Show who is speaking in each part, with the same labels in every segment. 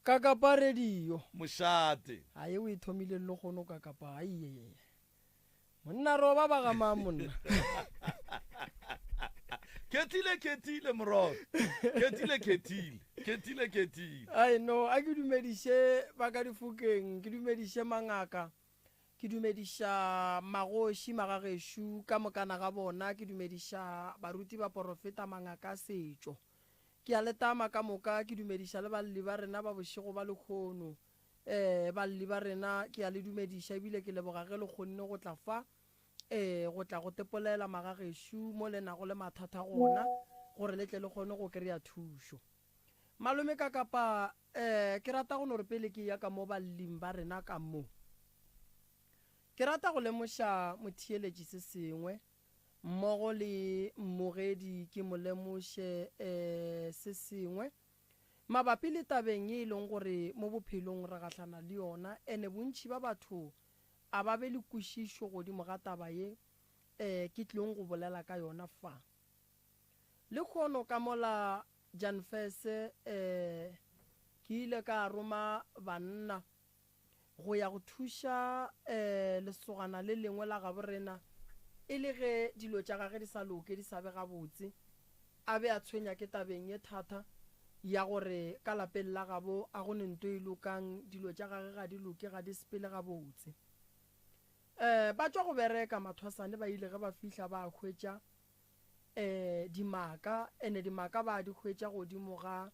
Speaker 1: Kakapa radio.
Speaker 2: Moshate.
Speaker 1: Aye o ithomile le gono kakapa aiye. Monna roba ba ga mamonna.
Speaker 2: Ketile moro. Ketile.
Speaker 1: Ai no, a ke dumedishe ba ka difukeng, ke dumedishe mangaka. Ke dumedisha magoshi magageshu ka mokana ga bona, ke dumedisha baruti ba profeta mangaka setšo. Ke a letama ka moka, ke dumedisha le balli ba rena ba bošego ba lekgono. Balli ba rena ke a le dumedisha ebile ke leboga ge le kgonne go tla fa go tla go tepolela magageshu mo le nago le mathata gona gore le tle le kgone go kry-a thušo. Malome ka kapa ke rata go no re pele ke ya ka mo balling ba rena ka mo. Ke rata go lemoša motheeletši se sengwe mmogo le mmogedi ke mo lemoše se sengwe mabapi le tabeng e leng gore mo bophelong re gahlana le yona ene bontši ba batho a ba be le kwešišo godimo ga taba ye ke tlileng go bolela ka yona fa le kgono ka mola Janfese ke ile ka roma banna go ya go thuša lesogana le lengwe la gaborena e le ge dilo tša gage di sa loke di sa be gabotse a be a tshwenya ke tabeng ye thata ya gore ka lapeng la gabo a go nento e lokang dilo tša gage ga di loke ga di sepele gabotse ba tšwa go bereka mathwasane ba ile ge ba fihla ba hwetša dimaka ene dimaka ba di hwetša godimo ga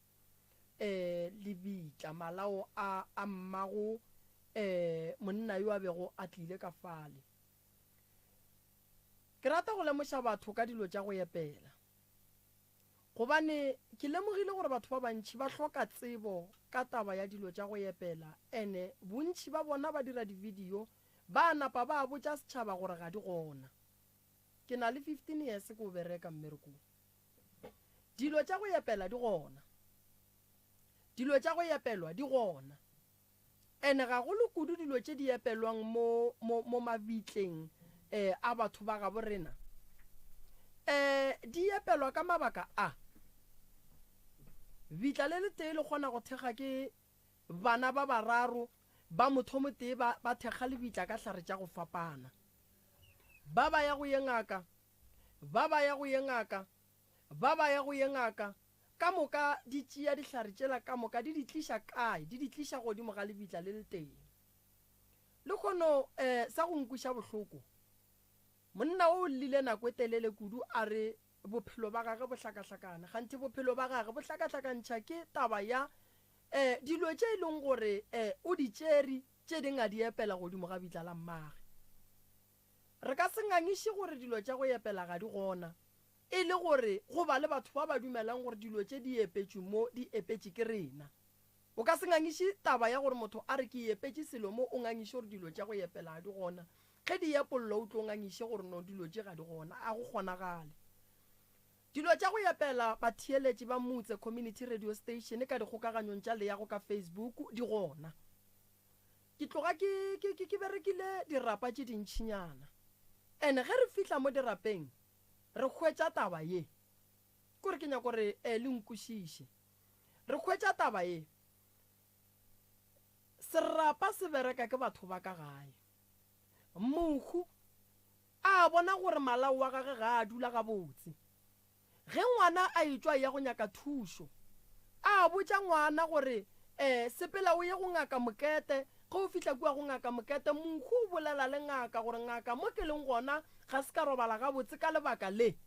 Speaker 1: lebitla malao a mmago monna yo a bego a tlile ka fale. Ke rata go lemoša batho ka dilo tša go epela gobane ke lemogile gore batho ba bantši ba hloka tsebo ka taba ya dilo tša go epela ene bontši ba bona ba dira divideo ba napa ba botša setšhaba gore ga di gona. Ke na le 15 years ke o bereka mmerekong. Dilo tša go epela di gona, dilo tša go epelwa di gona ene ga go le kudu dilo tše di epelwang mo mabitleng a batho ba gabo rena di epelwa ka mabaka a bitla le tee le kgona go thekga ke bana ba bararo ba motho mo tee ba thekga le bitla ka hlare tša go fapana ba ba ya go ye ngaka ba ba ya go ye ngaka ba ba ya go ye ngaka ka moka di tšea dihlare tšela ka moka di tliša kae di tliša godimo ga lebitla le le teng le kgono sa go nkuša bohloko monna o lile nako e telele kudu a re bophelo ba gage bo hlakahlakana gantši bophelo ba gage bo hlakahlakantšha ke taba ya dilo tše e leng gore o di tšeri tše dinga di epela godimo ga bitla la mmage re ka se ngangiše gore dilo tša go epela ga di gona e le gore go ba le batho ba ba dumelang gore dilo tše di epetšwe mo di epetše ke rena o ka se ngangiše taba ya gore motho a re ke epetše selo mo o ngangiše gore dilo tša go epela ga di gona ge di epollo o tlo ngangiše gore no dilo tše ga di gona a go kgonagale dilo tša go epela batheeletši ba motse community radio station ka dikgokaganyong tša le yago ka Facebook di gona ke tloga ke berekile dirapa tše dintšhinyana ene ge re fihla mo dirapeng re hwetša taba ye kore ke nyako re le nkušiše re hwetša taba ye serapa se bereka ke batho ba ka gae mohu a bona gore malao wa gage ga a dula gabotse ge ngwana a etswa ya go nyaka thušo a botša ngwana gore sepela o ye go ngaka mokete ge o fihla kua go ngaka mokete mohu o bolela le ngaka gore ngaka mo ke leng gona ga se ka robala gabotse ka lebaka le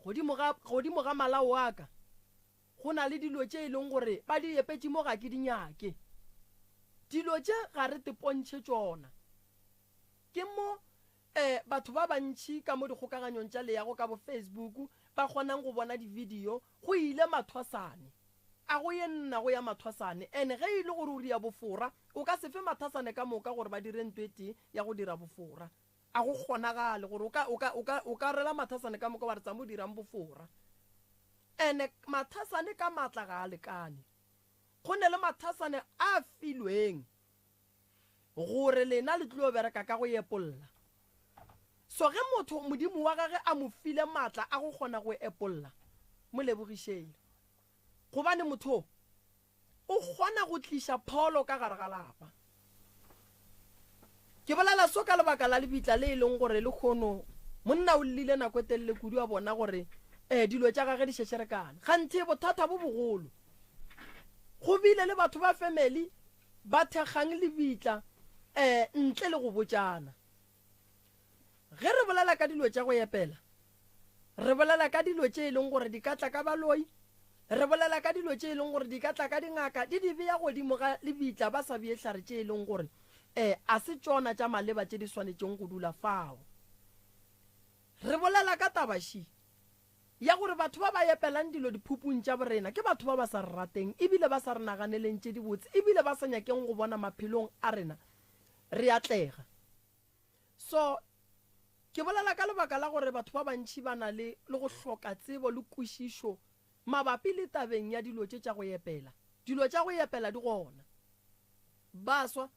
Speaker 1: godimo ga malao wa ka go na le dilo tše e leng gore ba di epetše mo ga ke dinyake dilo tše ga re tepontšhe tšona ke mo batho ba bantši ka mo dikgokaganyong tša leyago ka bo Facebook ba kgonang go bona divideo go ile mathwasane a go ye nna go ya mathwasane ene ge e le gore o ria bofora o ka se fe mathwasane ka moka gore ba dire ntwete ya go dira bofora a go kgonagale gore o ka rela mathwasane ka moka wa re tsa mo dirang bofora ene mathwasane ka matla ga a lekane go ne le mathwasane a filweng gore lena le tlo bereka ka go epolla so ge motho modimo wa gage a mo file matla a go kgona go epolla mo lebogišeng gobane motho o kgona go tlisha pholo ka gare ga lapa. Ke bolela so ka lebaka la lebitla le leng gore le kgono monna o lile nako telele kudu a bona gore dilo tša gage di šešerekana gantši bothata bo bogolo go bile le batho ba family ba thekgang lebitla ntle le go botsana. Ge re bolela ka dilo tša go epela re bolela ka dilo tše e leng gore di ka tla ka baloi, re bolela ka dilo tše e leng gore di ka tla ka dingaka di beya godimo ga lebitla ba sa beehlare tše e leng gore a se tšona tša maleba tše di swanetšeng go dula fao. Re bolela ka tabaši ya gore batho ba ba epelang dilo diphupung tša borena ke batho ba ba sa re rateng ebile ba sa re naganeleng tše di botse ebile ba sa nyakeng go bona maphelong a rena re atlega. So ke bolela ka lebaka la gore batho ba bantši ba na le go hloka tsebo le kwešišo mabapi le tabeng ya dilo tše tša go epela. Dilo tša go epela di gona baswa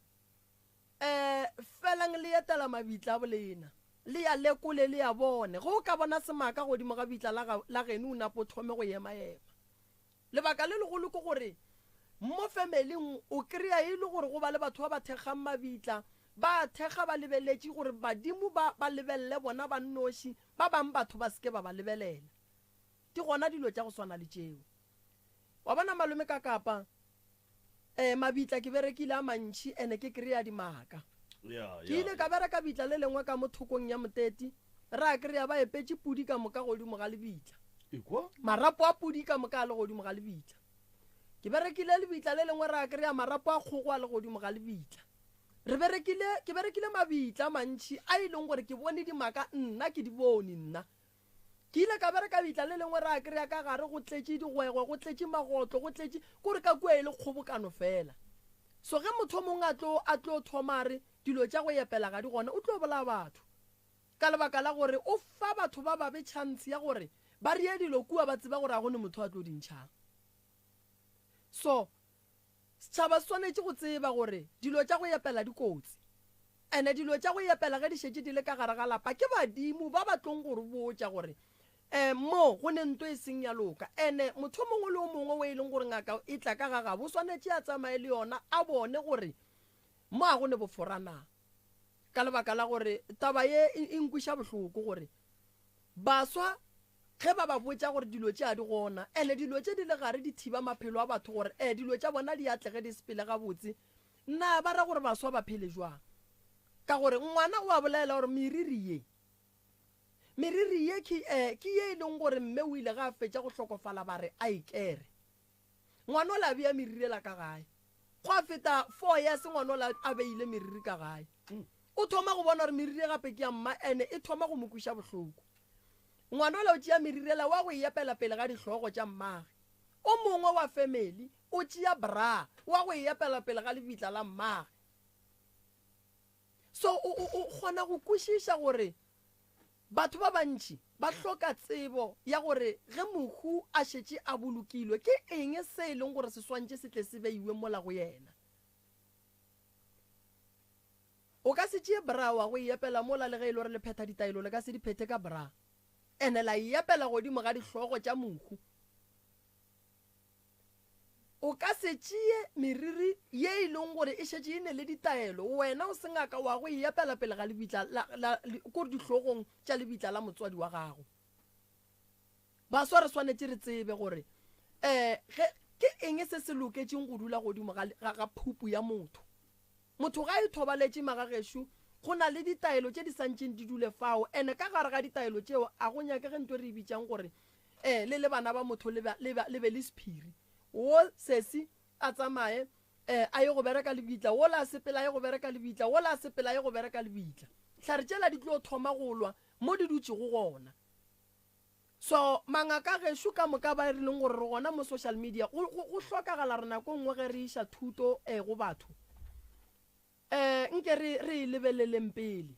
Speaker 1: felang le etela mabitla a bolena le ya lekole le ya bone go ka bona semaka godimo ga bitla la geno o napo thome go ema-ema. Lebaka le legolo ke gore mo familing o kry-a e le gore go ba le batho ba ba thekgang mabitla ba thekga ba lebeletše gore badimo ba lebelele bona ba nnoši ba bang batho ba seke ba ba lebelela. Di gona dilo tša go swana le tšeo. Wa bona malome ka kapa mabitla ke berekile a mantši ene ke kry-a dimaka. Ke ile ka bereka bitla le lengwe ka mo thokong ya Moteti ra kry-a ba epetše pudi ka moka godimo ga lebitla. Marapo a pudi ka moka a le godimo ga lebitla. Ke berekile lebitla le lengwe ra kry-a marapo a kgogo a le godimo ga lebitla. Ke berekile mabitla mantši a e leng gore ke bone dimaka nna ke di bone nna. Ke ile ka bereka bitla le lengwe ra kry-a ka gare go tletše digwegwe go tletše magotlo go tletše kore ka kua e le kgobokano fela. So ge motho mongwe a tlo thomare dilo tša go epela ga di gona o tlo bola batho ka lebaka la gore o fa batho ba ba be chance ya gore ba rie dilo kua ba tseba gore a gone motho a tlo dintšhang. So setšhaba se swanetše go tseba gore dilo tša go epela dikotsi ene dilo tša go epela ge di šetše di le ka gare ga lapa ke badimo ba ba tlong gore botša gore mo go ne nto e seng ya loka ene motho mongwe le o mongwe o e leng gore ngaka e tla ka gaga bo swanetše a tsamaye le yona a bone gore mo a gone boforana ka lebaka la gore taba ye e nkwiša bohloko gore baswa ge ba ba botša gore dilo tše a di gona ene dilo tše di le gare di thiba maphelo a batho gore dilo tša bona di atlege di sepele gabotse nna ba ra gore baswa ba phele jwang ka gore ngwana o a bolela gore meriri ye ke ye e leng gore mme o ile ga a fetša go hlokofala ba re a ikere ngwana o la bea meriri la ka gae go a feta 4 years ngwana o la a beile meriri ka gae o thoma go bona gore meriri gape ke ya mma ene e thoma go mokwiša bohloko ngwana o la o tšea meriri la wa go epela pele ga dihlogo tša mmage o mongwe wa family o tšea bra wa go epela pele ga lebitla la mmage. So o kgona go kwešiša gore batho ba bantši ba hloka tsebo ya gore ge mohu a šetše a bolokilwe ke eng se e leng gore se swantše se tle se beiwe mola go yena. O ka se tšee bra wa go epela mola le ge e le gore le pheta ditaelo le ka se di phete ka bra ene la epela godimo ga dihlogo tša mohu. O ka se tšee meriri ye e leng gore e šetše e ne le ditaelo wena o se ngaka wa go epela pele ga lebitla kore dihlogong tša lebitla la motswadi wa gago. Baswa re swanetše re tsebe gore ke eng se se loketšeng go dula godimo ga phupu ya motho ga e thobaletše magagešo go na le ditaelo tše di santšeng di dule fao ene ka gare ga ditaelo tšeo a go nyake ge nto re ebitšang gore le bana ba motho le be le sephiri wo sesi a tsamaye a ye go bereka lebitla wo la sepela ye go bereka lebitla wo la sepela ye go bereka lebitla hlare tšela di tlo thoma go lwa mo di dutše go gona. So mangaka gešo ka moka ba e rileng gore re gona mo social media go hlokagala re nako nngwe ge re iša thuto go batho nke re e lebeleleng pele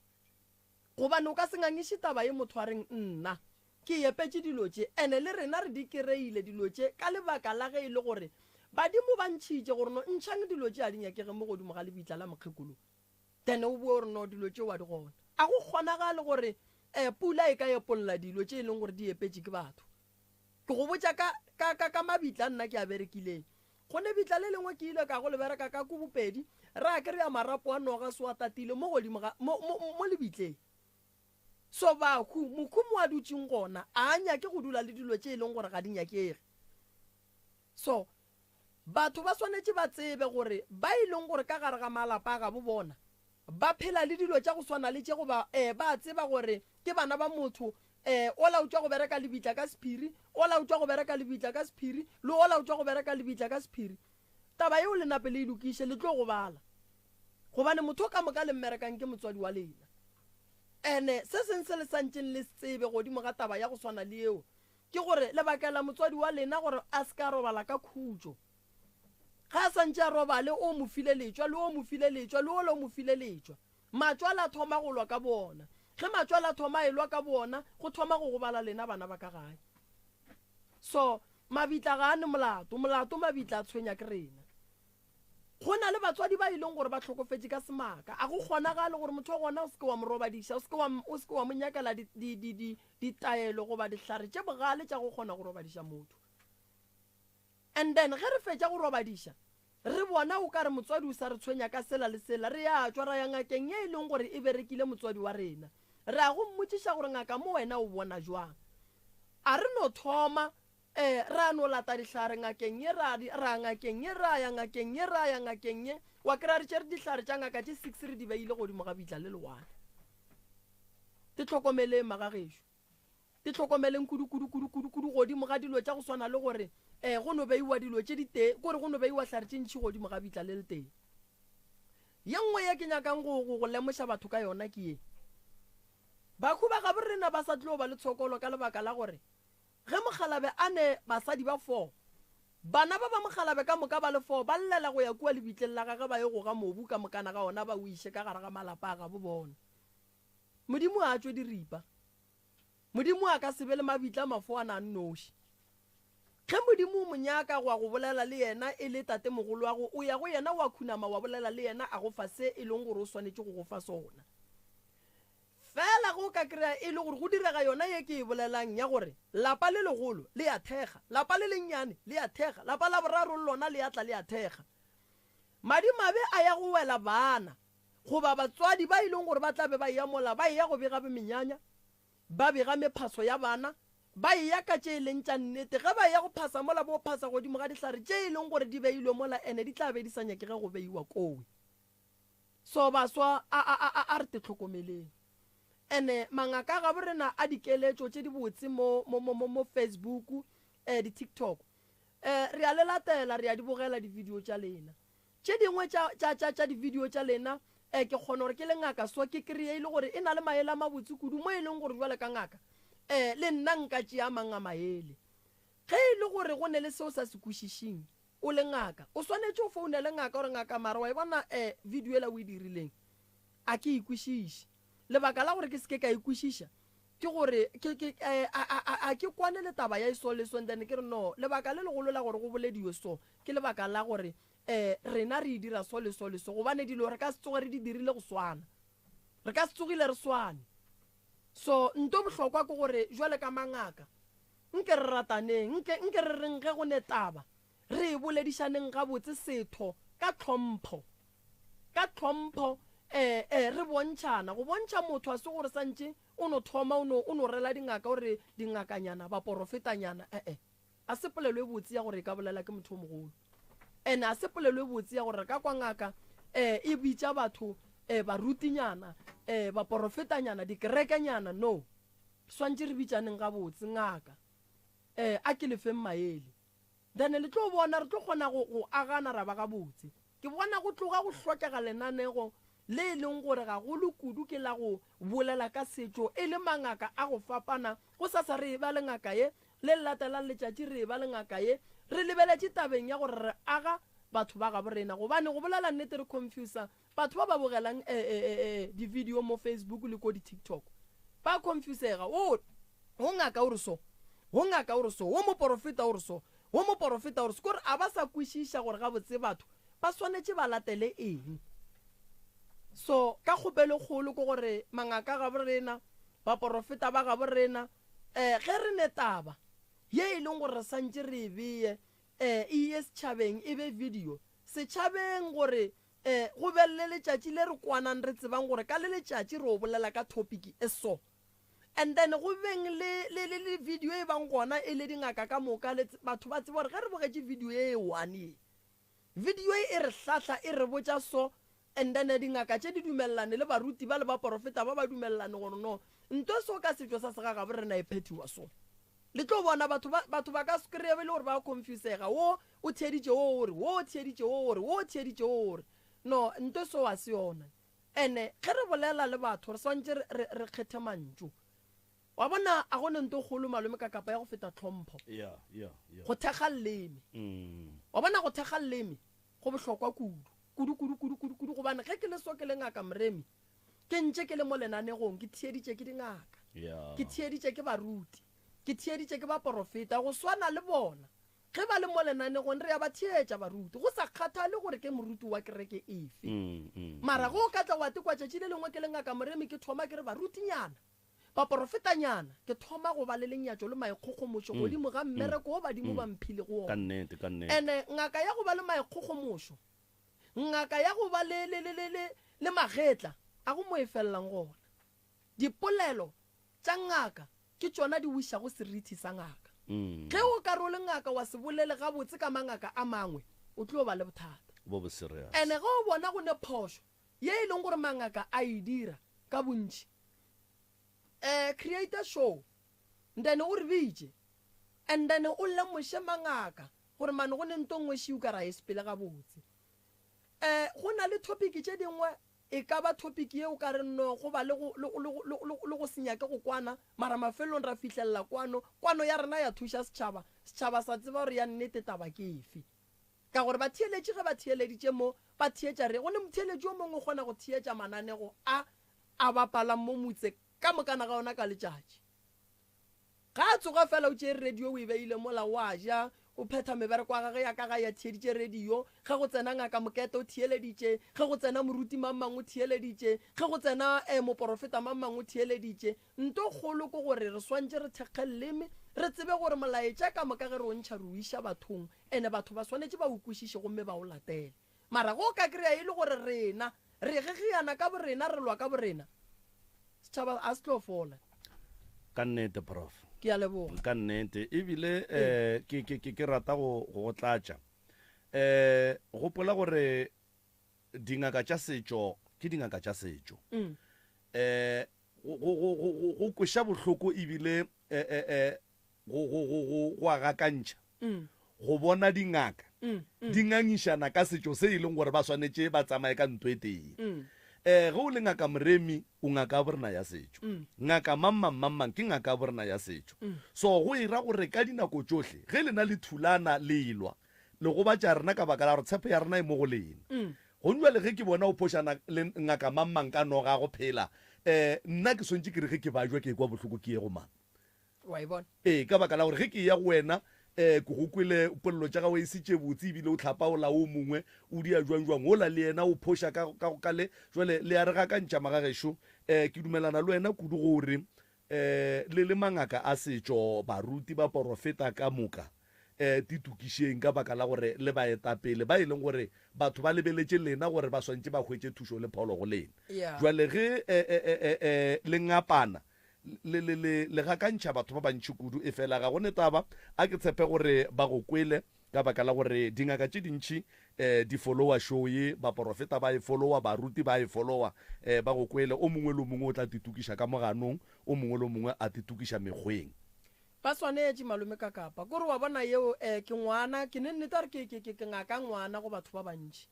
Speaker 1: gobane o ka se ngangiše taba ye motho a reng nna ke epetše dilo tše ene le rena re di kereile dilo tše ka lebaka la ge e le gore badimo ba ntšhitše gore no ntšhang dilo tše a di nyakege mo godimo ga lebitla la mokgekolo then o bue gore no dilo tše wa di gona a go kgonagale gore pula e ka epolola dilo tše e leng gore di epetše ke batho. Ke go botša ka mabitla nna ke a berekileng go ne bitla le lengwe ke ile ka go lebereka ka ko bopedi ra ke re ya marapo a noga se wa tatile mo godimo mo lebitleng so mokhumo a dutseng gona a nyake go dula le dilo tse e leng gore ga di nyakege so batho ba swanetse ba tsebe gore ba e leng gore ka gare ga malapa ga bo bona ba phela le dilo tša go swana le tše go ba tseba gore ke bana ba motho o laotswa go bereka lebitla ka sephiri o laotswa go bereka lebitla ka sephiri le o laotswa go bereka lebitla ka sephiri taba yeo le nape le idukiše le tlo go bala gobane motho ka moka le mmerekang ke motswadi wa lena ene se seng se le santšeng le tsebe godimo ga taba ya go swana le eo ke gore lebaka la motswadi wa lena gore a se ka robala ka khutšo ga a santše a robale o mo file letšwa le o mo file letšwa le o le o mo file letšwa matswala a thoma go lwa ka bona ge matswala a thoma a elwa ka bona go thoma go gobala lena bana ba ka gae so mabitla ga a ne molato mabitla a tshwenya ke rena go na le batswadi ba e leng gore ba tlhokofetse ka semaka a go kgonagale gore motho wa gona o seke wa mo robadiša o seke wa mo nyakela ditaelo goba dihlare tše bogale tša go kgona go robadiša motho and then ge re fetša go robadiša re bona o ka re motswadi o sa re tshwenya ka sela le sela re ya tswa ra ya ngakeng ye e leng gore e berekile motswadi wa rena re a go mmotšiša gore ngaka mo wena o bona jwang a re no thoma ra no lata dihlare ngakeng ye ra ngakeng ye ra ya ngakeng ye ra ya ngakeng ye wa kry-a re tšere dihlare tša ngaka tše 6 re di beile godimo ga bitla le lewane te tlhokomeleng magagešo te tlhokomeleng kudu godimo ga dilo tša go swana le gore go no beiwa dilo tše di teng gore go no beiwa hlare tše ntšhi godimo ga bitla le le teng ye nngwe ye ke nyakang go lemoša batho ka yona ke ye bakhu ba gabo rena ba sa tlo ba le tshokolo ka lebaka la gore ge mogalabe a ne basadi ba 4 bana ba mogalabe ka moka ba le 4 ba llela go ya kua lebitleng la gage ba ye go ga mobu ka mokana ga ona ba o ishe ka gare ga malapa a ga bo bona modimo a tšwe diripa modimo a ka se be le mabitla mafo a na nnoši ge modimo o monyaka go a go bolela le yena e le tate mogolo wa go o ya go yena wa khunama wa bolela le yena a go fa se e leng gore o swanetse go go fa sona fela go ka kry-a e le gore go direga yona ye ke e bolelang ya gore lapa le legolo le ya thega lapa le lennyane le ya thega lapa la boraro lona le ya tla le ya thega madimabe a ya go wela bana goba batswadi ba e leng gore ba tlabe ba ya mola ba ya go bega be menyanya ba bega mephaso ya bana ba ya ka tše e leng tša nnete ge ba ya go phasa mola bo phasa godimo ga dihlare tše e leng gore di beilwe mola ene di tla be di sa nyakege go beiwa kowe so baswa a re te tlhokomeleng ene mangaka ga borena a dikeletšo tše di botse mo Facebook di-TikTok re a le latela re a di bogela di-video tša lena tše dingwe tša di-video tša lena ke kgona gore ke le ngaka so ke kry-e le gore e na le maele a mabotse kudu mo e leng gore jwale ka ngaka le nna nka tšea mang a maele ge e le gore go ne le seo sa se kwešišing o le ngaka o swanetse o founele ngaka gore ngaka mara wa e bona video ela o e dirileng a ke ikwešiše lebaka la gore ke seke ka ikwešiša ke gore a ke kwane le taba ya iso le so then ke re no lebaka le legolo la gore go bolediwe so ke lebaka la gore rena re dira so le so gobane dilo re ka se tsoge re di dirile go swana re ka se tsogile re swane so nto bohlokwa ke gore jwale ka mangaka nke re rataneng nke re reng ge go ne taba re e boledišaneng gabotse setho ka tlhompho re bontšhana go bontšha motho a se gore santše o no thoma o no rela dingaka gore dingakanyana ba porofetanyana a se polelo e botse ya gore e ka bolela ke motho o mogolo ene a se polelo e botse ya gore re ka kwa ngaka e bitša batho barutinyana ba porofetanyana dikerekanyana no swantše re bitšaneng ga botse ngaka a ke lefeng maele then le tlo bona re tlo kgona go agana ra ba ga botse ke bona go tloga go hlokega lenanego le e leng gore ga go lokudu ke la go bolela ka setšo e le mangaka a go fapana go sa sa re e ba le ngaka ye le latelang letšatši re e ba le ngaka ye re lebeletše tabeng ya gore re aga batho ba gabo rena gobane go bolela nnete re confusa batho ba ba bogelang di-video mo Facebook le ko di-TikTok ba confusega o ngaka o re so o ngaka o re so o moporofeta o re so o moporofeta o re so kore a ba sa kwešiša gore ga botse batho ba swanetše ba latele eng so ka kgopelo kgolo ke gore mangaka ga borena ba porofeta ba ga borena ge re ne taba ye e leng gore re santše re e beye e ye setšhabeng e be video setšhabeng gore go be le letšatši le re kwanang re tsebang gore ka le letšatši re o bolela ka topic e so and then go beng le video e bang gona e le dingaka ka moka batho ba tseba gore ge re bogetše video e one video e re hlahla e re botša so and then dingaka tše di dumelelane le baruti ba le ba porofeta ba ba dumelelane gore no nto so ka setšo sa segagabe re na e phetiwa so le tlo bona batho ba ka skry-e le gore ba confusega wo o theeditše wo ore wo o theeditše wo ore wo o theeditše wo ore no nto so wa se yona ene ge re bolela le batho re swantse re kgethe mantšu wa bona a gone nto kgolo malome ka kapa ya go feta tlhompho go thekga leleme wa bona go thekga leleme go bohlokwa kudu gobane ge ke le so ke le ngaka moremi ke ntše ke le mo lenanegong ke theeditše ke dingaka ke theeditše ke baruti ke theeditše ke ba porofeta go swana le bona ge ba le mo lenanegong re ya ba theetša baruti go sa kgathale gore ke moruti wa kereke efe mara go ka tla wa tekwa tšatši le lengwe ke le ngaka moremi ke thoma ke re barutinyana ba porofetanyana ke thoma go ba le lenyatšo le maikgogomošo godimo ga mmereko o badimo ba mphile go ona ene ngaka ya go ba le maikgogomošo ngaka ya go ba le magetla a go mo e felelang gona dipolelo tša ngaka ke tšona di wiša go serithi sa ngaka ge o ka role ngaka wa se bolele gabotse ka mangaka a mangwe o tlo ba le bothata ene ge o bona go ne phošo ye e leng gore mangaka a e dira ka bontši create a show then o re bitše and then o lemoše mangaka gore mane go ne nto ngwe šiu ka ra e sepele gabotse go na le topic tše dingwe e ka ba topic ye o ka re no go ba le go senyake go kwana mara mafelong ra fihlelela kwano ya rena ya thuša setšhaba sa tseba gore ya nnete taba ke efe ka gore ba theeletše ge ba theeleditše mo ba theetša re go ne motheeletši o mongwe o kgona go theetša mananego a bapalang mo motse ka mokana ga ona ka letšatši ga a tsoga fela o tšee radio o e beile mola wa ja o phetha mebereko wa gage ya ka ga ya theeditše radio ge go tsena ngaka mokete o theeleditše ge go tsena moruti mang mangwe o theeleditše ge go tsena moporofeta mang mangwe o theeleditše nto kgolo ko gore re swantse re thekge leleme re tsebe gore molaetša ka moka ge re o ntšha re o iša bathong ene batho ba swanetše ba o kwešiše gomme ba o latele mara go ka kry-a e le gore rena re gegiana ka borena re lwa ka borena setšhaba a se tlo fola
Speaker 2: ka nnete prof
Speaker 1: ke a leboga
Speaker 2: ka nnete ebile ke rata go tlatša gopola gore dingaka tša setšo ke dingaka tša setšo go kweša bohloko ebile go agakantšha go bona dingaka di ngangišana ka setšo se e leng gore ba swanetše ba tsamaye ka ntwe teng ge o le ngaka moremi o ngaka borena ya setšo ngaka mammang ke ngaka borena ya setšo so go ira gore ka dinako tsohle ge le na le thulana le elwa le go batša rena ka baka la gore tshepo ya rena e mo go lena go njwale ge ke bona o phošana le ngaka mammang ka noga go phela nna ke swantse ke re ge ke bajwa ke kwa bohloko ke ye go mang ka baka la gore ge ke ya go wena ke go kwele polelo tša gago e sitše botse ebile o tlhapaola o mongwe o dia jwang ola le yena o phoša ka le jwale le a re gakantšha magagešo ke dumelana le wena kudu gore le mangaka a setšo baruti ba porofeta ka moka ditukišeng ka baka la gore le baetapele ba e leng gore batho ba lebeletše lena gore ba swantše ba hwetše thušo le pholo go lena jwale ge le ngapana le gakantšha batho ba bantši kudu e fela ga gone taba a ke tshepe gore ba go kwele ka baka la gore dingaka tše dintšhi di followa show ye ba porofeta ba e followa baruti ba e followa ba go kwele o mongwe le o mongwe o tla titukiša ka moganong o mongwe le o mongwe a titukiša mekgweng
Speaker 1: ba swanetše malome ka kapa kore wa bona yeo ke ngwana ke ne nnete gore ke ngaka ngwana go batho ba bantši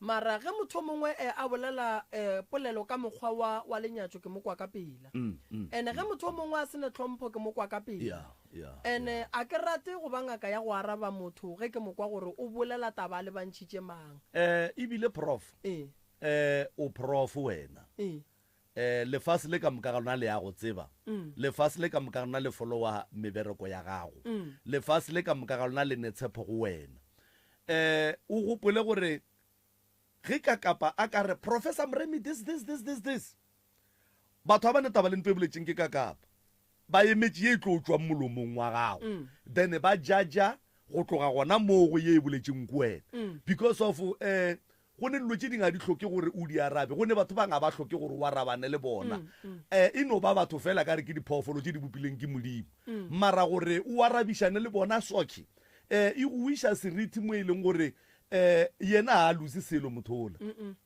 Speaker 1: mara ge motho mongwe a bolela polelo ka mokgwa wa lenyatšo ke mo kwa ka pela ene ge motho mongwe a sene tlhompho ke mo kwa ka pela ene a ke rate go ba ngaka ya go araba motho ge ke mokwa gore o bolela taba le bantšhitše mang
Speaker 2: ebile prof o prof wena lefase le ka moka ga lona le ya go tseba lefase le ka moka ga lona le followa mebereko ya gago lefase le ka moka ga lona le netshepo go wena o gopole gore ge ka kapa a ka re professor Mremi this batho ba bane taba le ntwe boletseng ke ka kapa ba emetše ye tlo tswa molomong wa gago then ba jaja go tloga gona moo go ye e boletseng ko wena because of go ne dilo tse ding a di tlhoke gore o di arabe go ne batho ba nga ba tlhoke gore o arabane le bona e no ba batho fela ka re ke diphoofolo tse di bopileng ke modimo mara gore o arabišane le bona soki e go iša seriti mo e leng gore yena a lose selo mothola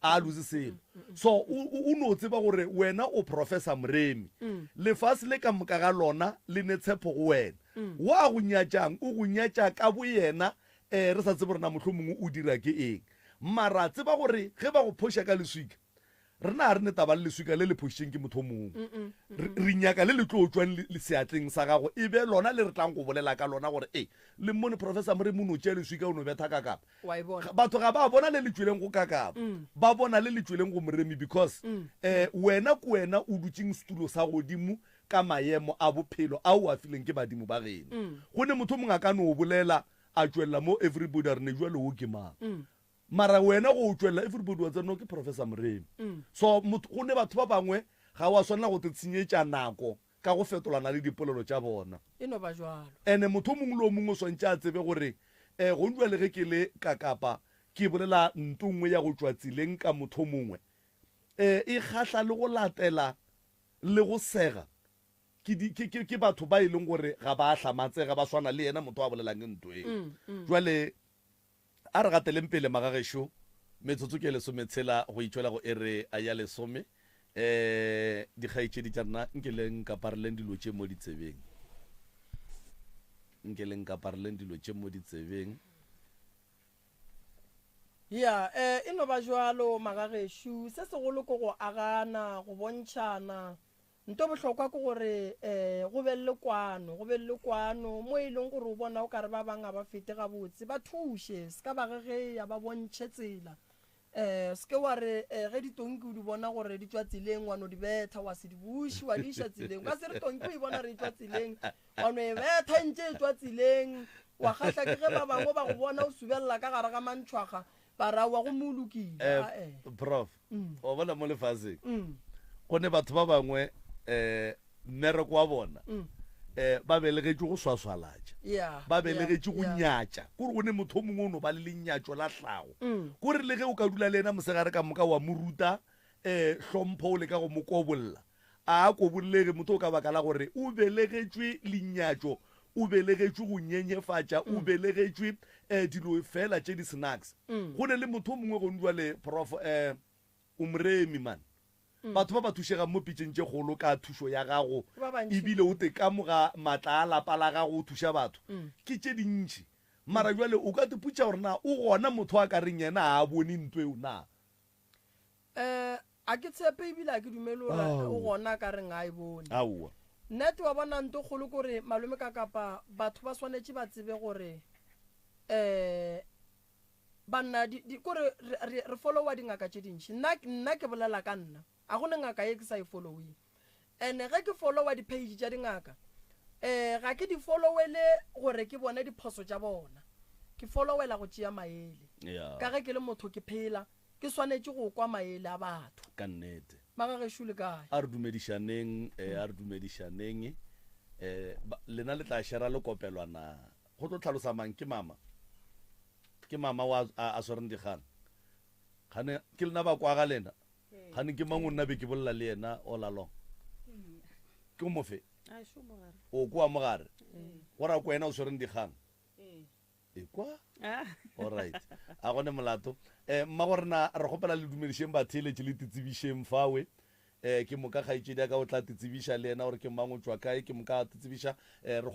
Speaker 2: a lose selo so o no tseba gore wena o professor Moremi lefase le ka moka ga lona le ne tshepo go wena wa go nyatjang o go nyatja ka bo yena re sa tsebe rena mohlomongwe o dira ke eng mara tseba gore ge ba go phosha ka leswika rena a re ne taba le leswika le le phošeng ke motho mongwe re nyaka le le tlo tswang le seatleng sa gago e be lona le re tlang go bolela ka lona gore le mmone professor Moremi o no tšea leswika o no betha ka kapa batho ga ba bona le le tsweleng go ka kapa ba bona le le tsweleng go Moremi because wena ko wena o dutseng setulo sa godimo ka maemo a bophelo a o a fileng ke badimo ba geno go ne motho mongwe a ka no o bolela a tswelela mo everybody a re ne jwa le o ke mang mara wena go o tswelela everybody wa tseno ke professor Moremi so go ne batho ba bangwe ga wa swanela go te tshenyetša nako ka go fetolana le dipolelo tša bona
Speaker 1: eno ba jwalo
Speaker 2: ene motho mongwe le o mongwe o swantše a tsebe gore go njwa le ge ke le ka kapa ke bolela ntongwe ya go tšwa tseleng ka motho mongwe e kgahla le go latela le go sega ke batho ba e leng gore ga ba hlamatsega ba swana le yena motho wa bolelang ntweng jwale a re gateleng pele magagešo metsotso ke lesometshela go itšwela go ere a ya lesome dikgaetšedi tša rena nkeleng kapareleng dilo tše mo ditsebeng
Speaker 1: ya e no ba jwalo magagešo se segolo ko go agana go bontšhana nto bohlokwa ke gore go be le kwano mo e leng gore o bona o ka re ba bang ba fete ga botse ba thushe se ka ba ge ya ba bontšhe tsela se ke wa re ge ditonki o di bona gore di tswa tseleng wa no di betha wa se di buši wa di iša tseleng ka se re tonki o e bona re e tswa tseleng wa no e betha ntše e tswa tseleng wa kgahla ke ge ba bangwe ba go bona o subelela ka gare ga mantšhwaga ba ra wa go molokile
Speaker 2: prof o bona mo lefaseng go ne batho ba bangwe mmereko wa bona ba belegetše go swaswalatša ba belegetše go nyatša kore go ne motho mongwe o no ba le lenyatšo la hlago kore le ge o ka dula le ena mosegare ka moka wa moruta hlompho o le ka go mo kobolla a kobollege motho o ka baka la gore o belegetšwe lenyatšo o belegetšwe go nyenyefatša o belegetšwe dilo fela tše di-snacks go ne le motho mongwe go ndwa le prof o Moremi man batho ba ba thušegang mo pitšeng tše kgolo ka thušo ya gago ebile o te ka moga maatla a lapa la gago o thuša batho ke tše dintšhi mara jwale o ka teputša gore na o gona motho a ka reng yena a bone ntweo na
Speaker 1: a ke tshepe ebile a ke dumele gore o gona ka reng a e bone
Speaker 2: aowa
Speaker 1: nnete wa bona nto kgolo kore malome ka kapa batho ba swanetše ba tsebe gore banna kore re followa dingaka tše dintšhi nna ke bolela ka nna a go ne ngaka ye ke sa e following ene ge ke followa di-page tša dingaka ga ke di followele gore ke bone diphoso tša bona ke followela go tšea maele ka ge ke le motho ke phela ke swanetše go kwa maele a batho
Speaker 2: ka nnete
Speaker 1: magagešo le kae
Speaker 2: a re dumedišaneng lena le tla šera le kopelwana go tlo tlhalosa mang ke mama wa a swereng dikgang gane ke lena ba kwa ga lena gane ke mang o nna be ke bolela le yena all along ke mofe o kwa mogare gore a ko wena o swereng dikgang ekwa alright a gone molato mma gorena re kgopela le dumedišeng batheeletše le titsebišeng fawe ke moka kgaetšedi ya ka o tla titsebiša le yena gore ke mang o tswa kae ke moka titsebiša le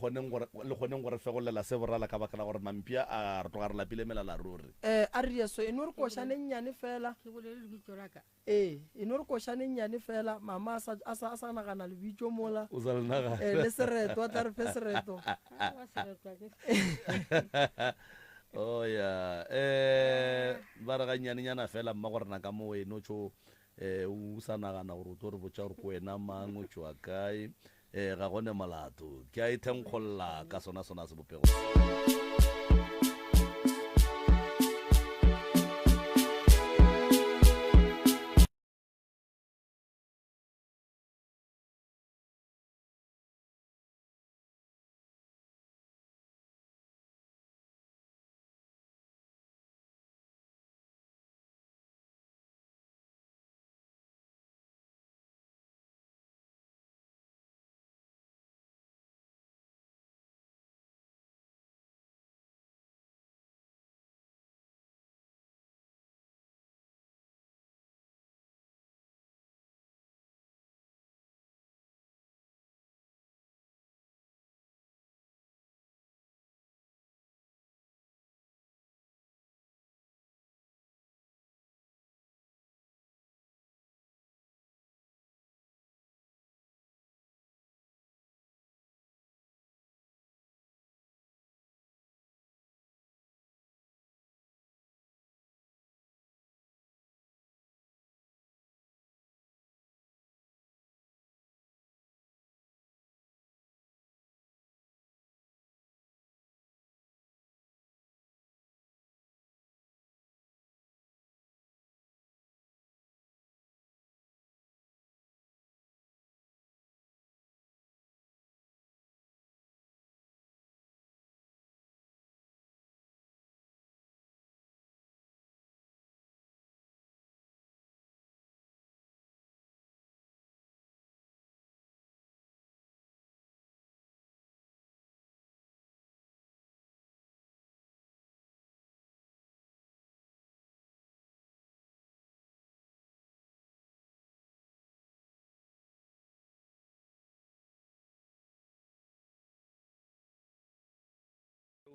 Speaker 2: kgoneng gore fegolela se borala ka baka la gore mampia a re tloga re lapile melala ruri
Speaker 1: a re eso eno re košaneng nyane fela eno re košaneng nyane fela mama a sa nagana lebitso mola
Speaker 2: o sa lenaga
Speaker 1: le sereto a tla re fe sereto
Speaker 2: oya ba re ganyanenyana fela mma gorena ka mo weno tso o sa nagana gore o tlo re botša gore ko wena mang o tswa kae ga gone molato ke a e thenkgolola ka sona sebopego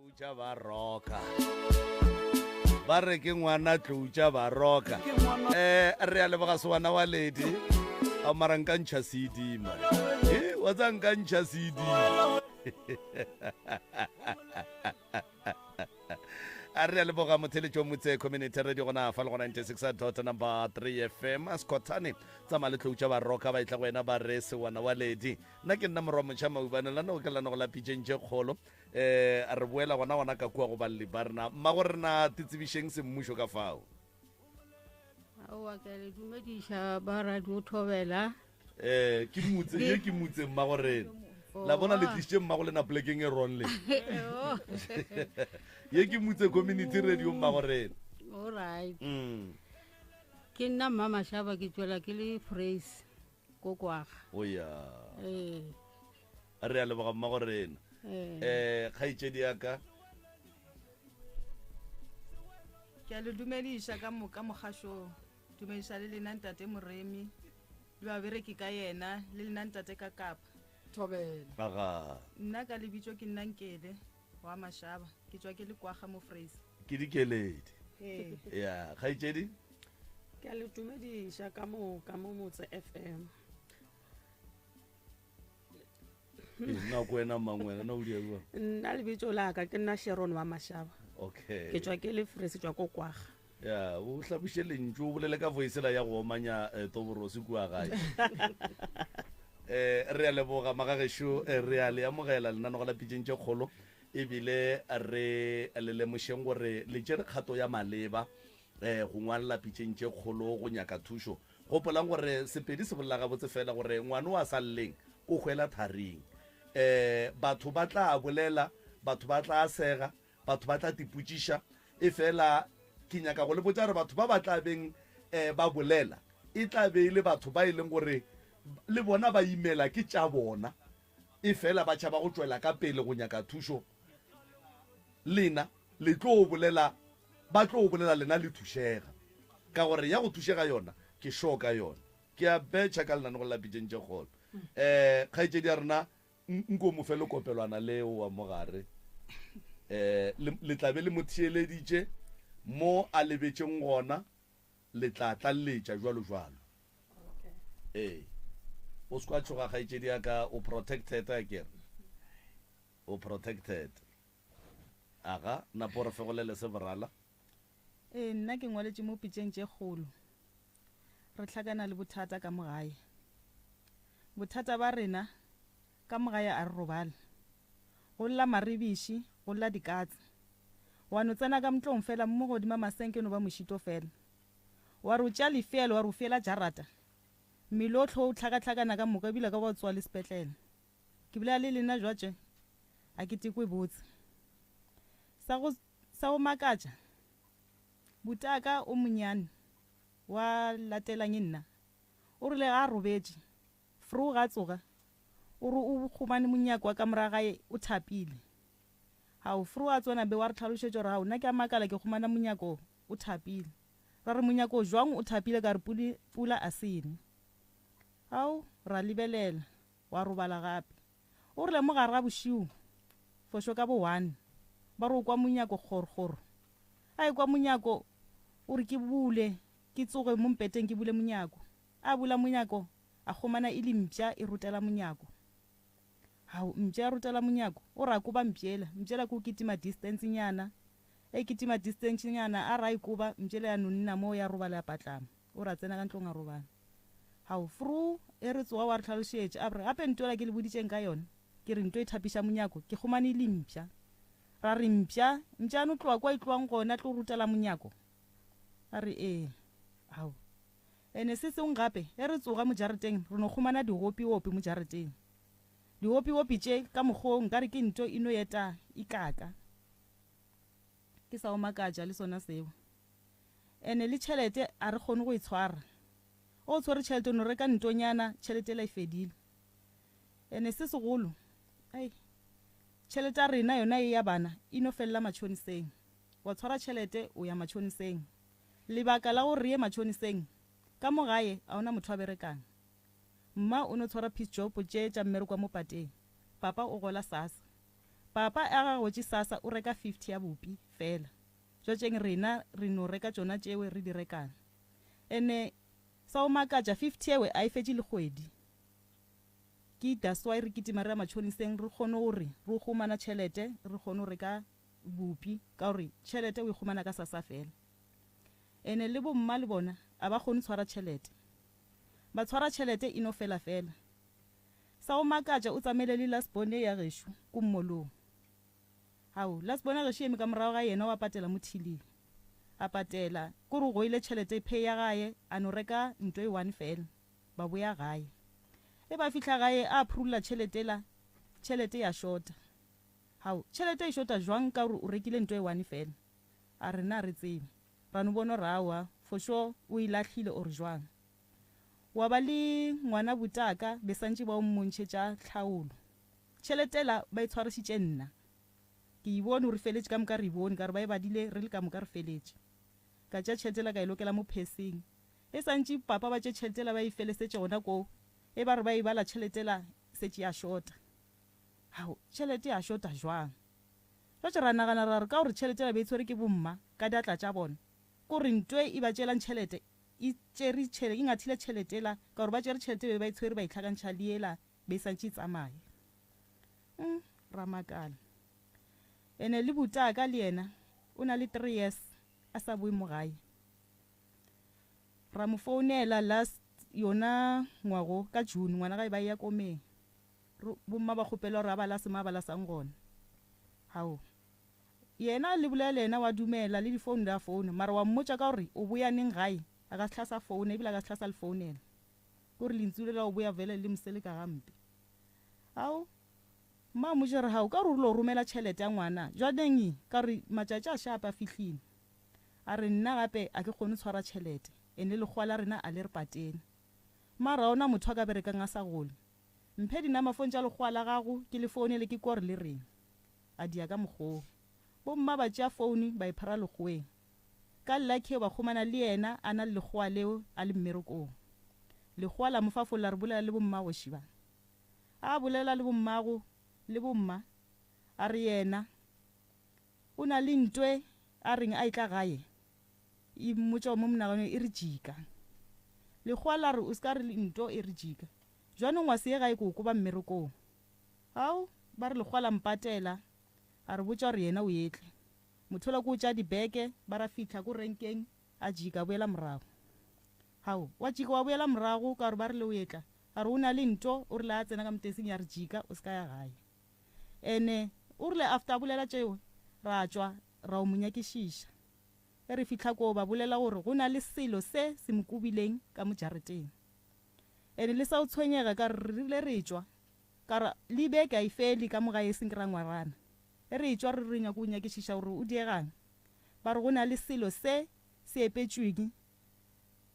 Speaker 2: tloutša ba roka ba re ke ngwana tloutša ba roka re a leboga sewana wa ledi a mara nka ntšha sedima wa tsa nka ntšha sedima a re a leboga motheletši o motse community radio gona fa le go 96 number 3 fm skotane tsamaya le tloutša ba roka ba itla go wena ba re sewana wa ledi nna ke nna morwa motšha maubane lana o ke lana go lapitšentše kgolo a re boela gona ka kua go balli ba rena mmago rena titsebišeng semmušo ka fao
Speaker 3: aowa ke le dumediša ba radio thobela
Speaker 2: ke mutse mmago rena la bona le tlišitše mmago le na plekeng e ronle ye ke mutse community radio mmago rena
Speaker 3: alright ke nna mma Mashaba ke tswela ke le praise ko kwaga
Speaker 2: oya re a leboga mmago rena kgaitšedi yaka
Speaker 4: ke a le dumediša ka mogašo dumediša le lena ntate Moremi le ba bereki ka yena le lena ntate ka Kapa
Speaker 1: thobela
Speaker 4: nna ka lebitso ke Nnankele wa Mashaba ke tswa ke le kwaga mo Freys
Speaker 2: ke dikeledi ya kgaitšedi
Speaker 5: ke a le dumediša ka mo motse FM
Speaker 2: nna ko wena mangwena na o diaua
Speaker 5: nna lebitso la ka ke nna Sharon wa Mashaba
Speaker 2: okay
Speaker 5: ke tswa ke le Freys tswa ko kwaga
Speaker 2: ya o hlapiše lentšu o bolele ka voicela ya go omanya toborosi kua gae re a leboga magagešo re a le amogela lenanogo la pitšeng tše kgolo ebile re le lemošeng gore le tšere kgato ya maleba go ngwalela pitšeng tše kgolo go nyaka thušo gopolang gore sepedi se bolela gabotse fela gore ngwane wa sa lleng o hwela tharing batho ba tla bolela batho ba tla sega batho ba tla tipotšiša e fela ke nyaka go le botsa gore batho ba tla beng ba bolela e tla be ile batho ba ileng gore le bona ba imela ke tša bona e fela ba tšhaba go tšwela ka pele go nyaka thušo lena le tlo bolela ba tlo bolela lena le thušega ka gore ya go thušega yona ke sure ka yona ke a betšha ka lenane go lapitšeng tše kgolo kgaitšedi ya rena nko mo fele kopelwana leo wa mogare le tlabe le mo theeleditše mo a lebetšeng gona le tla tlalletša jwalo o se kwa tšhoga kgaitšedi yaka o protected a kere o protected aga napo re fegolele se borala
Speaker 4: nna ke ngwaletše mo pitšeng tše kgolo re tlhakana le bothata ka mogae bothata ba rena ka mogae a re robala go lla maribiši go lla dikatse wa no tsena ka mtlong fela mo godima masenkeno ba mošito fela wa re o tša lefelo wa re o fiela jarata mmele o tlho o tlhakatlhakana ka moka ebile ka ba o tswa le sepetlele ke bolela le lena jwatše a ke tekwe botse sa go makatša butaka o monyane wa latelang nna o rile ga a robetše fru ga tsoga o re o khumane monyako wa ka moragae o thapile hao fru a tsona be wa re tlhalošetša gore hao nna ke a makala ke khumana monyako o thapile ra re monyako jwang o thapile ka re pula a sene hao ra lebelela wa robala gape o rile mo gare ga bošiu fošo ka bo 1 ba re o kwa monyako kgorokgoro a e kwa monyako o re ke bule ke tsoge mo mpeteng ke bule monyako a bula monyako a khumana e le mpša e rutela monyako hao mpša ya rutela monyako o ra kuba mpšela ko kitima distance nyana kitima distance nyana a ra ikuba mpšela ya nonna mo ya robala ya patlama o ra tsena ka ntlong a robala hao fru e re tsoga wa re tlhalošetše a re gape ntoela ke le boditšeng ka yone ke re nto e thapiša monyako ke khumane e le mpša ra re mpša no tloa kwa itloang gona tlo rutela monyako a re hao ene se seng gape e re tsoga mo jareteng re no khumana dihopi-hopi mo jareteng dihopi-hopi tše ka mokgong ka re ke nto ino eta ikaka ke sa o makatša le sona seo ene le tšhelete a re kgone go e tshwara o tshwere tšhelete no reka ntonyana tšhelete la e fedile ene se segolo tšhelete a rena yona e ya bana e no felela matšhoniseng wa tshwara tšhelete o ya matšhoniseng lebaka la gore ye matšhoniseng ka mogae a ona motho a berekang mma o no tshwara peace job tše tša mmereko mo pateng papa o gola sasa papa a gagwe tše sasa o reka 50 ya bopi fela jotšeng rena re no reka tšona tšewe re di rekana ene sa o makatša 50 ewe a e fetše le kgwedi ke that's why re kitima re ya matšhoniseng re kgone gore re khumana tšhelete re kgone go reka bopi ka gore tšhelete o e khumana ka sasa fela ene le bomma le bona a ba kgone tshwara tšhelete ba tshwara tšhelete ino fela sa o makatša o tsamele le lasbone ya gešo ko mmolong hao lasbone ya gešo eme ka morago ga yena wa patela mothileng a patela kore go ile tšhelete pay ya gae a no reka ntho e 1 fela ba boya gae e ba fihla gae a phurula tšhelete ya shota hao tšhelete e shota jwang ka gore o rekile ntho e 1 fela a re na re tsebe ra no bona rawa for sure o ilahlile or jwang wa ba le ngwana butaka be santse ba o mmontšhetša tlhaolo tšhelete la ba e tshwarisitše nna ke e bone gore feletše ka moka re bone ka re ba e badile re le ka moka re feletše ka tša tšhelete la ka e lokela mo pheseng e santse papa ba tše tšhelete la ba e felesetše gona koo e ba re ba e bala tšhelete la setše ya shota hao tšhelete ya shota jwang jwatše ra nagana ra re ka gore tšhelete la be e tshwere ke bomma ka diatla tša bona kore ntwe e ba tšelang tšhelete e ngathile tšhelete la ka gore ba tšere tšhelete be ba e tshwere ba e tlhakantšha le ela be e santše e tsamaye ramakala ene le butaka le yena o na le 3 years a sa boe mo gae ra mo founela last yona ngwago ka June ngwana ga e ba ya komeng bomma ba kgopela gore a ba la sema ba la sang gona hao yena le bolela yena wa dumela le di phone da phone mara wa mmotša ka gore o boya neng gae a ka tlhasa phone e bila ka tlhasa le phone gore le ntsulela o boya vele le msele ka gampe hao mma mo jere hao ka gore lo romela tšhelete ya ngwana jwaneng ka re matšatši a shapa fihlile a re nna gape a ke kgone tshwara tšhelete ene le kgwala rena a le re patene mara ona motho a ka berekang a sa gole mphe dinamafone tša lekgwala gago ke le phone le ke kore le reng a dia ka mokgoo bomma ba tšea phone ba iphara lekgweng ka llakhe ba khumana le yena a na le lekgwa leo a le mmerekong lekgwa la mofafola re bolela le bomma go šiba a bolela le bommago le bomma a re yena o na le ntwe a reng a itla gae e mmotša mo monagano e re jika lekgwa la re o ska re nto e re jika jwanong wa se gae ko ba mmerekong hao ba re lekgwa la mpatela a re botša gore yena o yetle mothola ko tša dibeke ba ra fitla ko renkeng a jika boela morago hao wa jika wa boela morago ka gore ba re le o yetla a re o na le nto o rile a tsena ka moteseng ya re jika o ska ya gae ene o rile after bolela tšeo ra tšwa ra o monyakešiša e re fitla ko ba bolela gore go na le selo se se mokubileng ka mojareteng ene le sa o tshwenyega ka re rile re tšwa ka re le beke a e fele ka moga e seng kra ngwarana e re tšwa re re nyako o nyakešiša gore o diegang ba re go na le selo se se epetšweng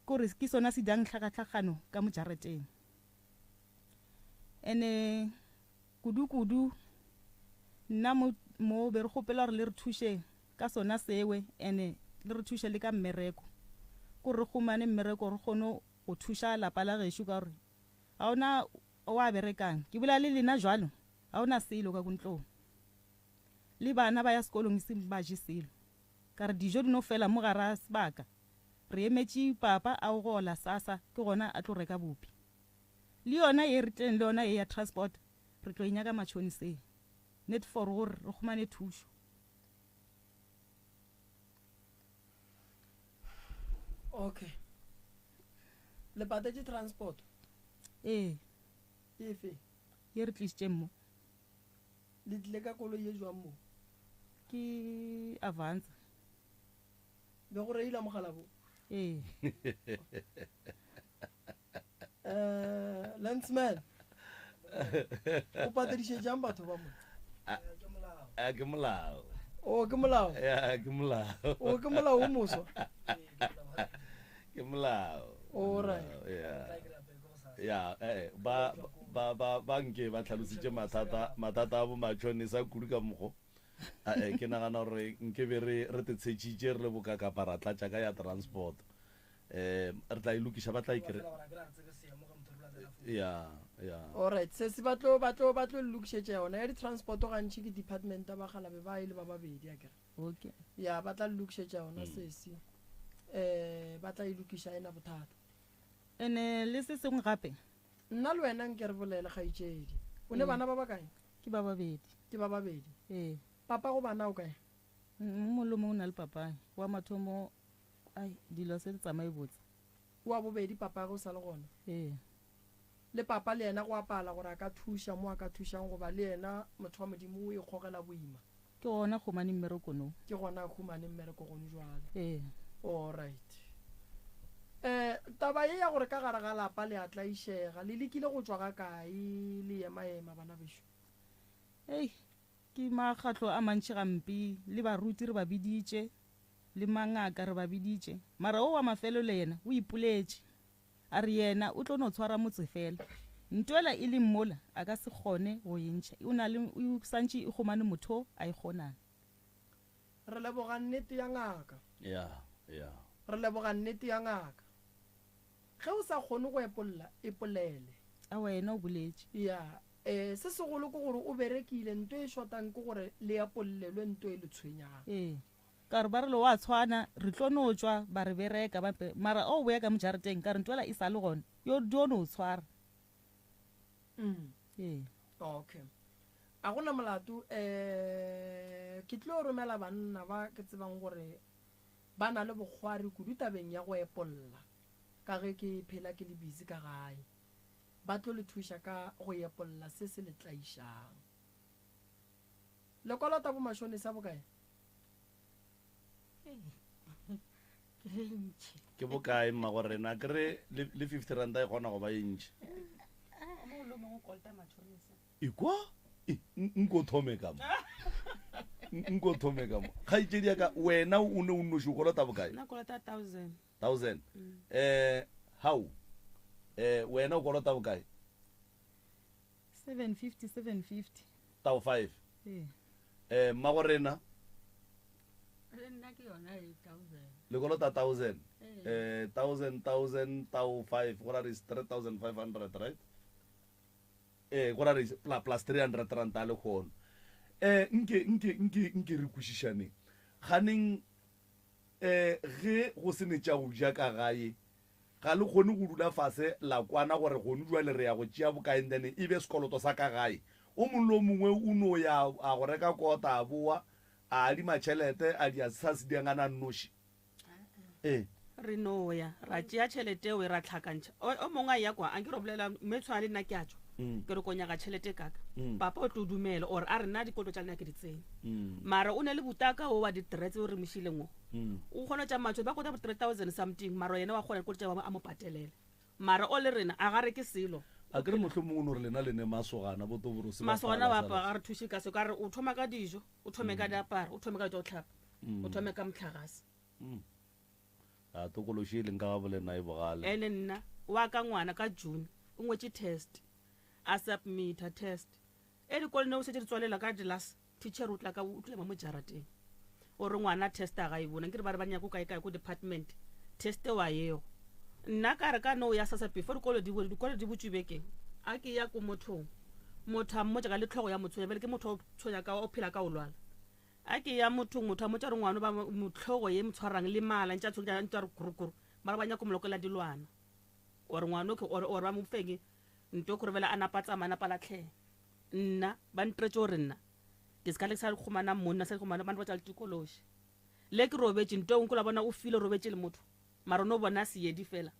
Speaker 4: kore ke sona se dang tlhakatlhakgano ka mojareteng ene kudu nna mo be re kgopela gore le re thuše ka sona sewe ene le re thuše le ka mmereko kore re khumane mmereko re kgone go thuša lapa la gešo ka gore ga ona wa berekang ke bolela le lena jwalo ga ona selo ka kontlong le bana ba ya sekolong se ba je selo ka re dijo di no fela mo gara sebaka re emetše papa a go gola sasa ke gona a tlo reka bopi le yona e re tleng le yona e ya transport re tlo inyaka matšhoniseng net for gore re khumane thušo
Speaker 1: okay le patetše transport
Speaker 4: e
Speaker 1: efe
Speaker 4: ye re tlišitše mo
Speaker 1: le tlile ka koloi ye jwang mo
Speaker 4: ke avance
Speaker 1: be go reila mogala bo
Speaker 4: e
Speaker 1: landsman o patediše jang batho ba mo
Speaker 2: ke molao
Speaker 1: o ke molao
Speaker 2: ya ke molao
Speaker 1: o ke molao o moswa
Speaker 2: ke molao
Speaker 1: Alright.
Speaker 2: ya ba nke ba tlhalositše mathata a bo matšhonisa kudu ka mokgo ke nagana gore nke be re tetšhetšitše re le boka kapa ra tlatša ka ya transport re tla ilokiša ba tla ikere
Speaker 1: alright se se batlo lokišetša yona ya di-transport gantši ke department ba galabe ba e le ba babedi a kere
Speaker 4: okay
Speaker 1: ya ba tla lokišetša yona sese ba tla e lokiša ena bothata
Speaker 4: ene le se sengwe gape
Speaker 1: nna le wena nke re bolele kgaitšedi o ne bana ba ba kae
Speaker 4: ke ba babedi
Speaker 1: ke ba babedi
Speaker 4: ee
Speaker 1: papa go bana o kae
Speaker 4: molomo o na le papae wa mathomo ai dilo se tsamaye botse
Speaker 1: wa bobedi papa go sa le gona
Speaker 4: ee
Speaker 1: le papa le yena go apala gore a ka thuša mo a ka thušang goba le yena motho wa modimo o e kgogela boima
Speaker 4: ke gona kgomane mmerekono
Speaker 1: ke gona a humane mmereko gone jwale
Speaker 4: ee
Speaker 1: alright taba ye ya gore ka gare ga lapa le a tlaišega le lekile go tswa ga kae le ema bana bešo
Speaker 4: ei ke makgatlo a mantši gampe le baruti re ba biditše le mangaka re ba biditše mara o wa mafelo le yena o ipoletše a re yena o tlo no tshwara motse fela ntuela e le mmola a ka se kgone go entšha o santše e kgomane motho a e kgonang
Speaker 1: re leboga nnete ya ngaka re leboga nnete ya ngaka ge o sa kgone go epolele
Speaker 4: a wena o boletše
Speaker 1: ya se segolo ke gore o berekile nto e shotang ke gore le epolelwe nto e le tshwenyang
Speaker 4: ee ka re ba re le wa tshwana re tlo no tswa ba re bereka mara o boya ka mojareteng ka re ntuela e sa le gona yo dio no tshwara ee
Speaker 1: okay a gona molato ke tlo romela banna ba ke tsebang gore ba na le bogwari kudu tabeng ya go epolla ka ge ke phela ke le busy ka gae ba tlo le thuša ka go epolla se se le tlaišang lekolota bo mashone sa bokae
Speaker 2: ke bokae mma gore na kere le 50 ranta e kgona go ba e ntšhi ikwa nko thome ka mo kgaitšedi yaka wena o ne o nnoši o kolota bokae 1000 how wena o kolota bokae
Speaker 4: 750
Speaker 2: tao 5 mma gorena le kolota 1000 1000 tao 5 gora re is 3500 right gora re plus 300 ranta le kgono nke re kwešišaneng ganeng ge go se netša go ja ka gae ga le kgone go dula fase la kwana gore gone jwale re ya go tšea bokaeng then e be sekoloto sa ka gae o mongwe le o mongwe o no ya a go reka kota a boa a adima tšhelete a di a sa se diangana nnoši
Speaker 5: re no ya ra tšea tšhelete o e ra tlhakantšha o mongwe a ya kwa a ke re bolela mme tshwana le nna ke a tšwa ke re konyaga tšhelete kaka papa o tlo dumela ore a re nna dikoloto tša lena ke di tsene mara o ne le butaka o wa di-threats o re mošileng o kgona tša matho ba kota bo 3000 something mara yena wa kgona dikoloto tša bangwe a mo patelela mara o le rena a gare ke selo
Speaker 2: a kere motlho mongwe no re lena lene masogana botoborose
Speaker 5: masogana bapa ga re thuše ka se ka re o thoma ka dijo o thome ka diaparo o thome ka tšo tlhapa o thome ka motlhagase
Speaker 2: a tokološi e leng ka ga bolena e bogale
Speaker 5: ene nna wa ka ngwana ka June o ngwetše test a submita test e dikolone o setse di tswalela ka dilas teacher o tla ka o tlema mo jarateng o re ngwana test a ga e bona ke re ba re ba nyako kae kae ko department test wa yeo nna ka re ka no ya sasa before dikolo di botse bekeng a ke ya ko motho a mmotsa ka letlhogo ya motho ya bele ke motho o tshonya ka o phela ka o lwala a ke ya motho a mmotsa re ngwana ba motlhogo ye motshwarang le mala ntša tshonya ntša re kurukuru mara ba nyako molokela dilwana o re ngwana o re ba mo fenge nto gore bela a napatsa mana palatlhe nna ba ntretse o re nna ke ska le sa khumana monna sa khumana ba ntwa tikoloshi le ke robetse nto nkola bona o file robetse le motho mara no bona se yedi fela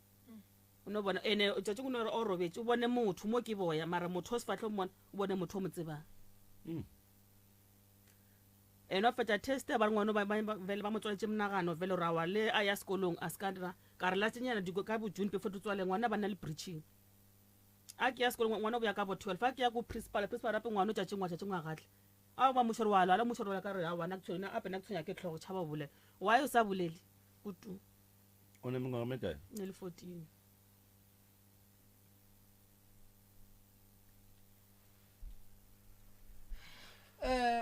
Speaker 5: no bona ene o tšatše go o robetse o bone motho mo ke boya mara motho o se fatlho mona o bone motho o mo tsebang ene o fetša test ba ngwana ba vele ba mo tswaletse mnagano vele ra wa le a ya sekolong a ska dira ka re la tsenyana diko ka bo June before tswale ngwana ba na le breaching a ke ya sekolong ngwana o ya ka bo 12 fa ke ya go principal rape ngwana o tšatše ngwa gatle a ba mošoro wa la mošoro wa ka re a wana tsona a pena tshonya ke tlhogo tšhaba bole wa yo sa boleli kutu
Speaker 2: o ne mengwaga mekae
Speaker 5: ne le 14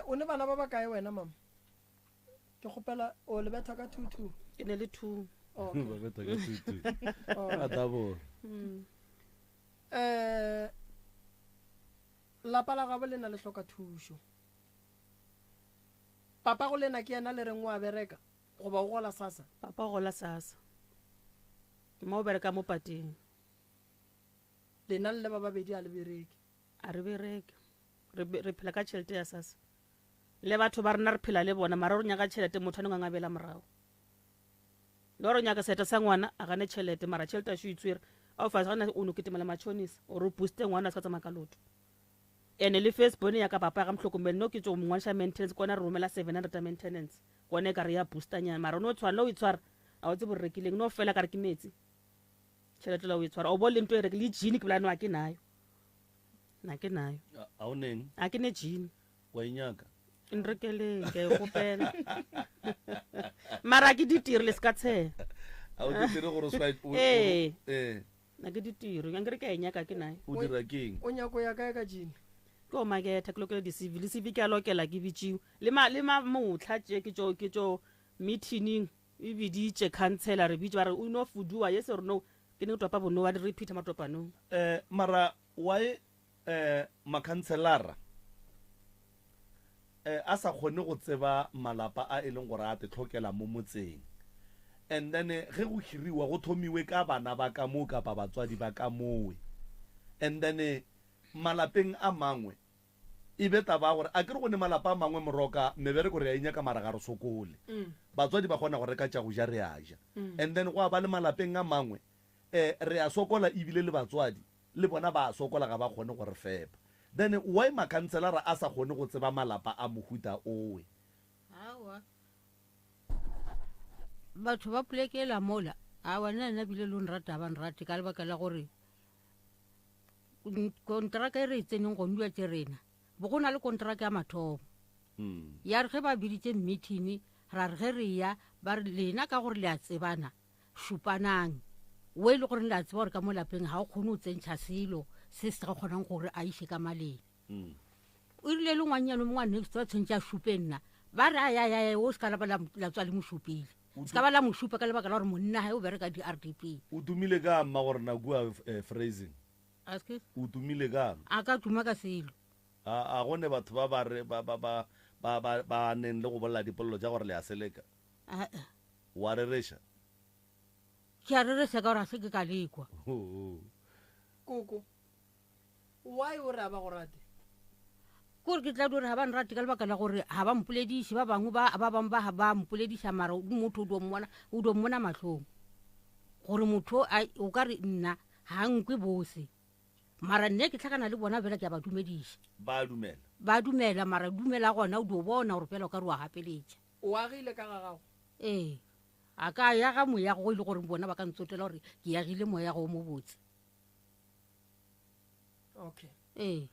Speaker 1: o ne bana ba ba kae wena mama ke gopela o le betha ka 22
Speaker 5: ke ne le 2
Speaker 2: ba beta ka tutu a tabo
Speaker 1: lapa la gabo le na le hloka thušo. Papa go lena ke yana le reng wa bereka goba o gola sasa.
Speaker 5: papa o gola sasa mo o bereka mo pateng
Speaker 1: Lena le ba babedi a le bereki.
Speaker 5: a re bereke re phela ka tšhelete ya sasa le batho ba rena re phela le bona mara re nyaka tšhelete motho a neng a ngabela morago le gore o nyaka seta sa ngwana a gane tšhelete mara tšhelete a šo itswere a o fasa gana o no ketemela matšhonisa ore o booste ngwana a se ka tsamaya ka loto ande le first bone ya ka papa ga mtlhokomele no ke tso mongwanisha maintenance kona re romela 700 ya maintenance kone ka re ya boostanyana mara no tshwana o itshwara a o tse borekileng no fela ka re ke metsi tšhelete la o itshwara o bo le nto e reke le jean ke bolano a ke nayo na ke nayo
Speaker 2: a o neng
Speaker 5: a ke ne jean
Speaker 2: wa inyaka
Speaker 5: nrekeleng ke e gopela mara ke ditiro le se ka tshega
Speaker 2: a o dire gore
Speaker 5: na ke ditiro yang re ke e nyaka ke nayo
Speaker 2: o dira keng
Speaker 1: O nyako ya kae ka jini?
Speaker 5: ke o maketa ke lokela di-cv le cv ke a lokela ke bitseo le motlha tše ke tšo meeting e biditše councilor re bitse ba re o no fuduwa ye se re no ke ne topa bono wa di repeata matopanong
Speaker 2: mara why makhanselara a sa kgone go tseba malapa a e leng gore a te tlhokela mo motseng and then ge go hiriwa go thomiwe ka bana ba ka moo kapa batswadi ba ka mowe and then malapeng a mangwe e be taba gore a kere go ne malapa a mangwe moroka mebereko re ya inyaka mara ga re sokole batswadi ba kgona go reka tša go ja re a ja and then go a ba le malapeng a mangwe re a sokola ebile le batswadi le bona ba a sokola ga ba kgone gore fepa then why makhanselara a sa kgone go tseba malapa a mohuta owe
Speaker 3: awa batho ba polekela mola a wana nna bile lo nrata ba nrate ka lebaka la gore kontraka e re tseneng go nwa tse rena bo gona le kontraka ya mathomo ya re ge ba biditse meeting ra re ge re ya ba re lena ka gore le a tsebana šupanang o e le gore le a tseba gore ka mo lapeng ga o kgone o tsentšha selo se se ka kgonang gore a iše ka maleng o rile le ngwanyano mongwane se tshwantse a šupe nna ba re ayayaya o se ka la tswa le mošupile se ka ba la mošupa ka lebaka la gore monna gae o bereka di-RDP
Speaker 2: o tumile ka mma gore na kua phrasing o tumile ka
Speaker 3: a ka tuma ka selo
Speaker 2: a gone batho ba ba neng le go bolela dipolelo tša gore le a seleka wa rereša
Speaker 3: ke a reresa ka gore a se ke ka lekwa
Speaker 1: Koko, why o re a ba go rate?
Speaker 3: kore ke tla dore ga ba nrate ka lebaka la gore ga ba mpolediše ba bangwe ba bangwe ba ba mpolediša mara motho o do mmona matlhong gore motho o ka re nna ga nkwe bose mara nne ke tlhakana le bona fela ke a ba dumediša ba dumela mara dumela gona o do bona gore fela o ka re wa gapeletša
Speaker 1: O agile ka ga gago?
Speaker 3: ee a ka yaga moyago go ile gore bona ba ka ntsotela gore ke yagile moyago o mo botse
Speaker 1: Okay.
Speaker 3: ee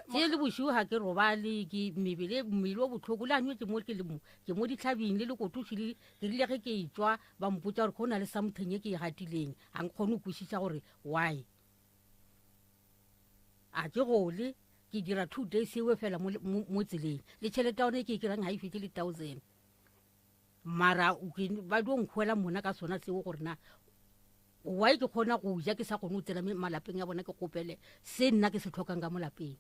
Speaker 3: ke le bošigo ga ke robale ke mmele o botlhoko le anwe ke mo ditlhabing le lekotuši ke rile ge ke etswa ba mpotsa gore go na le something e ke e gatileng ga nkgone o kwešiša gore why a ke gole ke dira 2 days ewe fela mo tseleng le tšhelete yone ke e kerang ga e fete le 1000 mara ba dio nkgwela mona ka sona seo gore na why ke kgona go ja ke sa kgone o tsela malapeng ya bona ke kopele se nna ke se tlhokang ka mo lapeng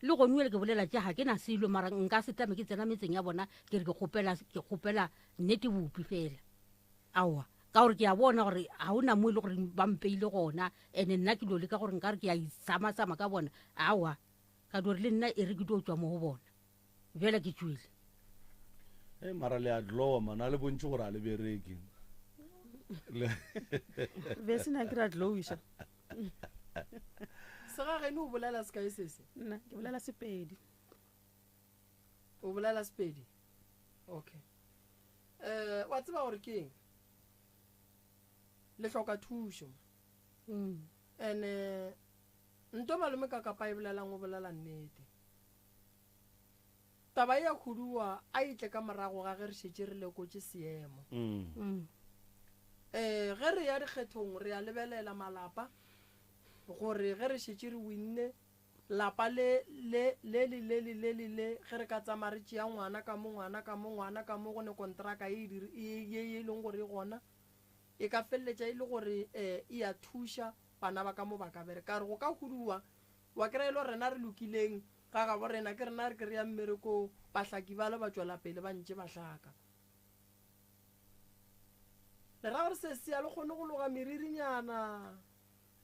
Speaker 3: le go nwele ke bolela tša ga ke na selo mara nka se tame ke tsena metseng ya bona ke re ke kgopela nnete bopi fela aowa ka gore ke a bona gore ga o na mo e le gore ba mpeile gona and-e nna ke lole ka gore nka re ke a isama-sama ka bona aowa ka dore le nna e re ke dio tswa mo go bona fela ke tswile
Speaker 2: mara le a dlowa mana le bontse gore a le bereke
Speaker 5: be se na ke ra dlowiša
Speaker 1: Segagene o bolela sekae sese?
Speaker 5: nna ke bolela sepedi
Speaker 1: O bolela Sepedi? Okay. Wa tseba gore ke eng? Le hloka thušo. And nto malome ka kapa e bolelang o bolela nnete. Taba ya khuduwa a itle ka morago ga ge re šetše re lekotše seemo. Ge re ya dikgethong re a lebelela malapa gore ge re šetše re winne lapa le ge re ka tsamaya re tšea ngwana ka mo go ne kontraka ye e leng gore e gona e ka feleletša e le gore e a thuša bana ba ka mo ba ka bereka re go ka huduwa wa kry-e le rena re lokileng ga gabo rena ke rena re kry-a mmereko bahlaki ba le ba tswela pele ba ntse ba hlaka le ra gore se se a le kgone go loga meririnyana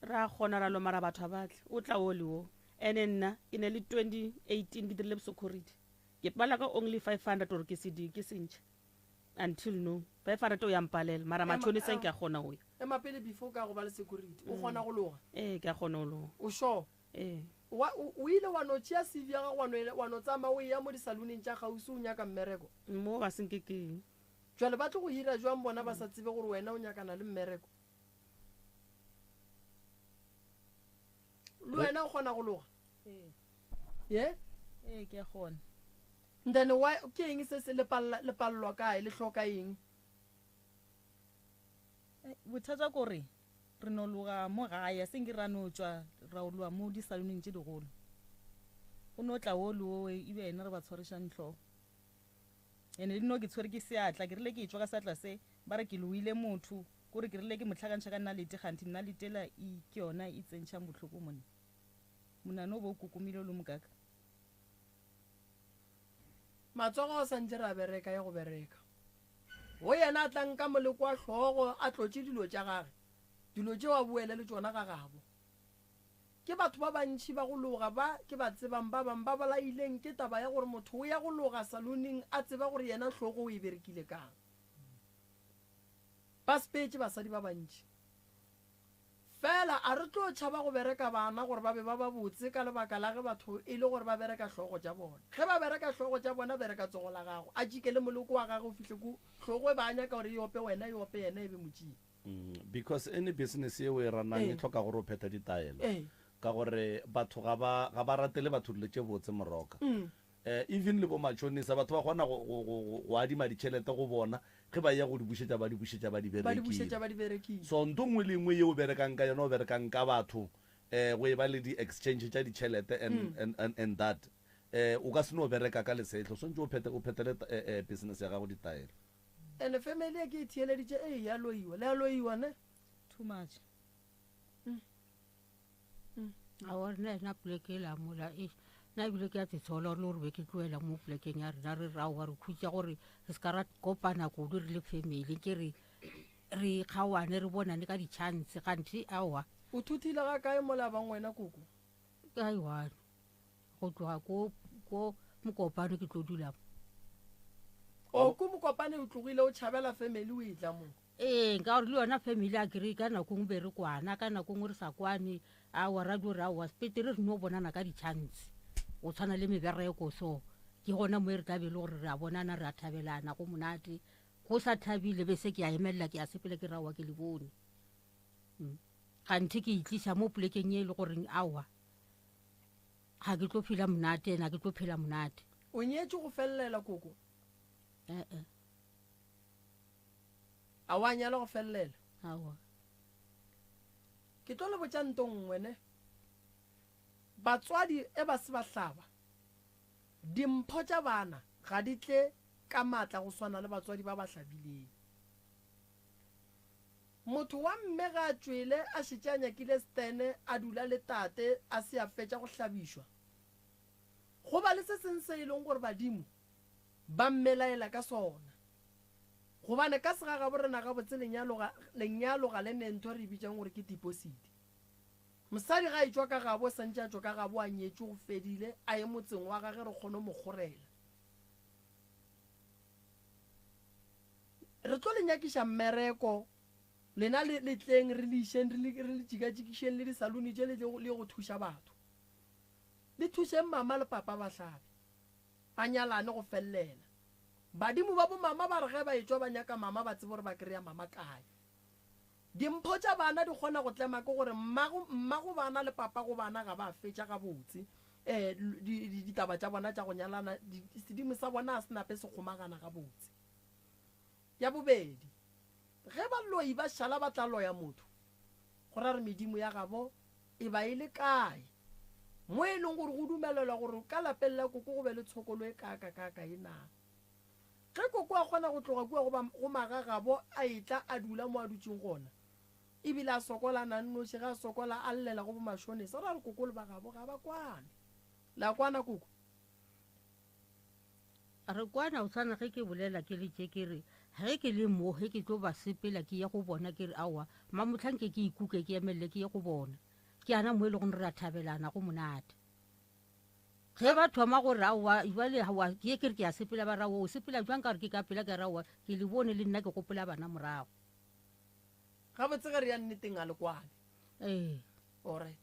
Speaker 5: ra kgona ra lo mara batho ba batle o tla o le wo ene nna e ne le 2018 ke dirile security ke pala ka only 500 gore ke ke sentšha until no 500 o ya mpalela mara matšhoniseng ke a kgona go ya
Speaker 1: ema pele before ka go ba le security o kgona go loga
Speaker 5: ke a kgona go loga
Speaker 1: o sure o ile wa no tšea cv ya gago wa no tsamaya o ya mo disaloneng tša gausi o nyaka mmereko
Speaker 5: mo ba senkekeng
Speaker 1: jale ba tlo go hira jwang bona ba sa tsebe gore wena o nyakana le mmereko le wena o kgona go loga ye
Speaker 4: ke a kgona
Speaker 1: then ke eng se se le pallwa kae le hloka eng
Speaker 4: bothata kore re no loga mo gae seng ke ra no tswa ra o loa mo disaloneng tše digolo o no tla o le o ebe ene re ba tshwarešang tlhogo ene le no ke tshwere ke seatla ke rile ke etswa ka seatla se ba re ke loile motho kore ke rile ke motlhakantšha ka nnalete kganti nnaletela ke yona e tsentšhang botlhoko monna monane o bo o kokomile o le mokaka
Speaker 1: matsogo o santse ra bereka ya go bereka go yena a tlanka moleko wa tlhogo a tlotse dilo tša gage dilo tše wa boele le tsona ga gabo ke batho ba bantši ba go loga ba ke ba tsebang ba bang ba bolaileng ke taba ya gore motho o ya go loga saloning a tseba gore yena tlhogo o e berekile kang ba sepetse basadi ba bantši fela a re tlo tšhaba go bereka bana gore ba be ba botse ka lebaka la ge batho e le gore ba bereka tlhogo tša bona ge ba bereka tlhogo tša bona bereka tsogo la gago a jike le moloko wa gage o fihle ku tlhogo e ba nyaka gore yope wena yope yena e be motšie
Speaker 2: because any business ye o e ranang e tlhoka gore o phetha ditaelo ka gore batho ga ba ratele batho dilo tše botse moroka even le bo matšhonisa batho ba kgona go adima ditšhelete go bona ge ba ya go di bušetša ba di berekile so nto ngwe le ngwe ye o berekang ka yona o berekang ka batho go e ba le di-exchange tša ditšhelete and that o ka se no bereka ka lesetlho swantse o phethele business ya gago ditaelo
Speaker 1: and family ya ke e thieleditše ya loiwa le ya loiwa ne
Speaker 4: too much
Speaker 3: a gore na poleke la mola na ebile ke a tsetshola le gore be ke tloela mo polekeng ya rena re raoa re khutša gore re se ka ra kopana kudu re le family ke re kgaoane re bonane ka di-chance gantši aowa
Speaker 1: o thuthile ga kae mola bang wena koko
Speaker 3: ka one go tloga ko mokopane ke tlo dula
Speaker 1: o ko mokopane o tlogile o tšhabela family o e tla mo
Speaker 3: nka gore le yona family a kry ka nako ngwe be re kwana ka nako ngwe re sa kwane aowa radio re aowa sepetere re no bonana ka di-chance o tshwana le mebereko so ke gona mo e re tlabe le gore re a bonana re a thabelana go monate go sa thabile be se ke a emelela ke a sepele ke raowa ke le bone gantši ke itliša mo polekeng e le goreng aowa ga ke tlo phela monate ena ke tlo phela monate
Speaker 1: o nyetse go felelela koko a wa nyala go felelela
Speaker 3: aowa
Speaker 1: ke tlo le botša ntong ngwene batswadi e ba se ba hlaba dimpho tša bana ga di tle ka matla go swana le batswadi ba ba hlabileng motho wa mme ga a tšwele a šetše a nyakile stene a dula le tate a se a fetša go hlabišwa go ba le se seng se e leng gore badimo ba mmelaela ka sona gobane ka segaga borena ga botse lenyalo ga le nentho re bitsang gore ke deposit mosadi ga e tswa ka gabo santse a tswa ka gabo a nyetse go fedile a ye motseng wa gage re kgone mo kgorela re tlo le nyakiša mmereko lena le tleng re lišeng re le tšikatsikišeng le disalone tše le go thuša batho le thušeng mama le papa ba hlabe ba nyalane go felelela badimo ba bo mama ba re ge ba e tswa ba nyaka mama ba tsebe gore ba kry-a mama kae dimpho tša bana di kgona go tlema ke gore mma go bana le papa go bana ga ba fetša ga botse ditaba tša bona tša go nyalana sedimo sa bona a senape se kgomagana ga botse ya bobedi ge ba loi ba šala ba tla loya motho go ra re medimo ya gabo e ba e le kae mo e leng gore go dumelelwa gore ka lapeng la koko go be le tshokolo e kaka e na ge koko a kgona go tloga kua go magagabo a etla a dula mo a dutseng gona ebile a sokola nannoši ga a sokola a llela go bomashonesa ra re koko le bagabo ga ba kwane la kwana koko
Speaker 3: re kwana o tshwana ge ke bolela ke letse ke re ge ke le mo ge ke tlo ba sepela ke ye go bona ke re aowa mamotlhanke ke ikuke ke emelele ke ye go bona ke ana mo e le gong re a thabelana go monate ge ba thoma gore aowa jale ke ye ke re ke a sepela ba raowa o sepela jwang ka re ke ka pela ke raowa ke le bone le nna ke gopola bana morago
Speaker 1: ga botse ge re ya nneteng a le kwane
Speaker 3: ee
Speaker 1: alright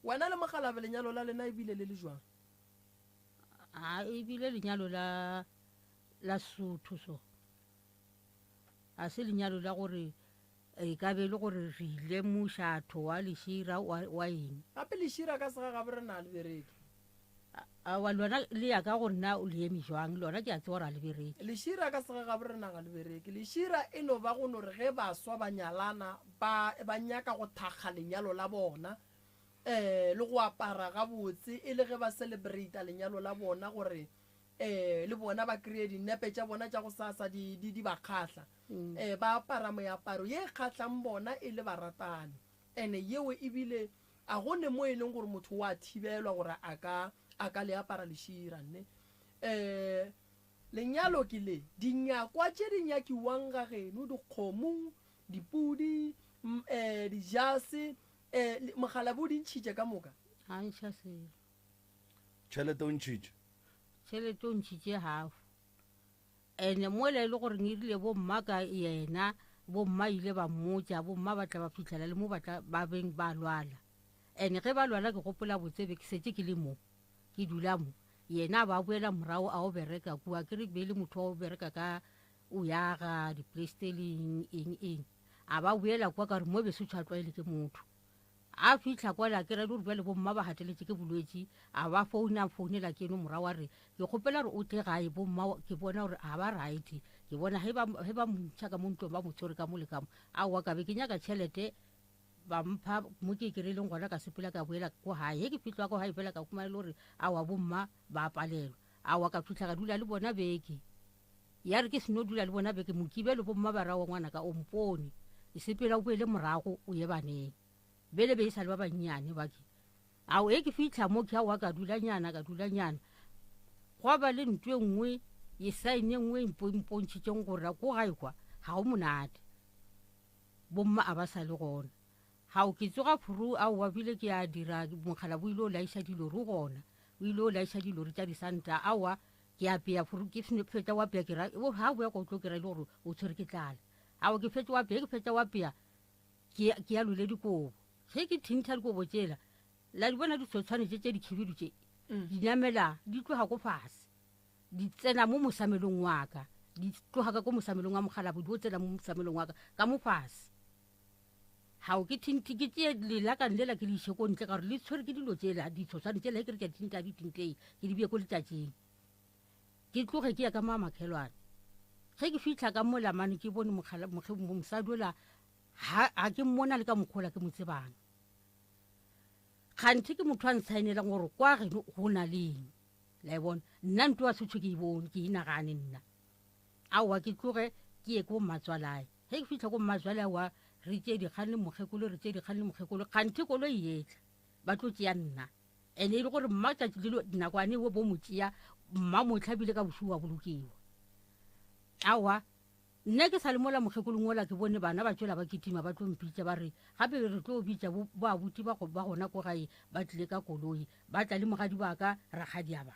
Speaker 1: wena le mogalabe lenyalo la lena ebile le le jwang
Speaker 3: a ebile lenyalo la Sotho so a se lenyalo la gore e ka be le gore re ile mošatho wa lešira wa eng
Speaker 1: gape lešira ka sega gabe re na le bereke
Speaker 3: awa lona le ya ka gore na o le eme jwang lona ke a tse gore a le bereke
Speaker 1: lešira ka sega gabe re naga le bereke lešira e no ba go no re ge baswa ba nyalana ba nyaka go thakga lenyalo la bona le go apara gabotse e le ge ba celebrata lenyalo la bona gore le bona ba kry-e dinepe tša bona tša go sasa di ba kgatlha ba apara meaparo ye kgatlhang bona e le baratani and-e yeo ebile a gone mo e leng gore motho wa thibelwa gore a ka le apara lešira nne lenyalo ke le dinyakwa tše di nyakiwang ga geno dikgomo dipudi dijase mogalabe o di ntšhitše ka moka
Speaker 3: ga ntšha selo
Speaker 2: tšhelete o ntšhitše
Speaker 3: tšhelete o ntšhitše half and-e mo le gore ne irile bomma ka yena bomma ile ba mmotša bomma ba tla ba fitlhela le mo ba beng ba lwala and ge ba lwala ke gopola botsebe ke setse ke le mo ke dula mo yena ba boela morago a o bereka kua ke re be le motho wa o bereka ka o yaga di-playstelling eng a ba boela kua ka re mo beso tšhatwaele ke motho a fitlha kwala ke re le gore le bomma ba gateletse ke bolwetse a ba founela ke eno morago a re ke kgopela gore o tle gae bomma ke bona gore a ba right ke bona ge ba montšha ka mo ntlong ba motshore ka mo le kamo aowa ka be ke nyaka tšhelete ba mpha mo ke kry-ileng gona ka sepela ka boela ko gae ge ke fitlha ko gae fela ka kumane le gore aowa bomma ba palelwa aowa ka fitlha ka dula le bona beke ya re ke seno dula le bona beke mokibelo bomma ba rawa ngwana ka ompone e sepela o boele morago o ye baneng bele be e sa le ba bannyane bake ao e ke fitlha mo ke aowa ka dulanyana go ba le ntwe nngwe e saene nngwe impontšhitšeng gore ko gae kwa ga o monate bomma a ba sa le gona ga o ke tsoga furu aowa bile ke a dira mogala bo ile o laiša dilori gona o ile o laiša dilori tša disanta aowa ke apea furu ke feta wa apea ga boya ko tlo ke ra ile gore o tshwere ke tlala aowa ke fetsa wa apea ke ya lole dikobo ge ke thintha dikobo tsela la di bona ditshotshwane tše dikhibidu tše di namela di tloga ko fase di tsena mo mosamelong wa ka di tloga ka ko mosamelong wa mogalabo di o tsena mo mosamelong wa ka mo fase ga o ke thinti ke tšee lelakane lela ke le iše ko ntle ka gore le tshwere ke dilo tsela ditshotshwane tsela e ke re ke thinta di tinteng ke di bie ko letšatšing ke tloge ke ya ka mamakhelwane ge ke fitlha ka molamane ke bone mosadi ola ga ke mmona le ka mokgola ke motsebang kganthe ke motho a ntshaenelang gore kwa geno go na leng la e bona nna nto wa setsho ke e bone ke inagane nna aowa ke tloge ke ye ko mmatswalae ge ke fitlha ko mmatswalae wa re tšee dikgane mokgekolo kganthe kolo e etla ba tlo tšea nna and e le gore mma tšatši lelo nakwane wo bo motšea mma motlhabile ka bosu wa bolokiwa aowa nna ke sa le mola mokgekolong ola ke bone bana ba tšwela ba ketima ba tlo mpitša ba re gape re tlo bitša boabuti ba gona ko gae ba tlile ka koloi ba tla le mogadi ba ka rakgadiaba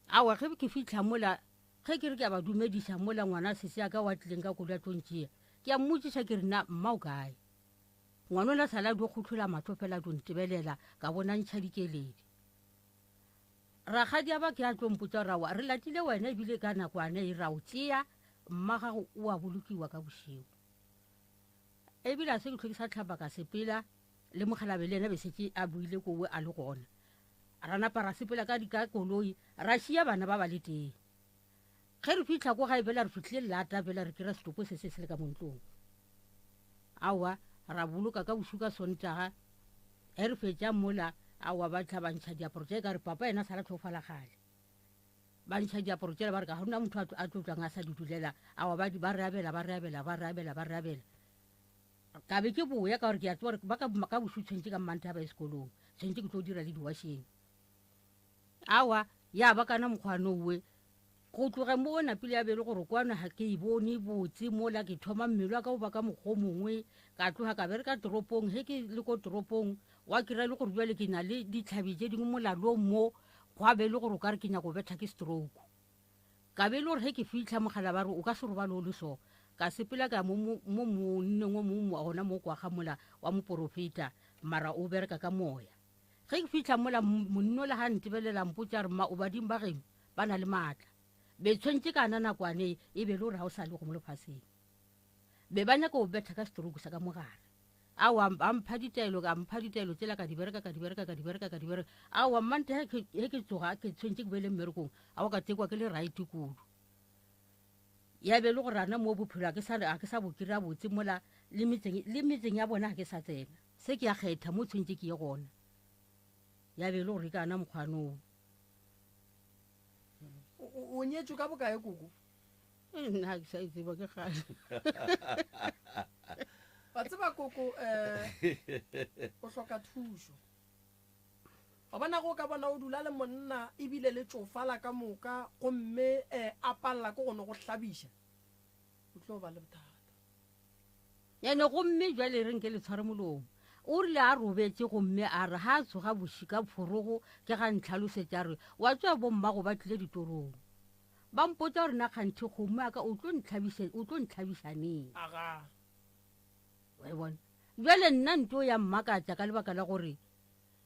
Speaker 3: aowa ge ke fitlha mola ge ke re ke a ba dumediša mola ngwana sese a ka wa tlileng ka koloi a tlontšea ke a mmotšiša ke re na mma o kae ngwana o la sala di kgotlhola matho fela a tontebelela ka bona ntšha dikeledi rakgadiaba ke a tlompotsa rawa re latile wena ebile ka nakwane e ra o tšea mma gago o a bolokiwa ka bošego ebile a se ke tlho ke sa tlhapa ka sepela le mogalabe le ena be setse a buile kowe a le gona ra napa ra sepela ka koloi ra šia bana ba le teng ge re fitlha ko gae bela re fitlhile lata bela re kry-a setopo se se le ka montlong aowa ra boloka ka bosu ka sontaga ge re fetša mola aowa ba tla bantšha diaparo tše ka re papa ena sa la tlhofala gale ba ntšha diaparo tšela ba re ka gona motho a tlotlang a sa di dulela aowa ba re abela ka be ke boya ka gore ke a tsewa gore ba ka bosu tshwentse ka mmante ga ba sekolong tshwentse ke tlo dira le diwasheng awa ya ba kana mokgwanowe go tloge mo o napile ya bele gore kwana ga ke e bone botse mola ke thoma mmelo wa ka o ba ka mokgwa mongwe ka tloga ka bereka toropong ge ke le ko toropong wa kry-a le gore jale ke na le ditlhabi tse dingwe molalong mo go a be le gore o ka re ke nyako go betha ke stroke ka be le gore ge ke fitlha mogala ba re o ka se robale o le so ka sepela ka mo monneng o mongwe gona mo kwa gamola wa moporofeta mara o bereka ka moya ge ke fitlha mola monno le ga ntebelela mpotsa re ma o badimo ba geno ba na le maatla be tshwentse ka na nakwane e be le gore ga o sa le go mo lefatsheng be ba nyaka go betha ka stroke sa ka mogare awa ampha ditaelo tsela ka di bereka awa mmante ge ke tsoga ke tshwentse ke bele mmerekong awa ka tekwa ke le right kudu ya be le gore ana mo bophelo a ke sa bo kry-a botse mola le metseng ya bona ga ke sa tsena se ke ya kgetha mo tshwentse ke ye gona ya be le gore ka ana mokgwanong
Speaker 1: o nyetswe ka bokae koko
Speaker 3: nna ke sa itseba ke gale
Speaker 1: ba tseba koko o hloka thuso wa bona go ka bona o dula le monna ebile le tsofala ka moka gomme a palela ko gone go tlhabisa o tlo ba le bothata
Speaker 3: yane gomme jwale re nke le tshware molomo o rile a robetse gomme a re ga a tsoga bošika phorogo ke ga ntlhalosetša re wa tswa bommago ba tlile ditorong ba mpotsa gore na kganthe kgomo aka o tlo ntlhabišaneng
Speaker 1: aga
Speaker 3: wa bona jwale nna nto ya mmakatša ka lebaka la gore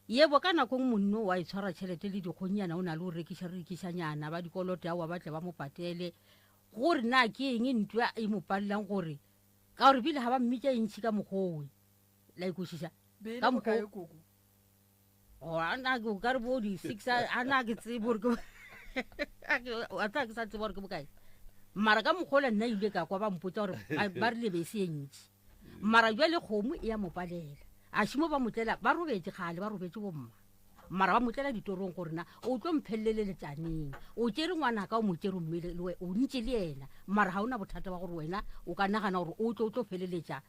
Speaker 3: yebo ka nakong monno wa itshwara tšhelete le dikgonyana o na le go rekišanyana ba dikolote ao ba tle ba mo patele gore na ke eng ntwa e mo palelang gore ka gore bile ga ba mmitša ntšhi ka mokgowe la ikwešiša
Speaker 1: bele
Speaker 3: ka
Speaker 1: bokae
Speaker 3: mokgwa
Speaker 1: koko
Speaker 3: ana o ka re bo di-6 ana ke tsebe gore a tsa ke sa tseba gore ke bokae mara ka mokgola nna ile ka kwa ba mpotsa gore ba re lebese e ntši mara jwale kgomo e ya mo palela a šimo ba motlela ba robetse gale ba robetse bomma mara ba motlela ditorong gore na o tlo mphelele letsaneng o tsere ngwana ka o mo tsere mmele le o ntse le ena mara ga ona bothata ba gore wena o ka nagana gore o tlo feleletša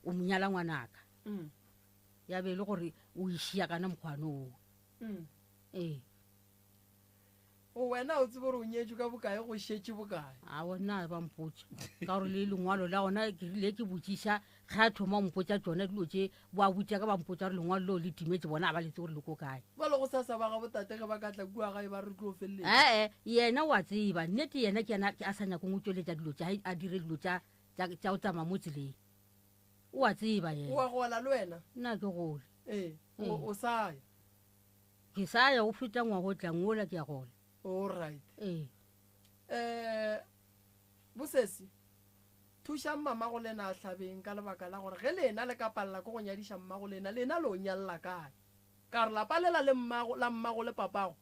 Speaker 3: o monyala ngwanaka ya be le gore o išia kana mokgwanong
Speaker 1: o wena o tsebe gore o nyetswe ka bokae go šetse bokae
Speaker 3: a bona ba mpotsa ka gore le lengwalo la gona ke rile ke botsiša ga a thoma mpotsa tsona dilo tse boa botsa ka ba mpotsa gore lengwalo leo le timetse bona a ba letse gore le ko kae
Speaker 1: ba le go sasa ba ga botate ge ba ka tla kua gae ba re tlo feleletsa
Speaker 3: ee yena wa tseba nnete yena ke yana a sa nyakong o tsweletša dilo tša a dire dilo tša o tsamaya mo tseleng o a tseba
Speaker 1: o
Speaker 3: yena
Speaker 1: wa gola le wena
Speaker 3: nna ke gole
Speaker 1: o sa ya
Speaker 3: ke sa ya go feta ngwago tlang ola ke ya gole
Speaker 1: allright
Speaker 3: ee
Speaker 1: bosesi thuša mmamago lena a tlhabeng ka lebaka la gore ge lena le ka palela ko go nyadiša mmago lena le o nyalela kae ka re lapa lela la mmago le papago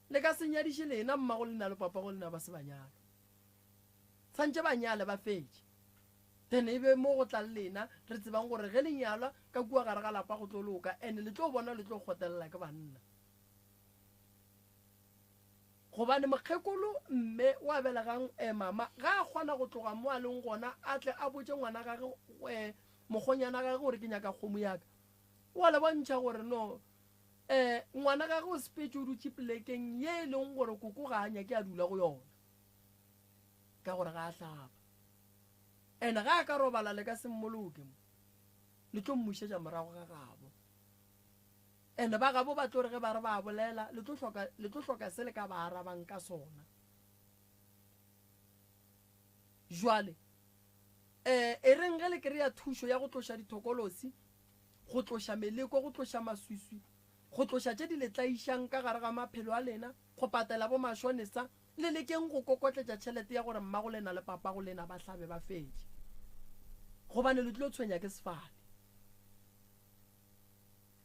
Speaker 1: le ka se nyadiše lena mmago lena le papago lena ba se banyala tshwantse ba nyale ba fetse then e be mo go tla le lena re tsebang gore ge le nyalwa ka kua gare ga lapa go tlo loka and le tlo bona le tlo kgotelela ke banna gobane mokgekolo mme wa belegang mama ga a kgona go tloga mo a leng gona a tle a botse ngwana gage mokgonyana gage gore ke nyaka kgomo yaka wa le bontšha gore no ngwana gage o sepetse o dutse polekeng ye e leng gore koko ga a nyake a dula go yona ka gore ga a tlhaba and ga a ka robala le ka semmoloke mo le tlo mmušetša morago ga gabo and ba gabo ba tlo re ge ba re ba bolela le tlo hloka se le ka ba arabang ka sona jwale e reng ge le kry-a thušo ya go tloša dithokolosi go tloša meleko go tloša maswiswi go tloša tše di letlaišang ka gare ga maphelo a lena go patela bo mašonesa le lekeng go kokotletša tšhelete ya gore mmago lena le papago lena ba hlabe ba fetše gobane le tlo tshwenya ke sefane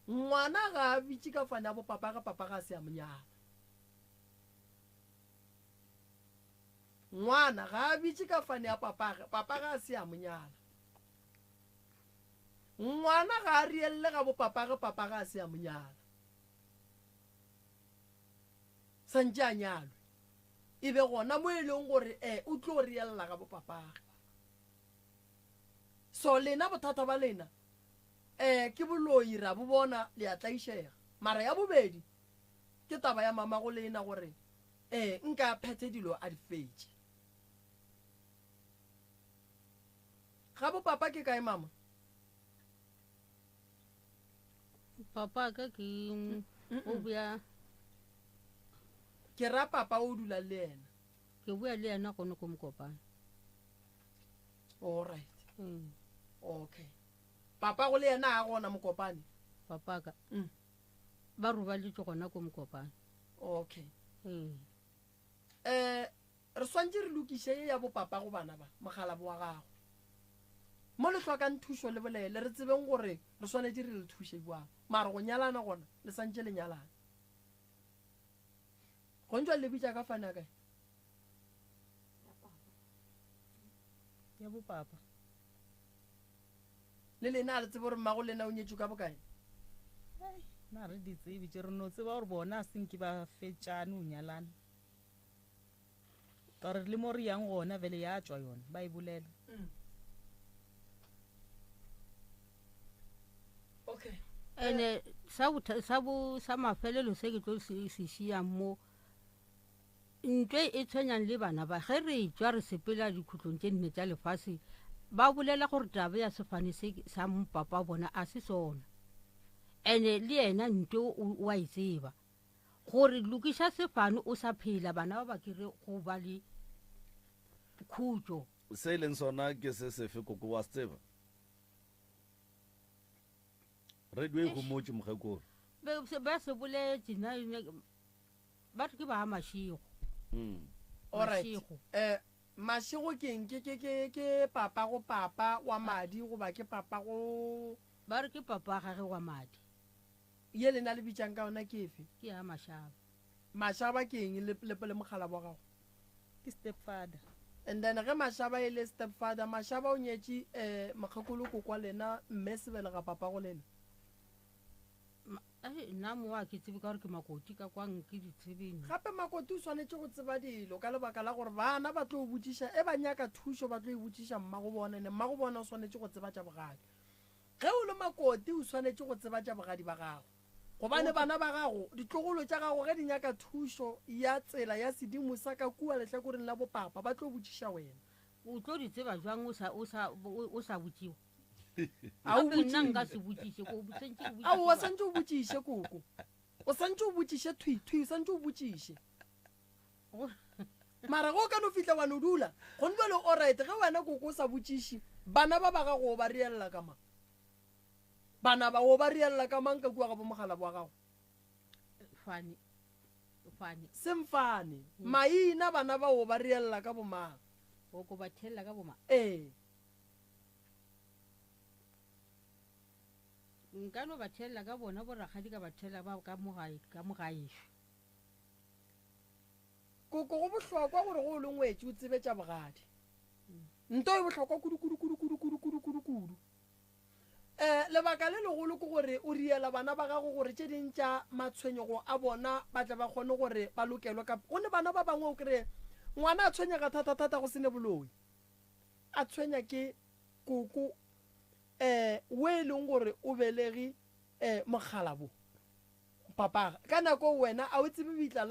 Speaker 1: ngwana ga a bitse ka fane ya bo papa ga a se a monyala ngwana ga a bitse ka fane ya papa ga a se a monyala ngwana ga a rielle ga bo papa ga a se a monyala santse a nyalwe e be gona mo e leng gore o tlo riella ga bo papage so lena bothata ba lena ke boloi ra bo bona le a tlaišega mara ya bobedi ke taba ya mama go lena gore nka phethe dilo a di fetse ga bo papa ke kae mama
Speaker 3: papa ka ke o bua
Speaker 1: ke ra papa o dula le ena
Speaker 3: ke bua le ena go ne ko mokopane
Speaker 1: all right okay papa go le ena a gona mokopane
Speaker 3: papa ka ba robaletse gona ko mokopane
Speaker 1: okay
Speaker 3: ee
Speaker 1: re swantse re lokiše ya bo papa go bana ba mogala bo wa gago mo le tlhokang thušo le bolele re tsebeng gore re swanetse re le thuše jwang mara go nyalana gona le santse le nyalana go ntšwa le bitša ka fana kae
Speaker 4: ya bo papa
Speaker 1: le lena a le tsebe gore mmago lena o nyetšwe ka bokae
Speaker 4: na re di tsebe tše re no tseba gore bona a senke ba fetšane o nyalana gore le mo re yang gona vele ya tšwa yona ba e bolela
Speaker 1: okay
Speaker 3: ene sa mafelelo se ke tlo se šiang mo ntwe e tshwenyang le bana ba ge re tswa re sepela dikhutlong tše nne tša lefase ba bolela gore taba ya sefane se sa mpapa bona a se sona ene le yena ntwe o a e tseba gore lokiša sefane o sa phela bana ba ba kere go ba le khutšo
Speaker 2: se e leng sona ke se sefe koko wa se tseba radio e gomotse mogekore
Speaker 3: ba se boletse na ba re ke ba mašego
Speaker 1: all right
Speaker 3: Mašego.
Speaker 1: mašego ke eng ke papa go papa wa madi goba ke papa go
Speaker 3: ba re ke papa gage wa madi
Speaker 1: ye lena le bitšang ka ona ke efe
Speaker 3: ke ya mašaba
Speaker 1: mašaba ke eng le mogala wa gago
Speaker 4: ke stepfather
Speaker 1: and then ge mašaba e le stepfather mašaba o nyetše mokgekolo kokwa lena mme sebele ga papa go lena
Speaker 3: nna mowa ke tsebe ka gore ke makoti ka kwang ke ditsebeng
Speaker 1: gape makoti o swanetše go tseba dilo ka lebaka la gore bana ba tlo o botsiša e ba nyaka thušo ba tlo e botsiša mmago bona ene mmago bona o swanetše go tseba tša bogadi ge o le makoti o swanetše go tseba tša bogadi ba gago gobane bana ba gago ditlogolo tša gago ge di nyaka thušo ya tsela ya sedimo sa ka kua lehlakoreng la bopapa ba tlo botsiša wena
Speaker 3: o tlo di tseba jwang o sa botsiwa
Speaker 1: a o
Speaker 3: nna nka se botsiše ko
Speaker 1: o santse o botsiše koko o santse o botsiše thwithwi o santse o botsiše mara go ka no fitlha wa no dula go ntse le alright ge wena koko o sa botsiše bana ba ba gago o ba rielela ka mang bana ba o ba rielela ka mang ka kua ga bo mogala wa gago
Speaker 3: fane
Speaker 1: semfane maina bana ba o ba rielela ka bomang
Speaker 3: o ko ba thelela ka boma nka no ba thelela ka bona boragadi ka ba thelela ba ka mogaešo
Speaker 1: koko go bohlokwa gore go o le ngwetse o tsebe tša bogadi nto e bohlokwa kudu lebaka le legolo ke gore o riela bana ba gago gore tše ding tša matshwenyego a bona ba tla ba kgone gore ba lokelwe ka go ne bana ba bangwe o kry-e ngwana a tshwenyega thata go sene boloi a tshwenya ke koko o e leng gore o belegi mogalabo papaga ka nako wena a o tsebe bitla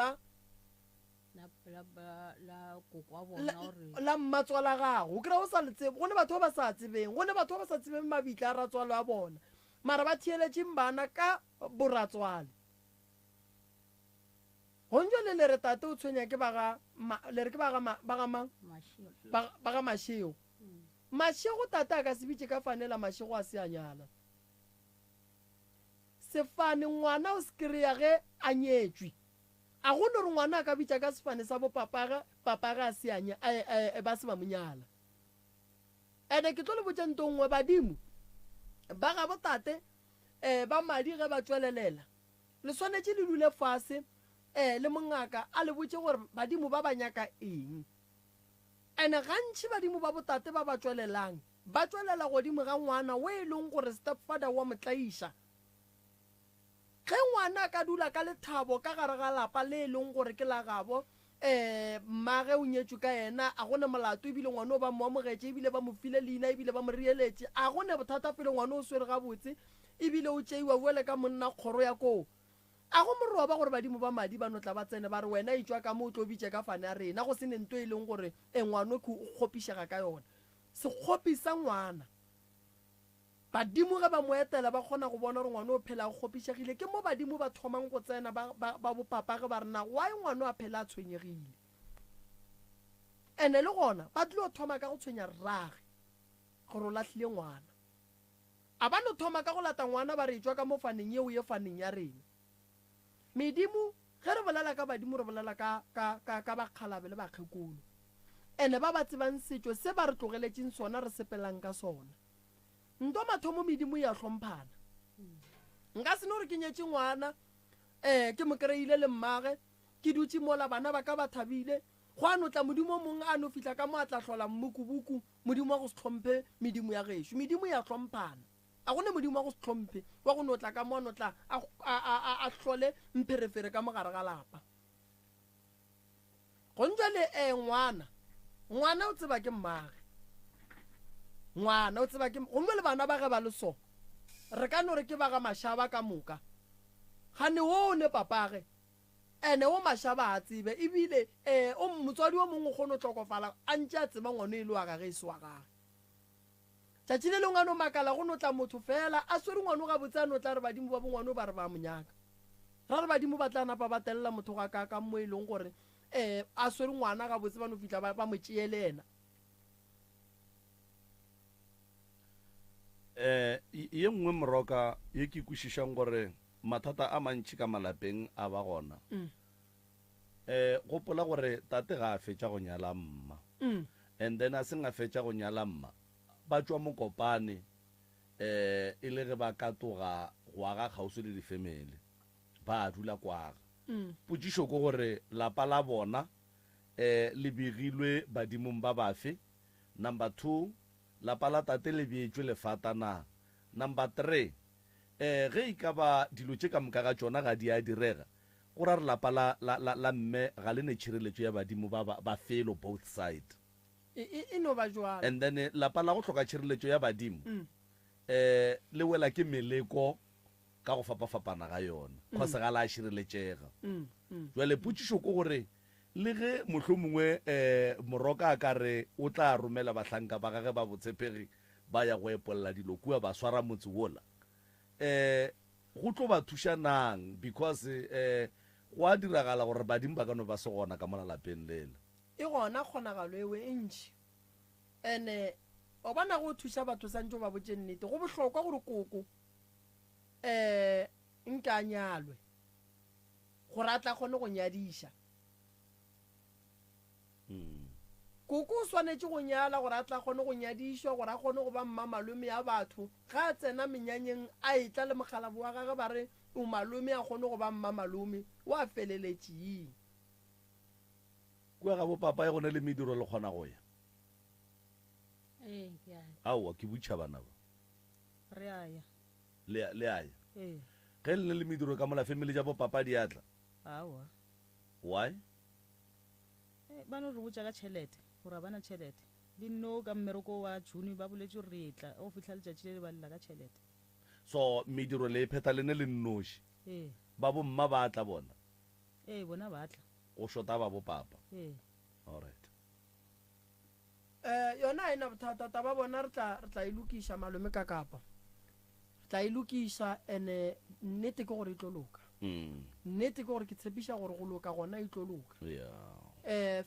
Speaker 1: la mmatswala gago o kry-a o sa le tsebe go ne batho ba ba sa tsebeng go ne batho ba ba sa tsebeng mabitla a ratswalo a bona mara ba thieletšeng bana ka boratswale go ntse le re tate o tshwenya ke ba ga mang ba ga mašego mašego tate a ka se bitše ka fanela mašego a se a nyala sefane ngwana o se kry-a ge a nyetšwe a go le gore ngwana a ka bitša ka sefane sa bo papaga a se ba se ba monyala ande ke tlo le botša nto nngwe badimo ba ga botate ba madi ge ba tswelelela le swanetše le dule fase le mongaka a le botše gore badimo ba ba nyaka eng ande gantši badimo ba botate ba ba tswelelang ba tswelela godimo ga ngwana o e leng gore stepfather wa motlaiša ge ngwana ka dula ka lethabo ka gare ga lapa le e leng gore ke la gabo mmage o nyetswe ka ena a gone molato ebile ngwana o ba mo amogetse ebile ba mo file leina ebile ba mo rieletse a gone bothata pele ngwana o swere gabotse ebile o tšeiwa boele ka monna kgoro ya koo a go moroba ba gore badimo ba madi ba notla ba tsene ba re wena itswa ka mo o tlo bitse ka fane ya rena go se nento e leng gore ngwana o kgopišega ka yona sekgopi sa ngwana badimo ge ba mo etela ba kgona go bona gore ngwana o phela a kgopišegile ke mo badimo ba thomang go tsena ba bopapa ge ba rena why ngwana a phela a tshwenyegile ene le gona ba tlile go thoma ka go tshwenya rrage gore o latlhile ngwana a ba no thoma ka go lata ngwana ba re tswa ka mo faneng eo ye faneng ya rena medimo ge re bolela ka badimo re bolela ka bakgalabe le bakgekolo ene ba ba tsebang setšo se ba re tlogeletseng sona re sepelang ka sona nto mathomo medimo ya hlomphana nka se no re ke nyetse ngwana ke mo kry-ile le mmage ke dutse mola bana ba ka ba thabile go a notla modimo mongwe a no fitlha ka mo a tla tlhola mmokubuku modimo wa go se tlhomphe medimo ya gešo medimo ya hlomphana a gone modimo wa go se tlhomphe wa go notla ka mo a notla a tlhole mpherefere ka mogare ga lapa go ntšwa le ngwana o tseba ke mmage ngwana o tseba ke gomme le bana ba ge ba le so re ka no re ke ba ga mashaba ka moka gane o ne papage ene o mashaba a tsebe ebile o motswadi o mongwe go no tlokofala a ntse a tseba ngwana e le wa gage e se wa gage tšatši le lengwe no makala go notla motho fela a swere ngwana ga botse a notla re badimo ba bongwana ba re ba monyaka ra re badimo ba tla napa ba telela motho ga ka mo e leng gore a swere ngwana ga botse ba no fitlha ba mo tšeele ena
Speaker 2: ye nngwe moroka ye ke kwešišang gore mathata a mantši ka malapeng a ba gona gopola gore tate ga a fetša go nyala mma and then a seng a fetša go nyala mma ba tšwa mokopane e le ge ba katoga go aga kgauso le difemele ba a dula kwaga potšišo ke gore lapa la bona le begilwe badimong ba bafe number 2 lapa la tate le beetšwe lefatana number 3 ge e ka ba dilo tše ka moka ga tšona ga di a direga go ra re lapa la mme ga le ne tšhireletšo ya badimo ba felo both side
Speaker 1: e no ba jwalo
Speaker 2: and then lapa la go hloka tšhireletšo ya badimo le wela ke meleko ka go fapafapana ga yona go se ga la šireletšega jwale potšišo ke gore le ge mohlho mongwe moroka a ka re o tla romela bahlanka ba gage ba botshepegi ba ya go epolla dilo kua ba swara motse wola go tlo ba thušanang because go a diragala gore badimo ba ka no ba se gona ka mona lapeng lela
Speaker 1: e gona kgonagalo ewe e ntšhi ene o bona go thuša batho santse ba botse nnete go bohlokwa gore koko nka nyalwe gore a tla kgone go nyadiša koko o swanetše go nyala gore a tla kgone go nyadišwa gore a kgone go ba mma malome ya batho ga a tsena menyanyeng a etla le mogalabo wa gage ba re o malome a kgone go ba mma malome o a feleletšeng
Speaker 2: kua ga bopapa e gone le mediro le kgona go ya aowa ke botšha bana ba
Speaker 4: re aya
Speaker 2: le aya ge le ne le mediro ka mola family ja bopapa di atla
Speaker 4: aowa
Speaker 2: why
Speaker 4: ba no re botša ka tšhelete gore ba na tšhelete di nno ka mmereko wa june ba boletše gore re tla o fitlha letšatši le le ba lela ka tšhelete
Speaker 2: so mediro le pheta lene le nnoši ba bomma ba tla bona
Speaker 4: bona ba tla
Speaker 2: go shota ba bopapa alright
Speaker 1: yona a ena bothata taba bona re tla ilokiša malome ka kapa re tla ilokiša ene nnete ke gore e tlo loka nnete ke gore ke tshepiša gore go loka gona e tlo loka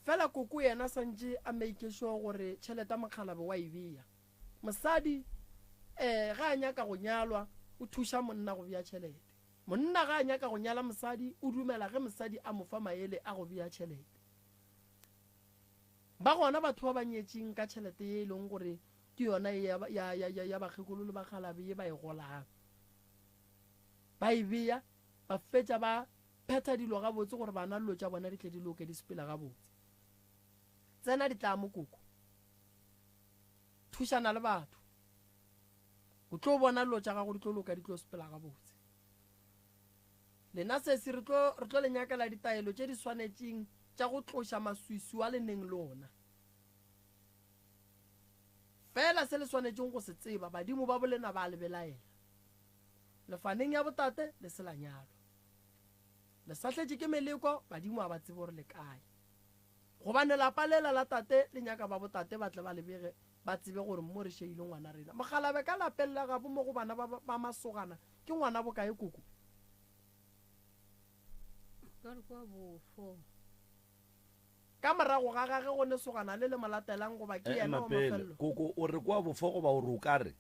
Speaker 1: fela koko yena santse a make sure gore tšhelete a mokgalabe wa e bea mosadi ga a nyaka go nyalwa o thuša monna go bea tšhelete monna ga a nyaka go nyala mosadi o dumela ge mosadi a mofa maele a go bea tšhelete ba gona batho ba ba nyetseng ka tšhelete ye e leng gore ke yona ya bakgekolo le bakgalabe ye ba e golang ba e bea ba fetša ba pheta dilo ga botse gore bana dilo tša bona di tle di loke di sepela ga botse tsena di tla mokoko thušana le batho o tlo bona dilo tša gago di tlo loka di tlo sepela ga botse lena sese re tlo le nyakela ditaelo tše di swanetšeng tša go tloša maswiswi a le neng lona fela se le swanetšeng go se tseba badimo ba bolena ba lebelaela lefaneng ya botate le se la nyalwa le sahletše ke meleko badimo a ba tsebe gore le kae gobane lapa lela la tate le nyaka ba botate ba tle ba lebege ba tsebe gore mo re šeile ngwana rena mogalabe ka lapeng la gabo mo go bana ba masogana ke ngwana bokae koko ka morago ga gage go ne sogana le le molatelang goba ke yena wa mafelelo
Speaker 2: koko o re kwa bofo goba o re o ka re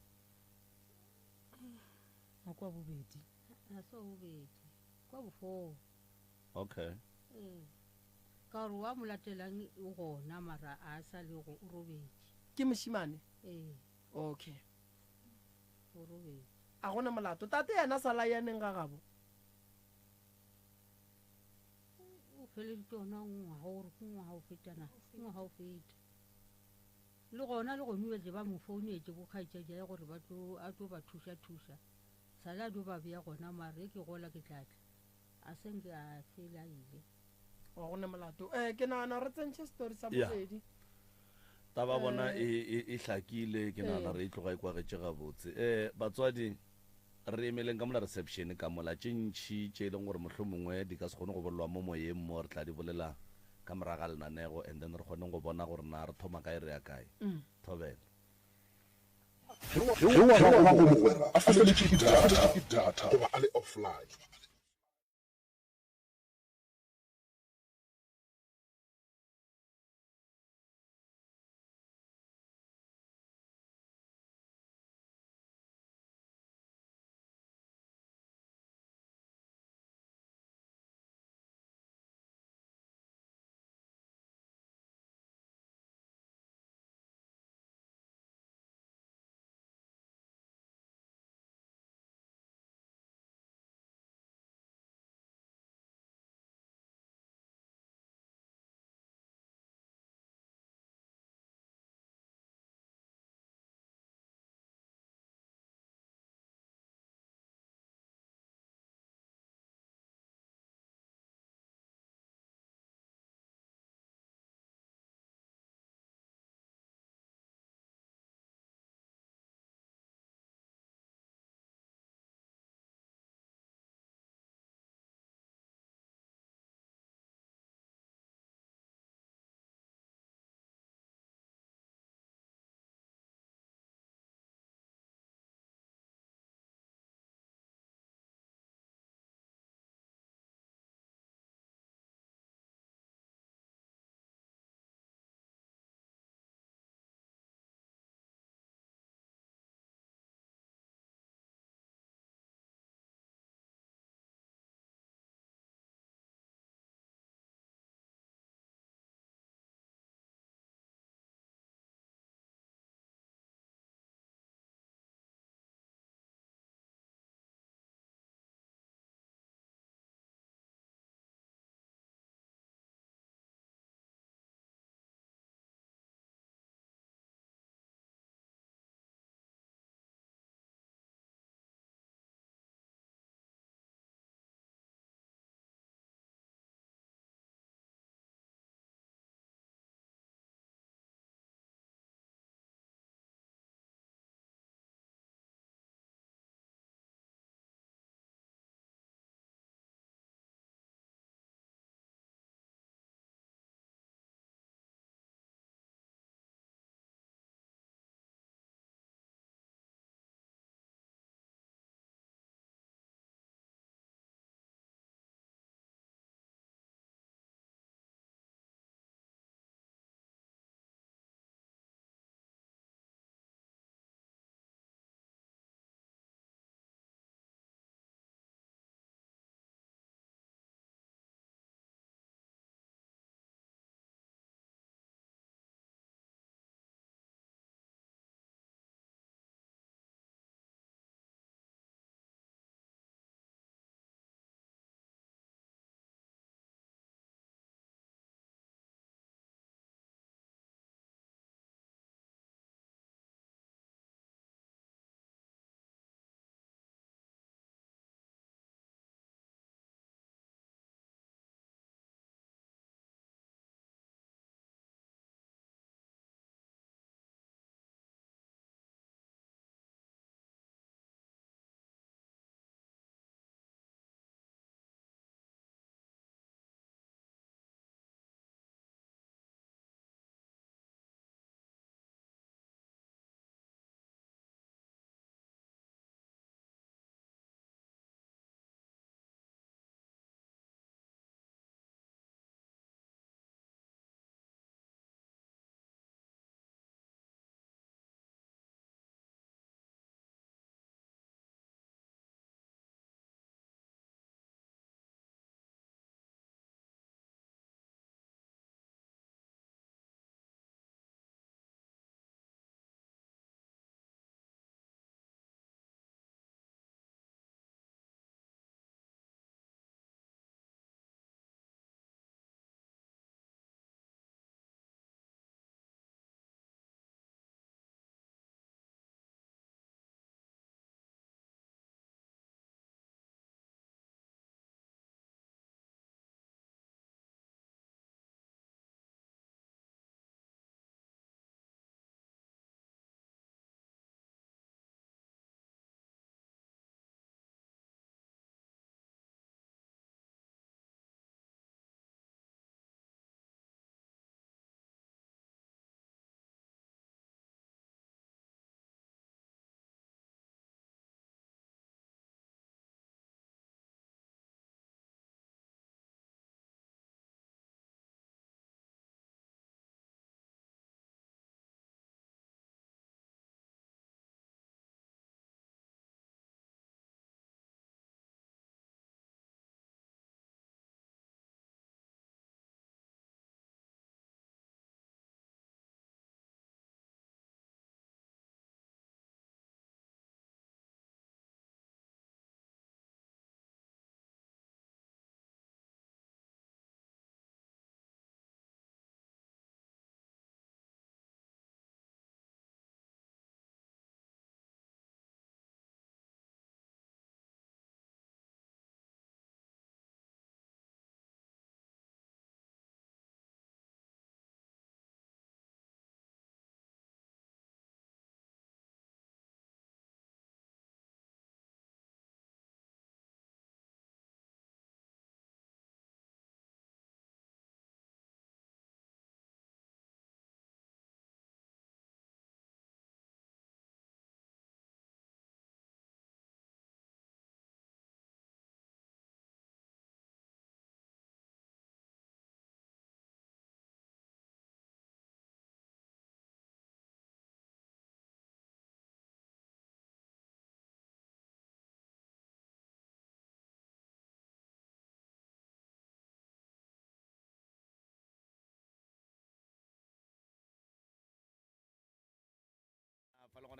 Speaker 4: a kwa bobedi
Speaker 3: kwa bofoo
Speaker 2: okay
Speaker 3: ka gore wa molatelang o gona mara a sa le go o robetse
Speaker 1: ke mošimane okay
Speaker 3: o robetse
Speaker 1: a gona molato tate yena sa layaneng ga gabo
Speaker 3: o feleditse ona ngwaga gore ke ngwaga o fetana ngwaga o feta le gona le gone betse ba mo founetse bokgaitšaja ya gore a tlo ba thuša sale a dio ba beya gona mare ke gola ke tlatla a senke a fela ile
Speaker 1: wa gone molato ke nagana re tsentšhe story sa
Speaker 2: Yeah.
Speaker 1: bobedi
Speaker 2: taba bona e hlakile ke nagana re e tloga e kwagetše gabotse batswadi re emeleng ka mola reception ka mola tše ntšhi tše e leng gore mohlho mongwe di ka se kgone go bolelwa mo moyeng mo re tla di bolela ka moraga lenanego and then re kgone go bona gore na re thoma kae re ya kae thobela
Speaker 6: ge wa ba go mogwera a feleletše ke data goba a le offline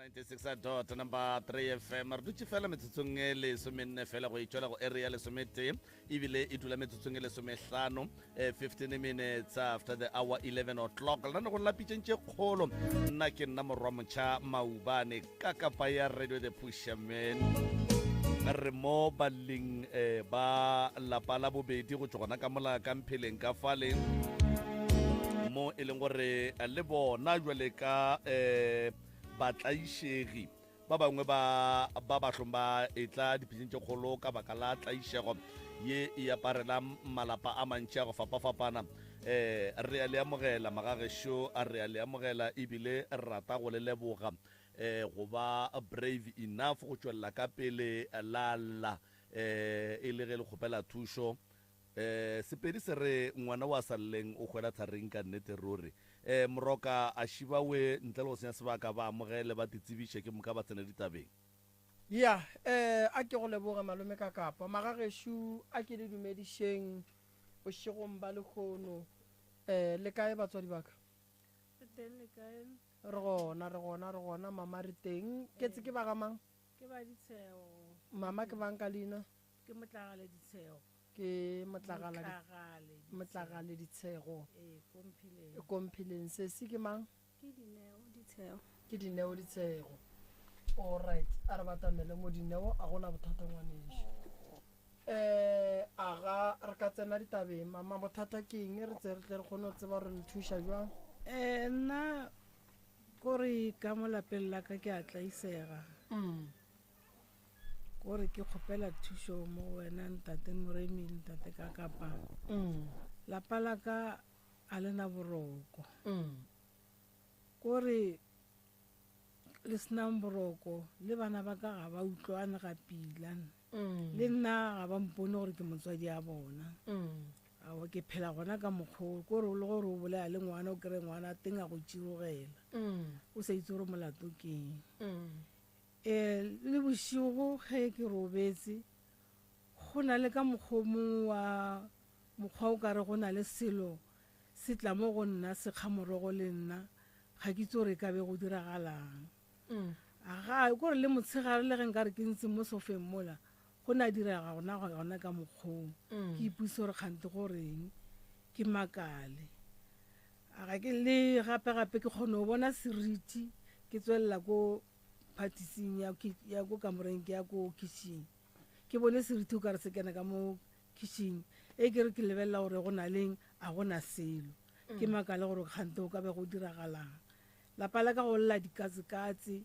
Speaker 2: 96 number 3 FM re dutse fela metsotsong e lesomenne fela go itswela go area lesomete ebile e dula metsotsong e lesomehlano 15 minutes after the hour 11 o'clock lana go lapitsentše kgolo nna ke nna morwa motšha maubane ka kapa ya radio the pusherman re mo baleng ba lapa la bobedi go tsogona ka mola ka mpheleng ka faleng mo e leng gore le bona jwale ka batlaišegi ba bangwe ba bahlong ba etla dipitseng tše kgolo ka baka la tlaišego ye e aparela malapa a mantši a go fapafapana re a le amogela magagešo a re a le amogela ebile re rata go le leboga go ba brave enough go tšwelela ka pele lala e le ge le kgopela thušo sepedi se re ngwana wa saleng o hwela thareng ka nnete ruri moroka a šibawe ntle le go senya sebaka ba amogele ba titsebiše ke moka ba tsene ditabeng
Speaker 1: ya a ke go leboga malome ka kapa magagešo a ke le dumedišeng bošegong ba lekgono le kae batswadi baka re gona mama re teng ke tse ke ba gamang mama ke bang ka leina
Speaker 7: ke motlagale ditshego
Speaker 1: ke motlagale ditshego komphileng se se ke mang ke dineo ditshego alright a re batamele mo dineo a gona bothata ngwanešo aga re ka tsena ditabeng mama bothata ke eng re tse re tle re kgone go tseba re le thuša jwang
Speaker 7: nna kore ka mo lapeng la ka ke a tlaisega kore ke kgopela thušo mo wena ntate moremi ntate ka kapa lapa la ka a lena boroko kore le senang boroko le bana ba ka ga ba utlwane ga pilane le nna ga ba mpone gore ke motswadi a bona ao ke phela gona ka mokgolo kore le gore o bolea le ngwana o kry ngwana teng a go tširogela o sa itse gore molato keng le bošigo ge ke robetse go na le ka mokgomo wa mokgwa o kare go na le selo se tla mo go nna sekgamorogo le nna ga ke itse gore ka be go diragalang aga kore le motshegare le ge nka re ke ntse mo sofeng mola go na diraga gona ka mokgong ke ipuse gore kgante goreng ke makale aga ke le gape-gape ke kgone go bona seriti ke tswelela ko patising ya ko kamoreng ke ya ko kitchen ke bone seriti o ka re se kena ka mo kitchen e ke re ke lebelela gore go na leng a gona selo ke makale gore kgante o ka be go diragalang lapa la ka go lla dikatse-katse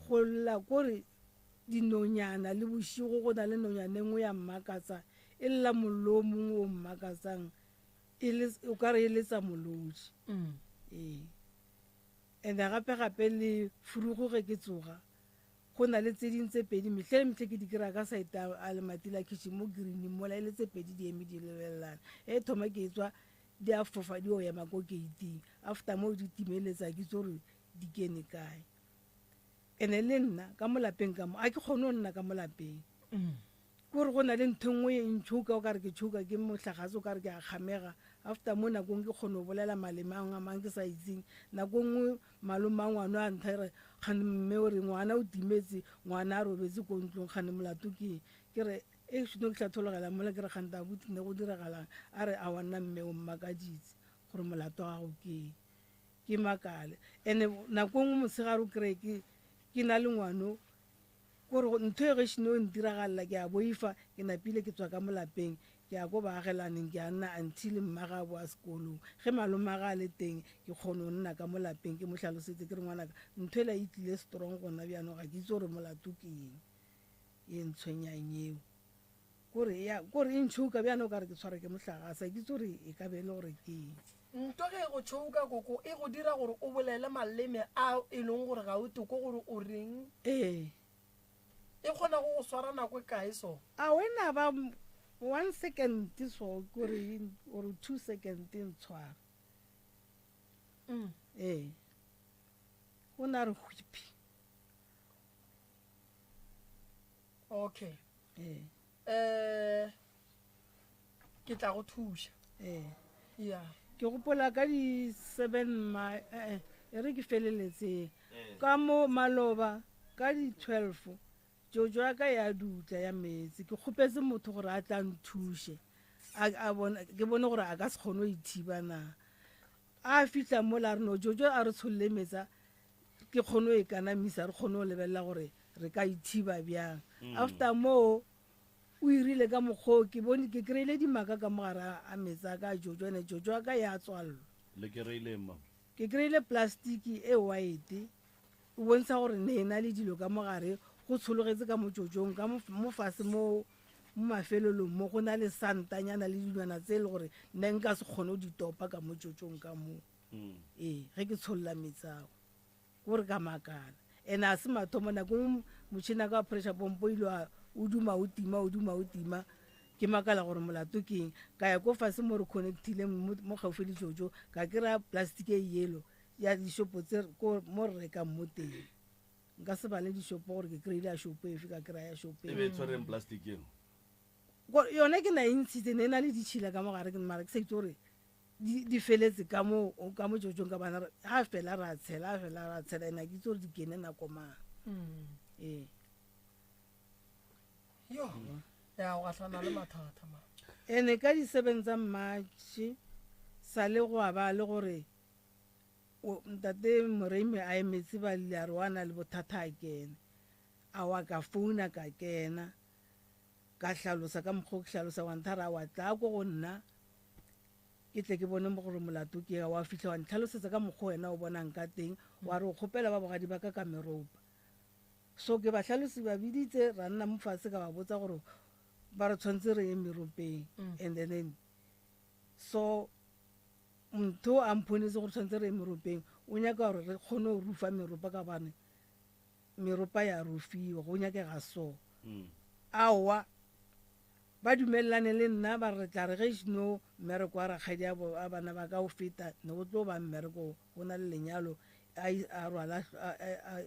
Speaker 7: go lla kore dinonyana le bošigo go na le nonyana engwe ya mmakatsa e lla mollo o mongwe o mmakatsang o ka re e letsa molodi and gape-gape le furugo ge ke tsoga go na le tse ding tse pedi metlhe ke di kry-a ka site a lemati la kitchen mo greening mola e le tse pedi di eme di lebelelana thoma ke tswa di a fofa di o ema ko gating after mo di timeletsa ke itse gore di kene kae ene le nna ka mo lapeng ka mo a ke kgone go nna ka mo lapeng kore go na le ntho nngwe e ntšhuka o ka re ke tšhuka ke motlhagatse o ka re ke a kgamega after mo nakong ke kgone go bolela maleme a mang ke sa itseng nako nngwe malome a ngwana a nthaere kgane mme ore ngwana o timetse ngwana a robetse ko ntlong kgane molato ke re e šone ke tlhathologela mola ke re kgante a botine go diragalang a re a wanna mme o mmakaditse gore molato gago ke makale and nako nngwe motshegare o kry ke na le ngwano kore ntho e gešene o ntiragalela ke a boifa ke napile ke tswa ka molapeng ke ya ko baagelaneng ke a nna until mmaga a boa sekolong ge malome a ga a le teng ke kgone go nna ka molapeng ke mo tlhalosetse ke re ngwanaka ntho e la e tlile strong gona bjano ga ke itse gore molato ke eng e ntshwenyang eo kore e ntšhouka bjano ka re ke tshwara ke motlhagasa ke itse gore e ka be le gore ke eng
Speaker 1: nto ge go tšhouka koko e go dira gore o bolele maleme a e leng gore ga o toko gore o reng e kgona go swara nako e kae so
Speaker 7: a wena ba 1 second so kore or 2 second ntshwara go na re hwipi
Speaker 1: okay ke tla go thuša
Speaker 7: ya ke gopola ka di 7 e re ke feleletseng ka mo maloba ka di-12 jojo ya ka ya dutla ya metsi ke kgopetse motho gore a tla nthuše ke bone gore a ka se kgone go ithiba na a fitlha mo la re no jojo a re tsholole metsa ke kgone go e kanamisa re kgone go lebelela gore re ka ithiba bjang after moo o irile ka mokgwa ke bone ke kry-ile dimaka ka mogare a metsi a ka jojo ene jojo a ka ya tswallo ke kry-ile plastiki e white o bontsha gore ne e na le dilo ka mogare go tshologetse ka motsojong ka mo fase mo mafelelong mo go na le santanyana le dilwana tse e le gore nne nka se kgone go di topa ka motsojong ka moo ee ge ke tsholola metsago gore ka makala and a se mathomo nako motšhini ka pressure pompo ile o duma o tima ke makala gore molato keng ka ya ko fase mo re connectile mo gaufi le jojo ka kry-a plastic e yelo ya dishopo tse mo re rekang mo teng nka se bale dishopo gore ke kry-ile ya shopo efe ka kry-a ya shopo yone ke na intshitse ne e na le ditšhila ka mogare mara ke sa itse gore di feletse ka mo jojong ka bana ga fela ra tshela ena ke itse gore di kene nako mang ee
Speaker 1: yo ya o gatlana le mathata ma
Speaker 7: ene ka di-7 tsa March sa le go ba le gore ntate Moremi a emetse ba ile a re wa na le bothata a kene a wa ka founa ka kena ka hlalosa ka mokgwa ke hlalosa wa nthara wa tla ko go nna ke tle ke bone mo gore molato ke wa fihla wa ntlhalosetsa ka mokgwa wena o bonang ka teng wa re o kgopela ba bogadi ba ka meropa so ke ba hlalosi ba biditse ra nna mo fase ka ba botsa gore ba re tshwantse re ye meropeng and then so motho a mphonetse gore tshwantse re ye meropeng o nyaka gore re kgone go rufa meropa ka bane meropa ya rufiwa go nyakega so aowa ba dumelelane le nna ba re tla re ge seno mmereko wa rakgadi a bana ba ka go feta ne go tlo ba mmereko go na le lenyalo a rwala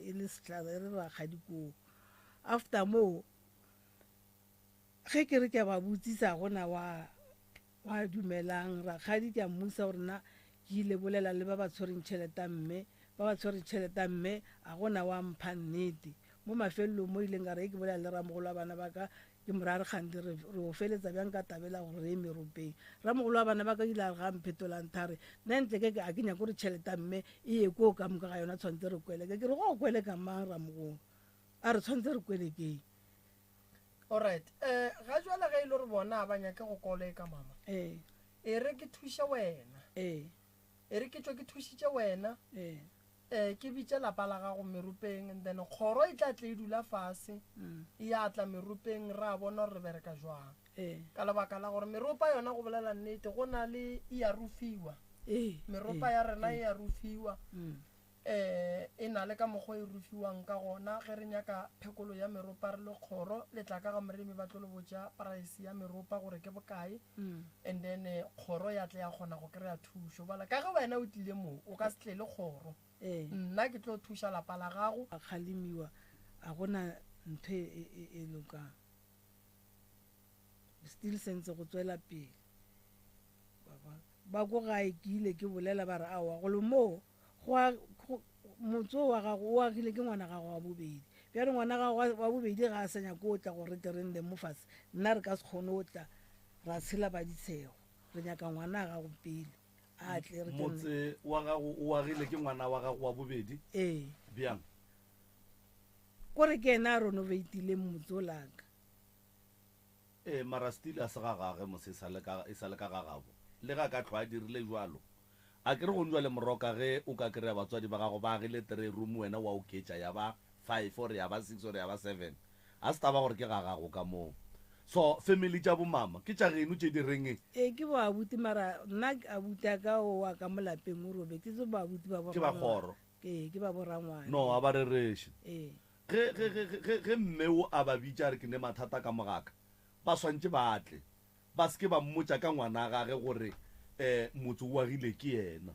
Speaker 7: e le setlhare re rakgadi koo after moo ge ke re ke ba botsisa gona wa dumelang rakgadi ke a mmusa gore nna ke ile bolela le ba ba tshwereng tšheleta mme a gona wa mpha nnete mo mafelelong mo ileng ka re ke bolela le ramogolo wa bana ba ka ke morare kgante re o feletsa bjang ka tabela gore re ye meropeng ramogolo wa bana ba ka ile a re ga mphetolantthare nna ntle ke a ke nyaka gore tšheleta mme e ye koo ka moka ga yona tshwanetse re kwele ke re go kwele ka mang ramogolo a re tshwanetse re kwele keng
Speaker 1: alright ga jwale ge e le gore bona ba nyake go kole ka mama e re ke thuše wena e re ke tswa ke thušitše wena ke bitse lapa la gago meropeng and then kgoro e tla tle e dula fase e ya tla meropeng ra bona gore re bereka jwang ka lebaka la gore meropa yona go bolela nnete go na le e ya rufiwa meropa ya rena e ya rufiwa e na le ka mokgwa e rufiwang ka gona ge re nyaka phekolo ya meropa re le kgoro le tla ka ga Moremi ba tlo le botša price ya meropa gore ke bokae and then kgoro ya tle ya kgona go kry-a thušo bala ka ge wena o tlile moo o ka se tle le kgoro nna ke tlo thuša lapa la gago
Speaker 7: a kgalemiwa a gona ntho e lokang still sentse go tswela pele ba ko gae ke ile ke bolela ba re awa go le moo motso wa gago o agile ke ngwana gago wa bobedi bjale ngwana gago wa bobedi ga a senya ko o tla gore terende mo fase nna re ka se kgone o tla ra tshela ba ditshego re nyaka ngwana gago pele a tle
Speaker 2: motse wa gago o agile ke ngwana wa gago wa bobedi bjang
Speaker 7: kore ke ena a renovatile motse o laka
Speaker 2: mara still a se ga gage mose e sa le ka ga gabo le ga ka tlhwa a dirile jalo a ke re go njwa le moroka ge o ka kry-a batswadi ba gago ba agile 3 room wena wa oketša ya ba 5 or ya ba 6 or ya ba 7 a se taba gore ke ga gago ka moo so family tša bomama ke tša geno tše di reng
Speaker 7: ke bo abuti mara nna abuti a ka o wa ka molapeng o robe ke tse bo abuti ba
Speaker 2: ke ba kgoro
Speaker 7: ke ba borangwane
Speaker 2: no a ba rereše ge mmeo a ba bitša re ke ne mathata ka mogaka ba swantše ba tle ba se ke ba mmotša ka ngwana gage gore motho o agile ke yena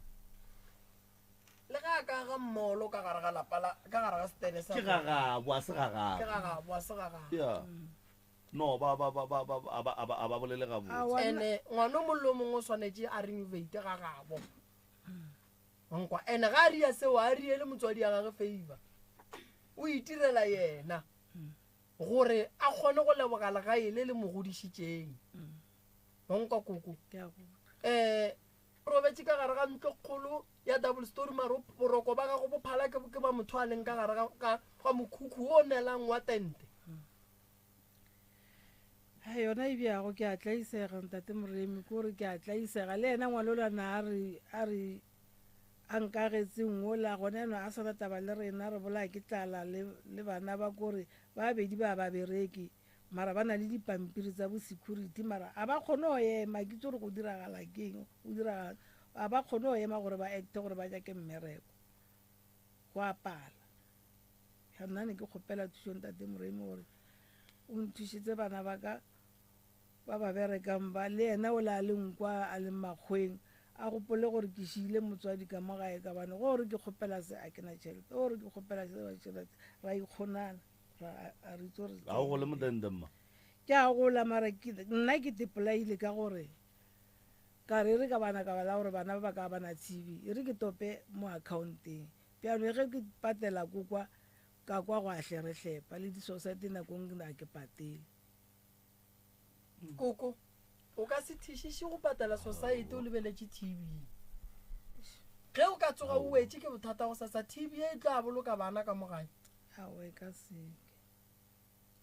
Speaker 1: le ga ka ga mmolo ka gare ga lapala ka gare ga stene sa
Speaker 2: ke gagabo a se gagabo
Speaker 1: ke gagabo a se gagabo
Speaker 2: ya no ba bolele gabotse
Speaker 1: ene ngwana o mollo mongwe o swanetse a renovate gagabo nkwa ene ga a ria seo a riele motswadi ya gage favor o itirela yena gore a kgone go leboga legae le le mo godišitšeng onkwa koko robetse ka gare ga ntlo kgolo ya double story maro boroko ba gago bophala ke ba motho a leng ka gare ga mokhukhu o neelang wa tente
Speaker 7: yona e bjago ke a tlaisega ntate moremi ke gore ke a tlaisega le ena ngwalolwana a re a nkagetseng ola gona eno a sana taba le rena re bola ke tlala le bana ba kore ba bedi ba bereki mara ba na le dipampiri tsa bo security mara a ba kgone go ema ke tse gore go diragala keng go diragala a ba kgone go ema gore ba acte gore ba jake mmereko go a pala ga nna ne ke kgopela thuso ntate moremi gore o nthušitse bana ba ka ba ba berekang ba le ena o le a leng kwa a leng makgweng a gopole gore ke šile motswadi ka mo gae ka bane gore ke kgopela se a kena tšhelete gore ke kgopela se ba tšhelete ra ikgonana a re itse gore
Speaker 2: ga o go le modendemma
Speaker 7: ke a gola mara nna ke tepolaile ka gore ka re ka bana ka bala gore bana ba ba ka bana tv e re ke tope mo accounteng peano ge ke patela kokwa ka kwa go a hleretlhepa le di-society nakong na ke patele
Speaker 1: koko o ka se thišiše go patela society o lebeletše tv ge o ka tsoga o wetse ke bothata go sasa tv e tla boloka bana ka mogae
Speaker 7: awe ka seke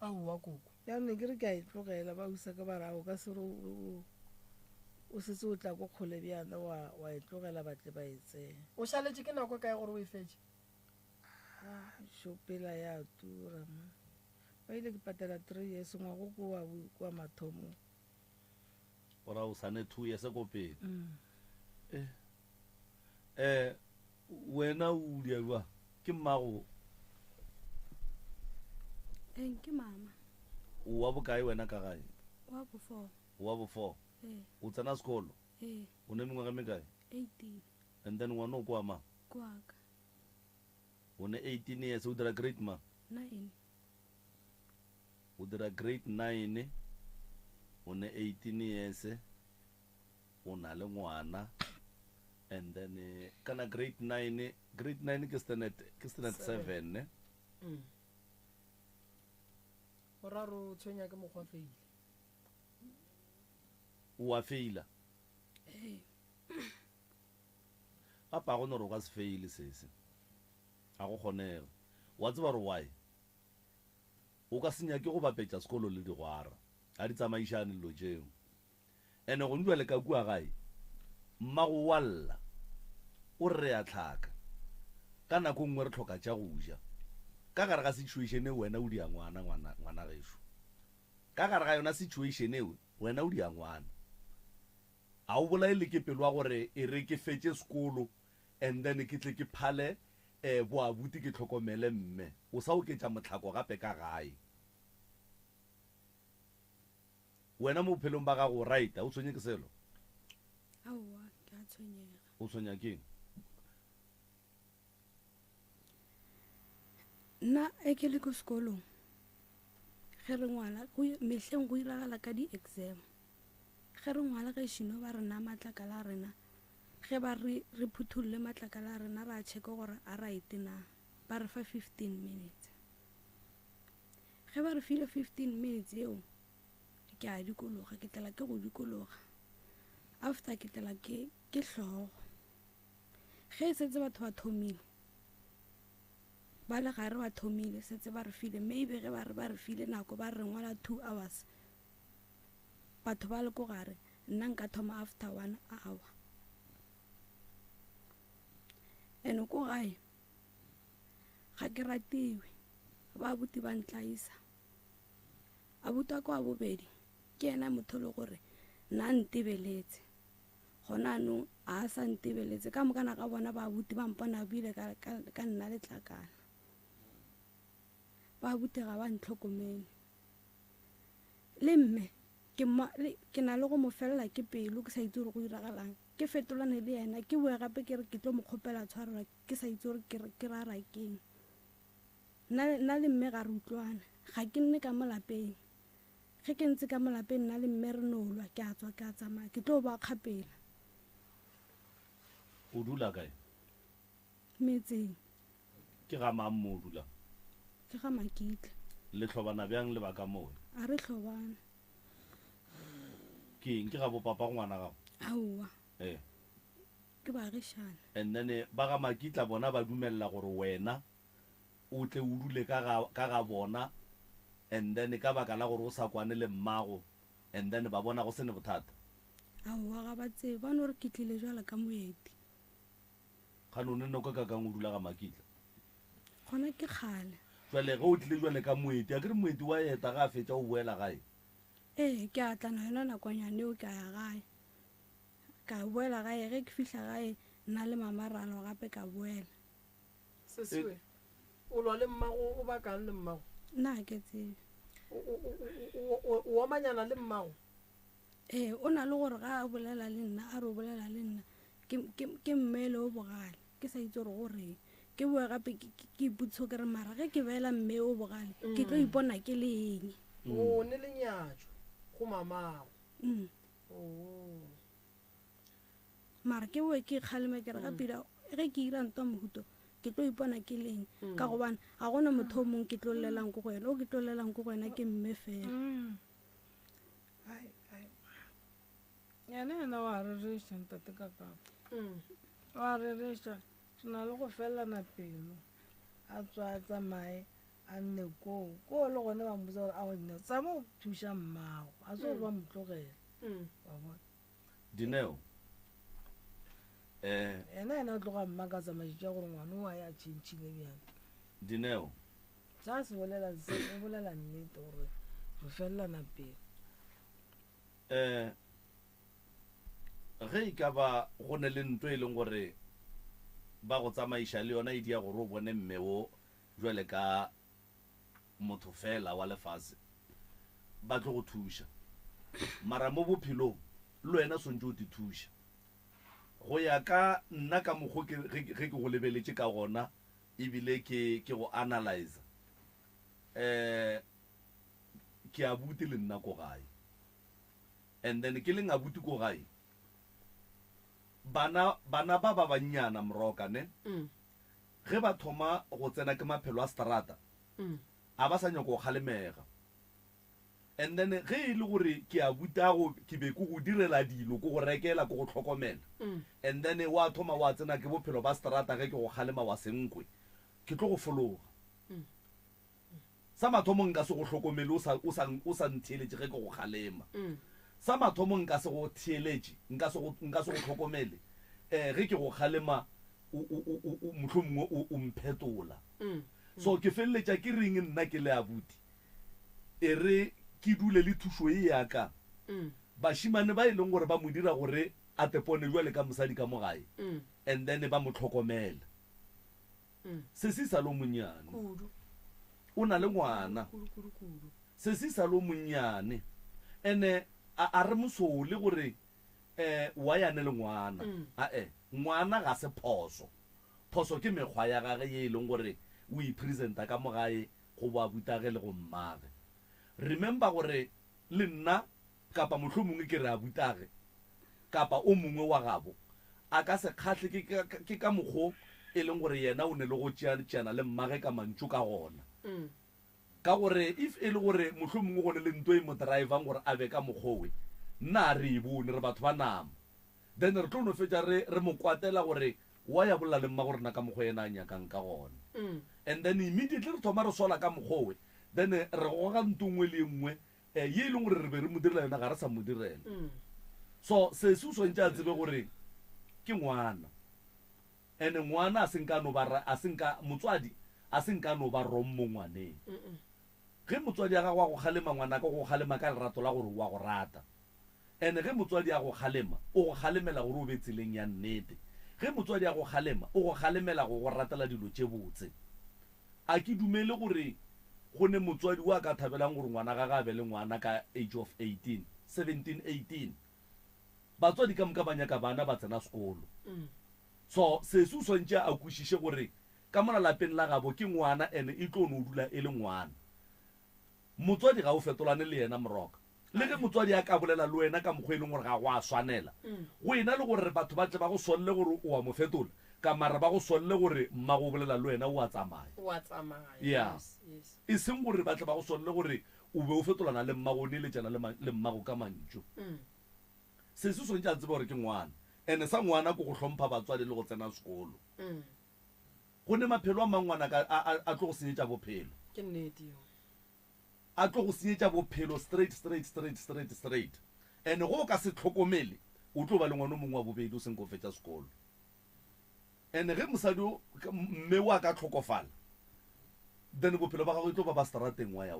Speaker 1: aowa koko
Speaker 7: yaone ke re ke a e tlogela ba usa ka barago ka sere o setse o tla ko kgole bjana wa e tlogela batle ba e tsena
Speaker 1: o šaletše ke nako kae gore o e fetse
Speaker 7: shopela ya tura ma ba ile ke patela 3 years ngwago kwa mathomo
Speaker 2: ora o sane 2 years ko pele wena o diwa ke mmago
Speaker 8: ke mama
Speaker 2: o wa bokae wena ka gae
Speaker 8: wa bo 4
Speaker 2: wa bo 4 o tsena sekolo o ne mengwaga mekae
Speaker 8: 18
Speaker 2: and then ngwana o kwa ma
Speaker 8: kwaka
Speaker 2: o ne 18 years o dira grade ma
Speaker 8: 9
Speaker 2: o dira grade 9 o ne 18 years o na le ngwana and then kana grade 9 ke standard 7 ne
Speaker 1: o ra ro tshwenya ke mokgwa feile
Speaker 2: o a feila a pa go no ro ka se feile sese a go kgonega wa tseba re why o ka senya ke go bapetša sekolo le digwara a di tsamaišane lo tšeo ene go ndwa le ka kua gae mmago walla o re ya tlhaka ka nako nngwe re tlhoka tša go ja ka gare ga situation e wena o dia ngwana gešo ka gare ga yona situation e wena o dia ngwana a o bolaile ke pelo wa gore e re ke fetse sekolo and then ke tle ke phale boabuti ke tlhokomele mme o sa oketša motlhako gape ka gae wena mo bophelong ba gago right o tshwenye ke selo
Speaker 8: aowa ke a tshwenyega
Speaker 2: o tshwenya keng
Speaker 8: nna e ke le ko sekolong ge re ngwala mehleng go iragala ka di-exam ge re ngwala ge šino ba rena matlakala a rena ge ba re phuthulle matlakala a rena ra checka gore a right na ba re fa 15 minutes ge ba re file 15 minutes eo ke a dikologa ke tlela ke go dikologa after ke tlela ke hlogo ge setse batho ba thomile ba le gare ba thomile setse ba re file maybe ge ba re file nako ba re ngwala 2 hours batho ba le ko gare nna nka thoma after 1 hour ene ko gae ga ke ratiwe ba buti ba ntlaisa a buta kwa bobedi ke ena motho le gore nna ntebeletse gona no a sa ntebeletse ka mokana ka bona ba buti ba mpona bile ka nna le tlakana ba buti ga ba ntlhokomele le mme ke na le go mo felela ke pelo ke sa itse gore go iragalang ke fetolane le yena ke bue gape ke re ke tlo mo kgopela tshwarela ke sa itse gore ke rara keng nna le mme ga re utlwana ga ke nne ka mo lapeng ge ke ntse ka mo lapeng nna le mme re nolwa ke a tswa ke a tsamaya ke tlo ba kgapela
Speaker 2: o dula kae
Speaker 8: metseng
Speaker 2: ke ga mang mo o dulang
Speaker 8: ke ga Makitla
Speaker 2: le tlhobana bjang le baka moe
Speaker 8: a re tlhobana
Speaker 2: ke eng ke ga bopapa ngwana gago
Speaker 8: aowa ke baagišana
Speaker 2: and then ba ga Makitla bona ba dumelela gore wena o tle o dule ka ga bona and then ka baka la gore o sa kwane le mmago and then ba bona go se ne bothata
Speaker 8: aowa ga ba tsebe ba no re ke tlile jwala ka moeti
Speaker 2: gane o ne no ka kakang o dula ga Makitla
Speaker 8: gona ke kgale
Speaker 2: jwale ge o tlile jwale ka moeti a ke re moeti wa eta ga a fetša o boela gae
Speaker 8: ke atlana yona nakonyane eo ka ya gae ka boela gae ge ke fihla gae nna le mamaralo gape ka boela
Speaker 1: seswe o lwa le mmago o bakang le mmago
Speaker 8: nna ke tsebe
Speaker 1: o amanyana le mmago
Speaker 8: o na le gore ga a bolela le nna a re o bolela le nna ke mmele o bogale ke sa itse gore goreng ke boe gape ke iputso ke re mara ge ke beela mme o bogale ke tlo ipona ke le eng
Speaker 1: o ne le nyatso go mamago
Speaker 8: mara ke boe ke kgalema ke re gapela ge ke ira ntwa mohuto ke tlo ipona ke leng ka gobane ga gona motho o mongwe ke tlo llelang ko go wena o ke tlo llelang ko go wena ke mme fela
Speaker 7: yena wa rereša ntate kakako wa rereša re na le go felelana pelo a tswa a tsamaye a nne koo le gone ba mbosa gore a one tsama o thuša mmago a se gore ba mo tlogela wa bona
Speaker 2: Dineo
Speaker 7: ena o tloga mma ka tsamašitša gore ngwane o a ya tšhentšhile bjang
Speaker 2: Dineo
Speaker 7: sa se bolela nnete gore re felelana pelo
Speaker 2: ge e ka ba go ne le ntwe e leng gore ba go tsamaiša le yona e dia gore o bone mmeo jwale ka motho fela wa lefase ba tlo go thuša mara mo bophelong le wena swantse o te thuša go ya ka nna ka mokgwa ge ke go lebeletše ka gona ebile ke go analyze ke a buti le nna ko gae and then ke leng a buti ko gae bana ba bannyana moroka ne ge ba thoma go tsena ke maphelo a strata a ba sa nyako go kgalemega and then ge e le gore ke a butago ke be ko go direla dilo ko go rekela ko go tlhokomela and then wa thoma wa tsena ke bophelo ba strata ge ke go kgalema wa senkwe ke tlo go fologa sa mathomo nka se go tlhokomele o sa ntheeletše ge ke go kgalema sa mathomo nka se go theeletše nka se go tlhokomele ge ke go kgalema motlho mongwe o mphetola so ke feleletša ke reng nna ke le abuti e re ke dule le thušo e yaka bašimane ba e leng gore ba mo dira gore a tepone jwa le ka mosadi ka mo gae and then ba mo tlhokomela se se sa lo monnyane o na le ngwana se se sa lo monnyane ene a re mosole gore wa yane le ngwana ngwana ga se phoso ke mekgwa ya gage ye e leng gore o ipresenta ka mo gae go ba butage le go mmage remember gore le nna kapa motlho mongwe ke re a butage kapa o mongwe wa gabo a ka se kgatle ke ka mokgwa e leng gore yena o ne le go tšeana le mmage ka mantšu ka gona ka gore if e le gore motlho mongwe gone le ntho e mo drivang gore a be ka mokgwa we nna a re e bone re batho ba nama then re tlo no fetša re mo kwatela gore wa ya bolela le mma gore na ka mokgwa yena a nyakang ka gona and then immediately re thoma re sola ka mokgwa we then re goga nto nngwe le nngwe ye e leng gore re be re mo direla yona ga re sa mo direla so se se swantse a tsebe gore ke ngwana ene ngwana motswadi a se nka no ba rom mo ngwaneng ge motswadi a gago wa go kgalema ngwana ka go kgalema ka lerato la gore wa go rata ene ge motswadi a go kgalema o go kgalemela gore o be tseleng ya nnete ge motswadi a go kgalema o go kgalemela go go ratela dilo tše botse a ke dumele gore go ne motswadi wa ka thabelang gore ngwana ga ga be le ngwana ka age of 17 18 batswadi ka moka ba nyaka bana ba tsena sekolo so se se swantse a kwešiše gore ka mona lapeng la gabo ke ngwana ene e tlo no dula e le ngwana motswadi ga o fetolane le yena moroka le ge motswadi a ka bolela le wena ka mokgwa e leng gore ga go a swanela go ena le gore batho ba tle ba go sonle gore o wa mo fetola ka mara ba go solle gore mma go bolela le wena o a tsamaya
Speaker 1: wa tsamaya
Speaker 2: Yeah.
Speaker 1: yes
Speaker 2: e seng gore ba tla ba go solle gore o be o fetolana le mmago ne le tsena le mmago ka mantso se se sontse a tseba gore ke ngwana ene sa ngwana ko go hlompha batswadi le go tsena sekolo go ne maphelo a mangwana a tlo go senyetsa bophelo
Speaker 1: ke nnete yo
Speaker 2: a tlo go senyetsa bophelo straight ene go ka se tlhokomele o tlo ba le ngwana o mongwe wa bobedi o seng go fetsa sekolo ene ge mosadi mme wa ka tlhokofala then bophelo ba gago e tlo ba strateng wa ya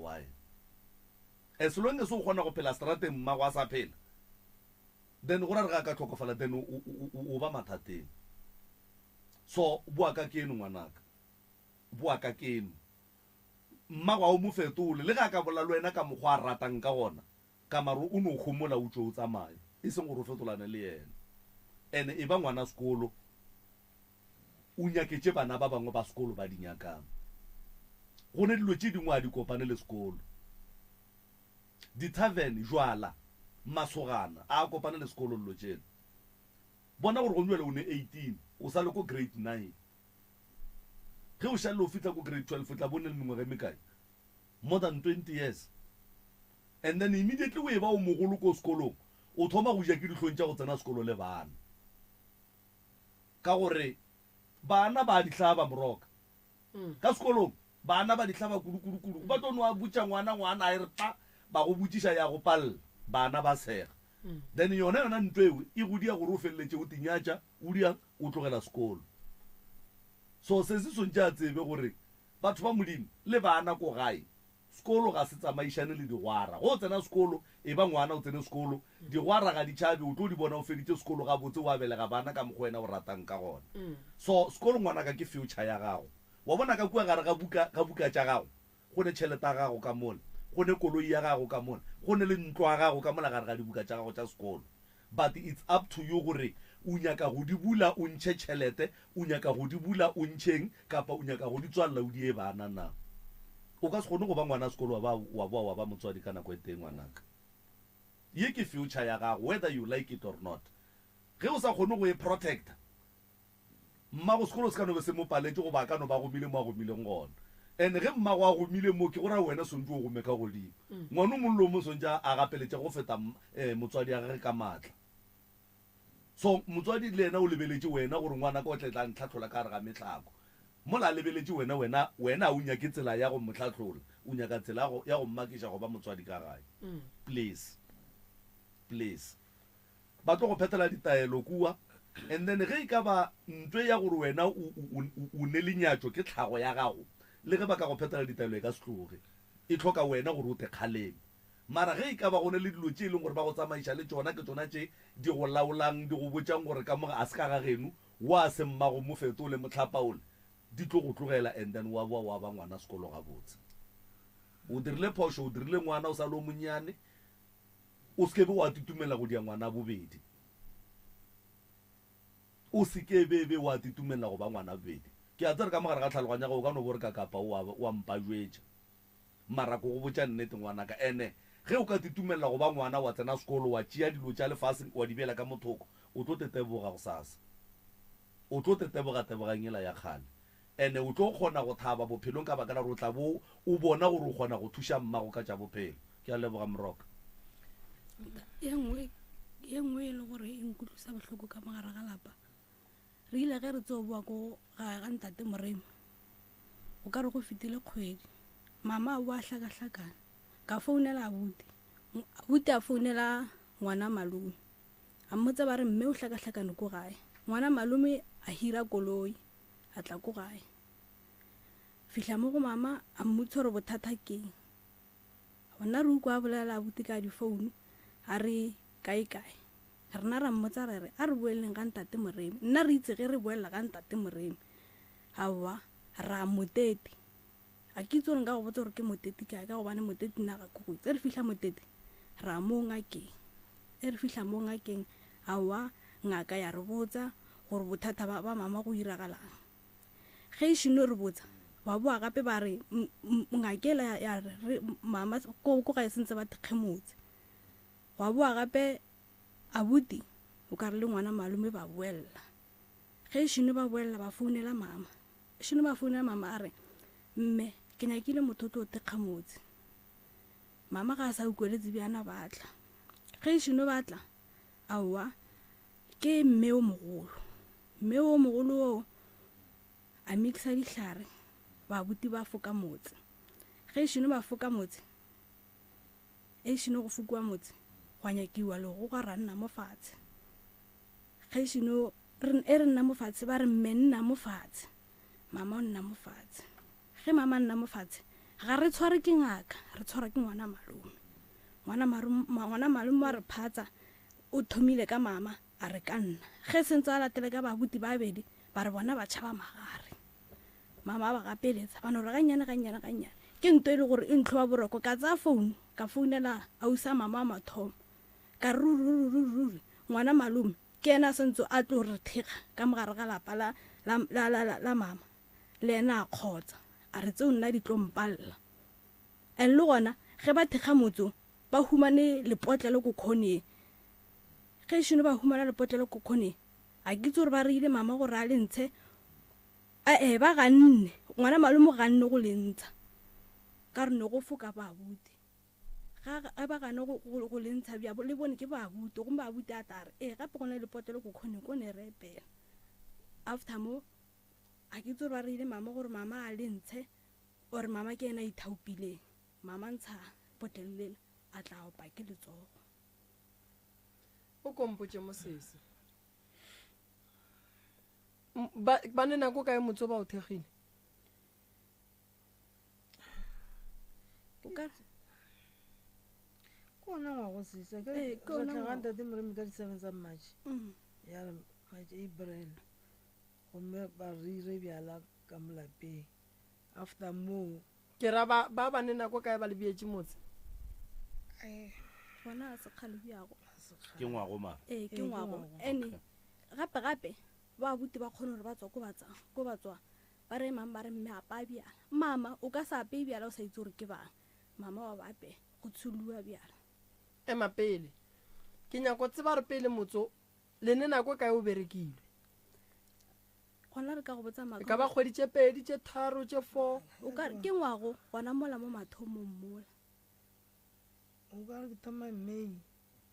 Speaker 2: as long as o kgona go phela strateng mmago a sa phela then go ra re ga ka tlhokofala then o ba mathateng so bua ka keno ngwanaka bua ka keno mmago a o mo fetole le ga ka bola le wena ka mokgwa a ratang ka gona ka maro o ne o gomola o tlo o tsamaya e seng gore o fetolane le yena ene e ba ngwana sekolo o nyaketse bana ba bangwe ba sekolo ba di nyakang go ne dilo tse dingwe a di kopane le sekolo di-tavern jwala masogana a kopane le sekolo dilo tsena bona gore go nywele o ne 18 o sa le ko grade 9 ge o šalle o fitlha ko grade 12 o tla bone le mengwe ge mekae more than 20 years and then immediately o e ba o mogolo ko sekolong o thoma go ja ke ditlhong tša go tsena sekolo le bana ka gore bana ba di hlaba moroka ka sekolong bana ba di hlaba kudu ba tlo no a butša ngwana a e re pa ba go botšiša ya go palela bana ba sega then yona ntho eo e go dia gore o feleletse o tinyatša o diang o tlogela sekolo so se se sontše a tsebe gore batho ba modimo le bana ko gae sekolo ga se tsamaišane le digwara go tsena sekolo e ba ngwana o tsene sekolo digwara ga ditšhabe o tlo di bona o feditše sekolo ga botse o abelega bana ka mokgwa wena o ratang ka gona so sekolo ngwana ka ke future ya gago wa bona ka kua gare ga buka tša gago go ne tšhelete ya gago ka mola go ne koloi ya gago ka mola go ne le ntlo ya gago ka mola gare ga dibuka tša gago tša sekolo but it's up to you gore o nyaka go di bula o ntšhe tšhelete o nyaka go di bula o ntšheng kapa o nyaka go di tswalela o die bana na o ka se kgone go ba ngwana sekolo wa boa wa ba motswadi ka nako e teng ngwanaka ye ke future ya gago whether you like it or not ge o sa kgone go e protecta mmago sekolo se ka no be se mo paletse go ba ka no ba gomile mo a gomileng gona and ge mmago a gomile mo ke gora wena sontse o gome ka godimo ngwana o mollo mo sontse a gapeletša go feta motswadi ya gage ka maatla so motswadi le yena o lebeletse wena gore ngwana ka o tletla ntlhatlhola ka gare ga metlhako mola lebeletse wena o nyake tsela ya go motlhatlhola o nyaka tsela ya go mmakiša go ba motswadi ka gae please ba tlo go phethela ditaelo kua and then ge e ka ba ntwe ya gore wena o ne lenyatšo ke tlhago ya gago le ge ba ka go phethela ditaelo e ka setloge e tlhoka wena gore o tekgaleng mara ge e ka ba gone le dilo tše e leng gore ba go tsamaiša le tsona ke tsona tše di go laolang di go botšang gore ka moga a se ka ga geno wa se mmago mo fetole motlhapaole di tlo go tlogela and then wa boa wa ba ngwana sekolo ga botse o dirile phošo o dirile ngwana o sa le o monnyane o sekebe wa titumela go dia ngwana bobedi o sekebebe wa titumela go ba ngwana bobedi ke a tsere ka mogare ga tlhaloganya go ka no bore ka kapa wa mpa jwetša mara ko go botša nnete ngwanaka ene ge o ka titumela go ba ngwana wa tsena sekolo wa tšea dilo tša lefase wa di bela ka mothoko o tlo teteboga go sasa o tlo tetebogangela ya kgale ene o tlo kgona go thaba bophelong ka baka la gore o tla bo o bona gore o kgona go thuša mmago ka tša bophelo ke a leboga moroka
Speaker 8: ye nngwe e le gore e nkutlwisa bohloko ka mogare ga lapa re ile ge re tse o boa ko ga ntate moremi o ka re go fetile kgwedi mama a boa hlakahlakana ka founela abuti a founela ngwana malome a mmotsa ba re mme o hlakahlakane ko gae ngwana malome a hira koloi a tla ko gae fihla mo go mama a mmotsa gore bothata keng gona re utlwa a bolela abuti ka difounu a re kae rena ra mmotsa re re a re boeleng ka ntate moremi nna re itse ge re boelela ka ntate moremi aowa ra motete a ke itse gore nka go botsa gore ke motete kae ka gobane motete nna ga ko itse re fihla motete ra mo ngakeng re fihla mo ngakeng aowa ngaka ya re botsa gore bothata ba mama go iragalang ge e šino re botsa ba boa gape ba re ngakela ya re mama ko ga e sentse ba thekgemotse wa boa gape abuti o ka re le ngwana malome ba boelela ge ešhino ba boelela ba founela mama ešhino ba founela mama a re mme ke nyakile motho o tlo tekga motse mama ga a sa ukweletse bjana batla ge ešhino batla aowa ke mme o mogolo o a mixa dihlare babuti ba foka motse ge ešhino ba foka motse ešhino go fokiwa motse gwa nyakiwa le go ga ranna mo fatshe ge ešhino e re nna mo fatshe ba re mme nna mo fatshe mama o nna mo fatshe ge mama nna mo fatshe ga re tshware ke ngaka re tshwara ke ngwana malume wa re phatsa o thomile ka mama a re ka nna ge sentse a latele ka babuti ba bedi ba re bona ba tšhaba magare mama ba gapeletsa ba no re gannyane ke nto e le gore e ntlho wa boroko ka tsaya founu ka founela ausa mama wa mathomo ka ruri ngwana malume ke ena sentse a tlo re thega ka mogare ga lapa la mama le ena a kgotsa a re tseo nna di tlo mpalla and le gona ge ba thega motso ba humane lepotlelo ko khoneng ge ešhino ba humana lepotlelo ko khoneng a ke itse gore ba reile mama gore a le ntshe ba ganne ngwana malume ganne go le ntsha ka re ne go foka babuti ga ba gane go le ntsha bja le bone ke babuti go babuti a tare gape go na lepotlelo ko khoneng ko ne re epela after mo a ke itse gore ba reile mama gore mama a le ntshe ore mama ke ena ithaupileng mama ntsha potlelo lela a tla opa ke letsogo
Speaker 1: o kompotse mosese ba ne nako kae motse ba o thegile
Speaker 7: kona ngwa go sisa ke tlhaganta te moremi ka di-7 tsa matšhe ya matšhe April gomme ba rire bjala ka molapeng after moo
Speaker 1: ke ra ba ne nako kae ba le bietse motse
Speaker 8: bona a se kgale bjago
Speaker 2: ke ngwago mara
Speaker 8: ke ngwago ene gape ba buti ba kgone gore ba tswa ko batswa ba re mama ba re mme apa bjala mama o ka sa ape bjala o sa itse gore ke bang mama wa bape go tshuluwa bjala
Speaker 1: ema pele ke nyako tseba re pele motso le ne nako kae o berekile
Speaker 8: gona re ka go botsa maka
Speaker 1: ka ba kgweditse 2 tse 3 tse 4
Speaker 8: o ka ke ngwago gona mola mo mathomong mola
Speaker 7: o ka re ke thoma May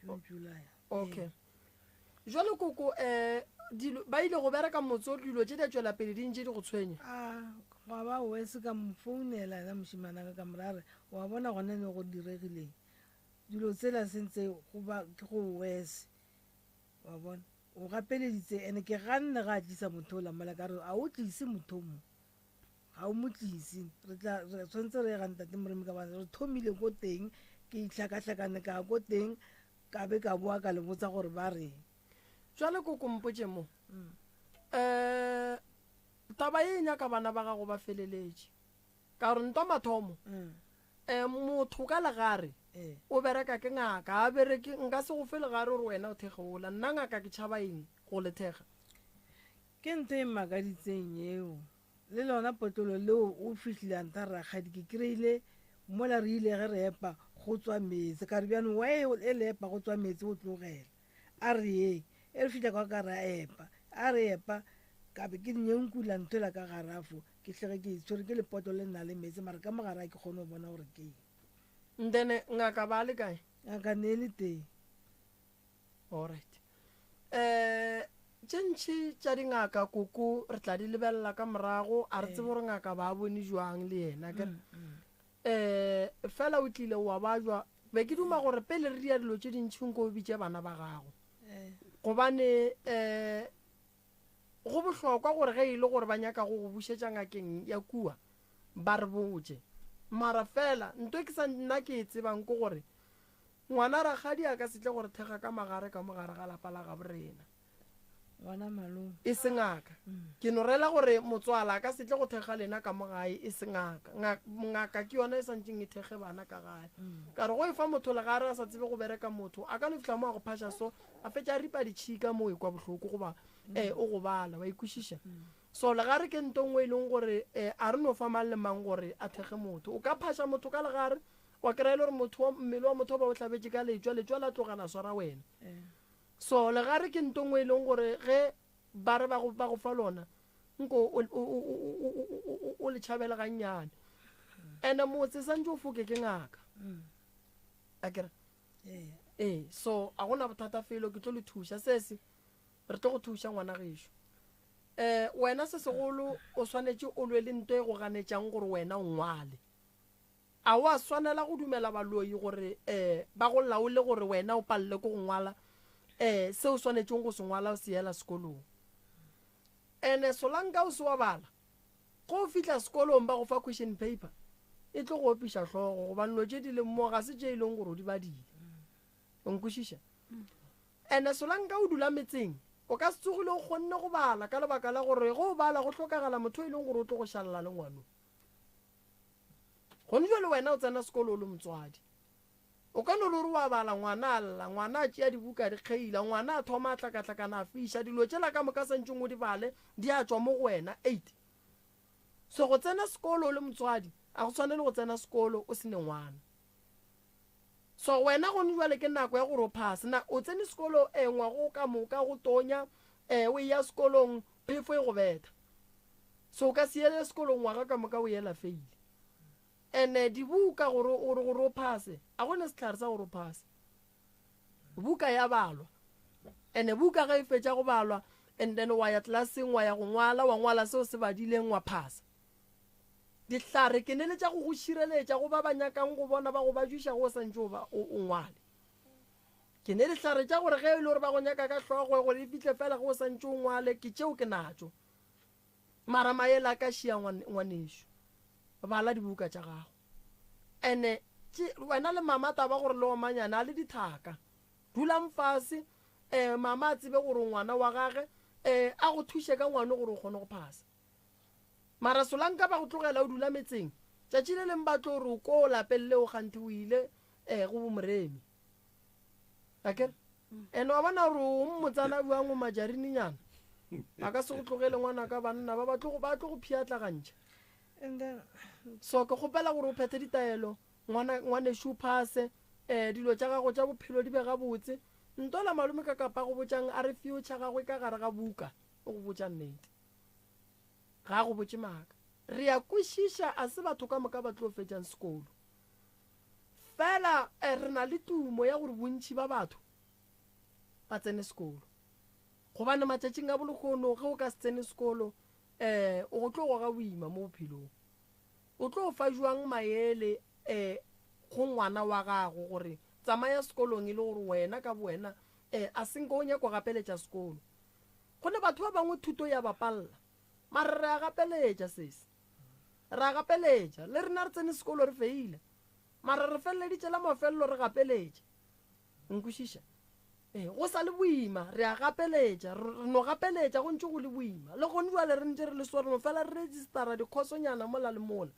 Speaker 7: June July
Speaker 1: okay jwale koko dilo ba ile go bereka motso dilo tse di tswela pele di ntse di go tshwenya
Speaker 7: ga ba wese ka mfounela na moshimana ka morare wa bona gona ne go diregileng dilo tsela sentse go ba ke go wese wa bona o gapeleditse ene ke ganne ga tlisa motho la mala ka re a o tlise motho mo ga o mo tlise re tshwantse re ganta te moremi ka ba re thomile go teng ke itlhakatlhakane ka go teng ka be ka boa ka le botsa gore ba reng
Speaker 1: jwale ko kompotse mo taba e nyaka bana ba gago ba feleletse ka gore nto mathomo motho ka legare o bereka ke ngaka a bereke nka se go fele gare gore wena o thegeola nna ngaka ke tšhaba eng go le thega
Speaker 7: ke ntho e makaditseng eo le lona potlolo leo o fitlhile anta ragadi ke kry-ile mola re ile ge re epa go tswa metse ka re bjano wa e le epa go tswa metse o tlogela a re e re fitlha kwa ka ra epa a re epa ka be ke dinyenkula nthwela ka garafo ke tlhege ke itshwere ke lepotlo le nna le metse mara ka mogare a ke kgone go bona gore ke
Speaker 1: then ngaka ba le kae
Speaker 7: ngaka ne le teng
Speaker 1: alright tšentšhi tša dingaka koko re tla di lebelela ka morago a re tsebe gore ngaka ba bone jwang le yena fela o tlile wa ba jwa be ke duma gore pele re dia dilo tše dintšhing ko o bitše bana ba gago gobane go bohlokwa gore ge e le gore ba nyaka go bušetša ngakeng ya kua ba re botse mara fela nto ke sa nna ke e tsebang ko gore ngwana ragadi a ka setle gore thega ka mogare ga lapa la ga borena
Speaker 7: ngwana malome
Speaker 1: e se ngaka ke no rela gore motswala ka setle go thega lena ka mogae e se ngaka ke yona e santseng e thege bana ka gae ka re go e fa motho legare a sa tsebe go bereka motho a ka no fitlha mo a go phasha so a fetša a ripa ditšhika mo e kwa bohloko goba o go bala wa ikwešiša so legare ke nto ngwe e leng gore a re no fa mang le mang gore a thege motho o ka phasha motho ka legare wa kry-e le gore mmele wa motho ba o tlhabetse ka letswa la tlogana swara wena so legare ke nto ngwe e leng gore ge ba re ba go fa lona nko o le tšhabela gannyane ene motse santse o foke ke ngaka a kere so a gona bothata felo ke tlo le thuša sese re tlo go thuša ngwana gešo wena se segolo o swanetše o lwe le nto e go ganetšang gore wena o ngwale a wa swanela go dumela baloi gore ba go laole gore wena o palele ko go ngwala se o swanetšeng go se ngwala o se yela sekolong ene solanka o se wa bala go fitlha sekolong ba go fa question paper e tlo go opiša hlogo gobane lo tše di leng mo ga se tše e leng gore o di badile o nkwešiša ene solanka o dula metseng o ka se tsogile o kgonne go bala ka lebaka la gore go bala go tlhokagala motho e leng gore o tlo go šalela le ngwano gone jale wena o tsena sekolo o le motswadi o ka no le gore wa bala ngwana a lla ngwana a tšea dibuka di kgeila ngwana a thoma a tlakatlakana a fiša dilo tšela ka moka santšeng o di bale di a tswa mo go wena 8 so go tsena sekolo o le motswadi a go tshwane le go tsena sekolo o sene ngwana so wena gone jale ke nako ya gore o phase na o tsene sekolo ngwago ka moka go tonya o ya sekolong phefo e go betha so o ka se yele sekolong ngwaga ka moka o yela feile ene dibuka gore o phase a gone setlhare sa gore o phase buka ya balwa ene buka ga e fetša go balwa and then wa ya tlelaseng wa ya go ngwala wa ngwala seo se badileng wa phasa ditlhare ke ne le tša go go šireletša go ba ba nyakang go bona ba go ba juša go santse o ngwale ke ne ditlhare tša gore ge e le gore ba go nyaka ka tlhogo gore e fihle fela go santse o ngwale ke tšeo ke natšo mara maela ka šia ngwanešo bala dibuka tša gago ene wena le mama taba gore le omanyana a le dithaka dulang fase mama a tsebe gore ngwana wa gage a go thuše ka ngwane gore o kgone go phasa mara solanka ba go tlogela o dula metseng tšatši le leng batlo gore o ko lapelele o gante o ile go bomoremi akere ene wa bona gore o mmotsana buang o majarininyana a ka se go tlogele ngwana ka banna ba tlo go phiatlagantšha
Speaker 7: and then
Speaker 1: so ke kgopela gore o phethe ditaelo ngwaneso o phase dilo tša gago tša bophelo di be gabotse ntola malome ka kapa go botšang a re future gagwe ka gare ga buka o go botša nnete ga go botše maaka re ya kwešiša a se batho ka moka ba tlo fetšang sekolo fela re na le tumo ya gore bontši ba batho ba tsene sekolo gobane matšatšing a bolekgono ge o ka se tsene sekolo o go tlo go ga boima mo bophelong o tlo fa jwang maele go ngwana wa gago gore tsamaya sekolong e le gore wena ka bowena a senko o nyako gapeletša sekolo gone batho ba bangwe thuto ya bapalla mara re a gapeletša sese re a gapeletša le rena re tsene sekolo re feile mara re feleleditše la mafelelo re gapeletša nkwešiša go sa le boima re a gapeletša re no gapeletša go ntse go le boima le gone jale re ntse re le sore no fela re registera dikhosonyana mola le mola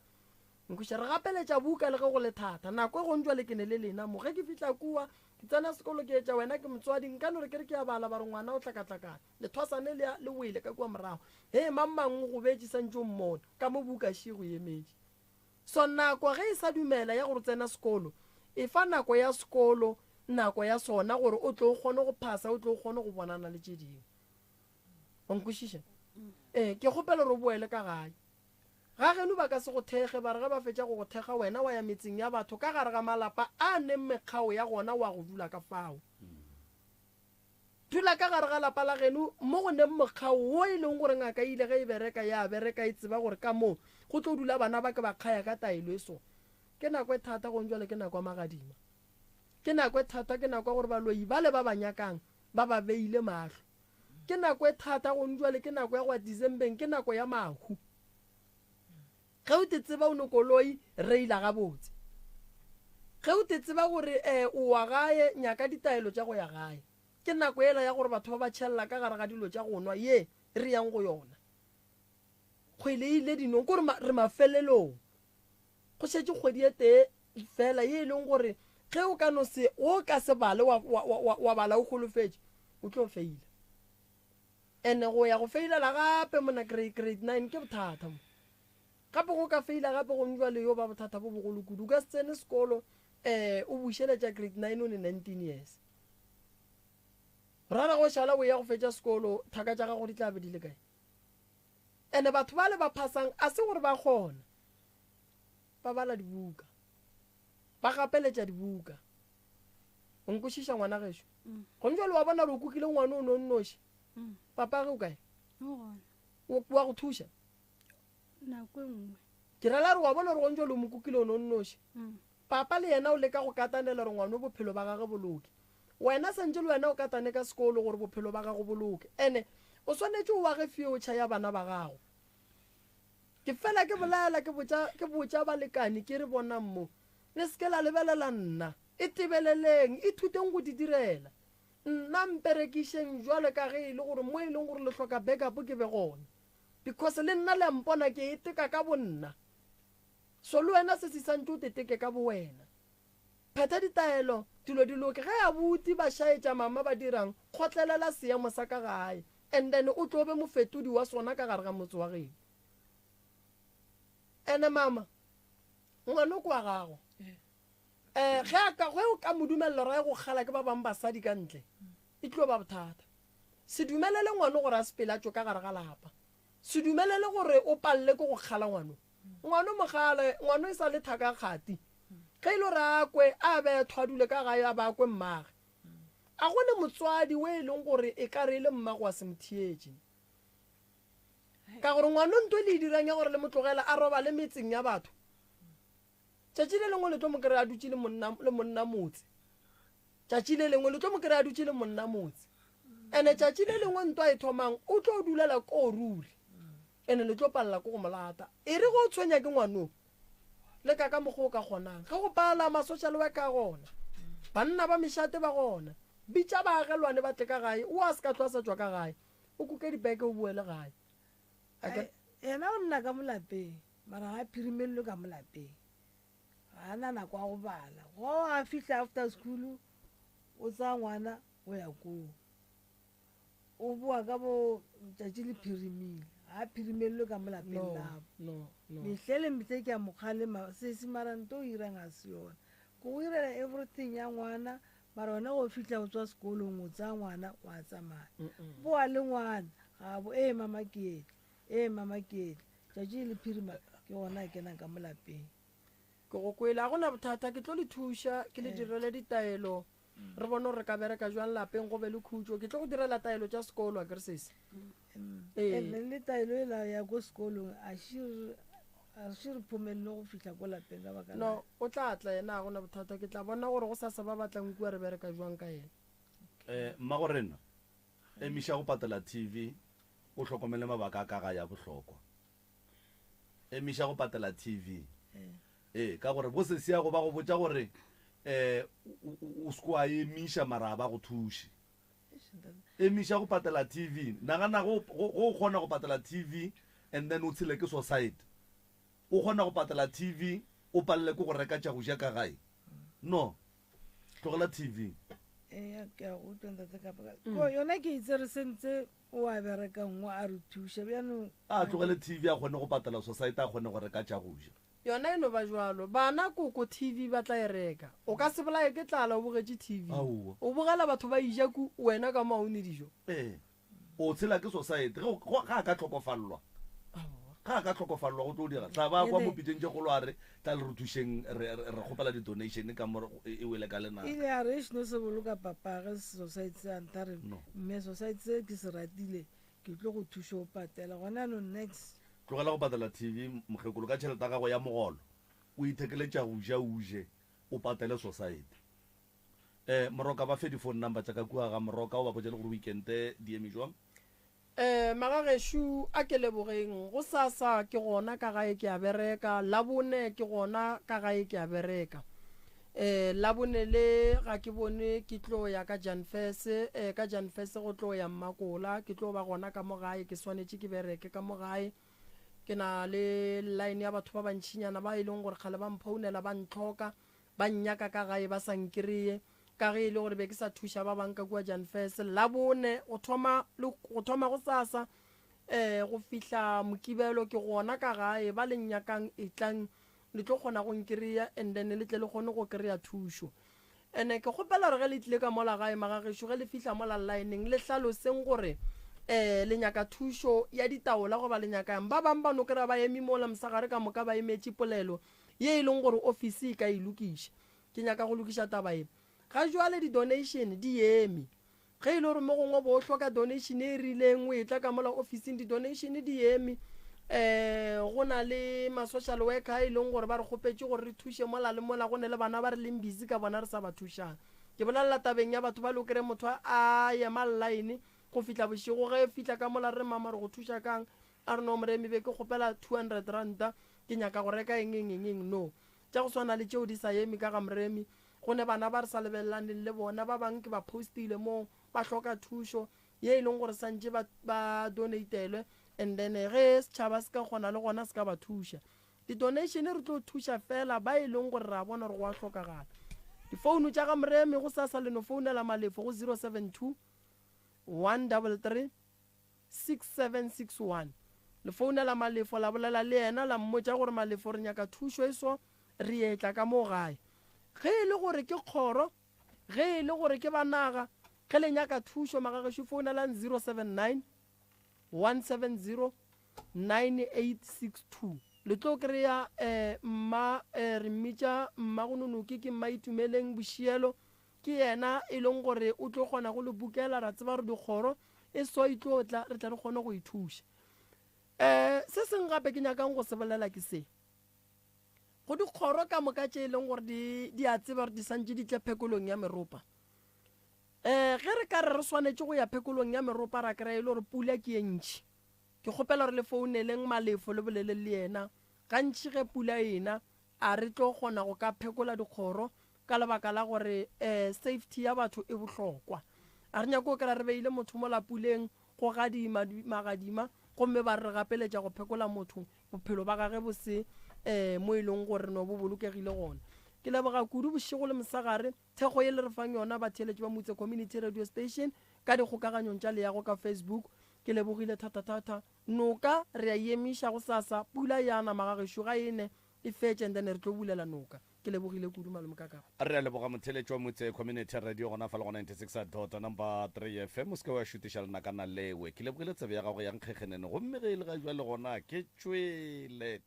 Speaker 1: nkweša re gapeletša buka le ge go le thata nako e gone jale ke ne le lena mo ge ke fitlha kua ke tsena sekolo ke etša wena ke motswadi nka no re ke re ke a bala ba re ngwana o tlakatlakane lethwasane le wele ka kua morago mang go betše santse o mmona ka mo buka šie go emetše so nako ge e sa dumela ya gore tsena sekolo e fa nako ya sekolo nako ya sona gore o tlo kgone go phasa o tlo kgone go bonana le tše dingwe o nkwešiša ke kgopela gore o boele ka gae ga geno ba ka se go thege ba re ge ba fetša go go thega wena wa ya metseng ya batho ka gare ga malapa a neng mekgao ya gona wa go dula ka fao dula ka gare ga lapa la geno mo go neng mokgao wo e leng gore ngaka ile ge e bereka ya bereka e tseba gore ka moo go tlo dula bana ba ke ba kgaya ka taelo e so ke nako e thata go njwale ke nako ya magadima ke nako e thata ke nako ya gore baloi ba le ba banyakang ba ba beile mahlo ke nako e thata go njwale ke nako ya go Decembeng ke nako ya mahu ge o te tseba o ne koloi reila gabotse ge o te tseba gore o wa gae nyaka ditaelo tša go ya gae ke nako ela ya gore batho ba ba tšhelela ka gare ga dilo tša go nwa ye re yang go yona kgwele ile dinong kore re mafelelong go šetše kgwedi e tee fela ye e leng gore ge o ka no se o ka se bale wa bala o golofetše o tlo feila ene go ya go feilela gape mona grade 9 ke bothata mo gape go ka feila gape go njwa le yo ba bothata bo bogolo kudu o ka se tsene sekolo o bušeletša grade 9 o le 19 years rara go šala o ya go fetša sekolo thaka tša gago di tla be di le kae ande batho ba le ba phasang a se gore ba kgona ba bala dibuka ba gapeletša dibuka o nkwešiša ngwana gešo go ntse le wa bona re o kukile ngwana o nonnoši papa ge o kae wa go thuša
Speaker 8: nako e nngwe
Speaker 1: ke rela re wa bona re go ntse le mo kukile o nonnoši papa le yena o leka go katanela re ngwana bophelo ba gage boloke wena sentse le wena o katane ka sekolo gore bophelo ba gago boloke ene o swanetse o wage future ya bana ba gago ke fela ke bolela ke botša balekane ke re bona mo le seke la lebelela nna e tebeleleng e thuteng go di direla nna mperekišeng jwale ka ge e le gore mo e leng gore le hloka backup ke be gona because le nna le mpona ke e teka ka bonna so le wena se se santse o teteke ka bo wena pheta ditaelo dilo diloke ge a buti ba šaetša mama ba dirang kgotlelela seemo sa ka gae and then o tlo be mofetodi wa sona ka gare ga motse wa geno ene mama ngwana ko wa gago ge o ka modumelelo ra go kgala ke ba bangwe basadi ka ntle e tlo ba bothata se dumelele ngwana gore a sepelatso ka gare ga lapa se dumelele gore o palele ke go kgala ngwana mogale ngwana e sa le thaka kgati ge e le gore a kwe a bethwa a dule ka gae a ba kwe mmage a gone motswadi o e leng gore e ka re e le mmago wa semothietše ka gore ngwana nto le e dirang ya gore le motlogela a roba le metseng ya batho tšatši le lengwe le tlo mo kry a dutse le monna motse tšatši le lengwe le tlo mo kry a dutse le monna motse ande tšatši le lengwe nto a e thomang o tlo o dulela ko o ruri ande le tlo palela ko go molata e re go o tshwenya ke ngwanong le ka mokgwa o ka kgonang ge go pala ma-social work a gona banna ba mešate ba gona bitša baagelwane ba tle ka gae o a se ka tloa sa tswa ka gae o kuke dibeke o boele gae
Speaker 7: ena o nna ka molapeng mara ga phirimelelo ka molapeng ga ana nako a go bala go a fitlha after school o tsaya ngwana o ya koo o boa ka bo tšatši le phirimile ga phirimelelo ka molapeng labo mehlele metle ke a mokgalema sesemarante o irang a se yona ko go irela everything ya ngwana mara ona go fitlha go tswa sekolong o tsaya ngwana wa tsamaya boa le ngwana ga bo mama ketle tšatši le phirima ke gona e kenang ka molapeng
Speaker 1: ke go kwele a gona bothata ke tlo le thuša ke le direle ditaelo re bone gore re ka bereka jwang lapeng go be le khutso ke tlo go direla taelo tša sekolo a kere sese
Speaker 7: le taelo e la ya ko sekolong a šire phomelelo go fitlha ko lapeng ka baka
Speaker 1: no o tla tla yena a gona bothata ke tla bona gore go sasa ba batlang kua re bereka jwang ka yena
Speaker 2: mmago rena emiša go patela tv o hlokomele mabaka a ka ga ya bohlokwa emiša go patela tv ka gore bo se sia go ba go botša gore o seko a emiša mara ba go thuše emiša go patela tv nagana go kgona go patela tv and then o tshele ke society o kgona go patela tv o palele ke go reka tša go ja ka gae no tlogela tv
Speaker 7: yona ke itse re sentse o a bereka nngwe a re thuša bjanong
Speaker 2: a tlogele tv a kgone go patela society a kgone go reka tša go ja
Speaker 1: yona eno ba jwalo bana koko tv ba tla e reka o ka se bolae ke tlala o bogetše tv o bogela batho ba ija ku wena ka maone dijo
Speaker 2: o tshela ke society ga a ka tlhokofalelwa go tlo dira tla ba kwa mopiteng tše golo a re tla le re thušeng re kgopela di-donation ka mo e wele ka lenao
Speaker 7: ile a re ešno se boloka papage society se antare mme society se ke se ratile ke tlo go thuša o patela gona no next
Speaker 2: tlogela go patela tv mokgekolo ka tšhelete ya gago ya mogolo o ithekeletša go ja uje o patele society moroka ba fe di-phone number tša ka kua ga moroka o ba botse le gore weekende di eme jwang
Speaker 1: magagešo a ke lebogeng go sasa ke gona ka gae ke a bereka labone ke gona ka gae ke a bereka labone le ga ke bone ke tlo ya ka janfese ka janfese go tlo ya mmakola ke tlo ba gona ka mo gae ke swanetše ke bereke ka mo gae ke na le line ya batho ba bantšhinyana ba e leng gore kgale ba mphounela ba ntlhoka ba nnyaka ka gae ba sa nkry-e ka ge e le gore be ke sa thuša ba banka kua janfese labone go thoma go sasa go fihla mokibelo ke gona ka gae ba le nnyakang e tlang le tlo kgona go nkry-a and then le tle le kgone go kry-a thušo ene ke gopela gore ge le tlile ka mola gae magagešo ge le fitlha mola lineng le hlaloseng gore le nyaka thušo ya ditaola goba le nyaka yang ba bang ba no kry-a ba emi mola mosagare ka moka ba emetše polelo ye e leng gore office e ka e lokiša ke nyaka go lokiša taba e ga jwale di-donation di eme ge e le gore mo gongwe bo hloka donation e rileng o e tla ka mola officing di-donation di eme go na le ma-social worker e leng gore ba re kgopetse gore re thuše mola le mola go ne le bana ba re leng busy ka bona re sa ba thušang ke bolelela tabeng ya batho ba le o kry motho a ema line go fitlha bošego ge fitlha ka mola re mama re go thuša kang a re no moremi be ke kgopela 200 ranta ke nyaka go reka eng no tša go swana le tšeo di sa eme ka ga moremi go ne bana ba re sa lebelelaneng le bona ba bang ke ba postile mo ba hloka thušo ye e leng gore santše ba donatelwe and then ge setšhaba se ka kgona le gona se ka ba thuša di-donation re tlo thuša fela ba e leng gore re a bona gore go a tlhokagala difounu tša ga moremi go sa le no founela malefo go 072 133 6761 le founela malefo la bolela le yena la mmotša gore malefo re nyaka thušo e so re etla ka mo gae ge e le gore ke kgoro ge e le gore ke banaga ge le nyaka thušo magagešo founelang 079 170 9862 le tlo kry-a re mmitša mmagononoke ke mmaitumeleng bošielo ke yena e leng gore o tlo kgona go le bukela ra tseba gore dikgoro e so e tlo tla re tla re kgone go ithuša se seng gape ke nyakang go se bolela ke se go dikgoro ka moka tše e leng gore di a tseba gore di santše di tle phekolong ya meropa ge re ka re swanetše go ya phekolong ya meropa ra kry-a e le gore pula ke ye ntšhi ke kgopela gore le founeleng malefo le bolele le yena gantši ge pula ena a re tlo kgona go ka phekola dikgoro ka lebaka la gore safety ya batho e bohlokwa a re nyako kry-a re beile motho mo lapuleng go gadima magadima gomme ba re gapeletša go phekola motho bophelo ba gage bo se mo e leng gore no bo bolokegile gona ke leboga kudu bošego le mosagare thekgo ye le re fang yona batheeletši ba motse community radio station ka dikgokaganyong tša leyago ka Facebook ke lebogile thata noka re a emiša go sasa pula yana magagešo ga ene e fetše and then re tlo bulela noka ke lebogile kudu malome kakago
Speaker 2: re a leboga motheeletši wa motse community radio gona fa le go 96 number 3 FM o se ke wa šutiša lena kana lewe ke lebogile tsebe ya gago ya nkgekgenene gomme ge e le ga jwa le gona ke tšwele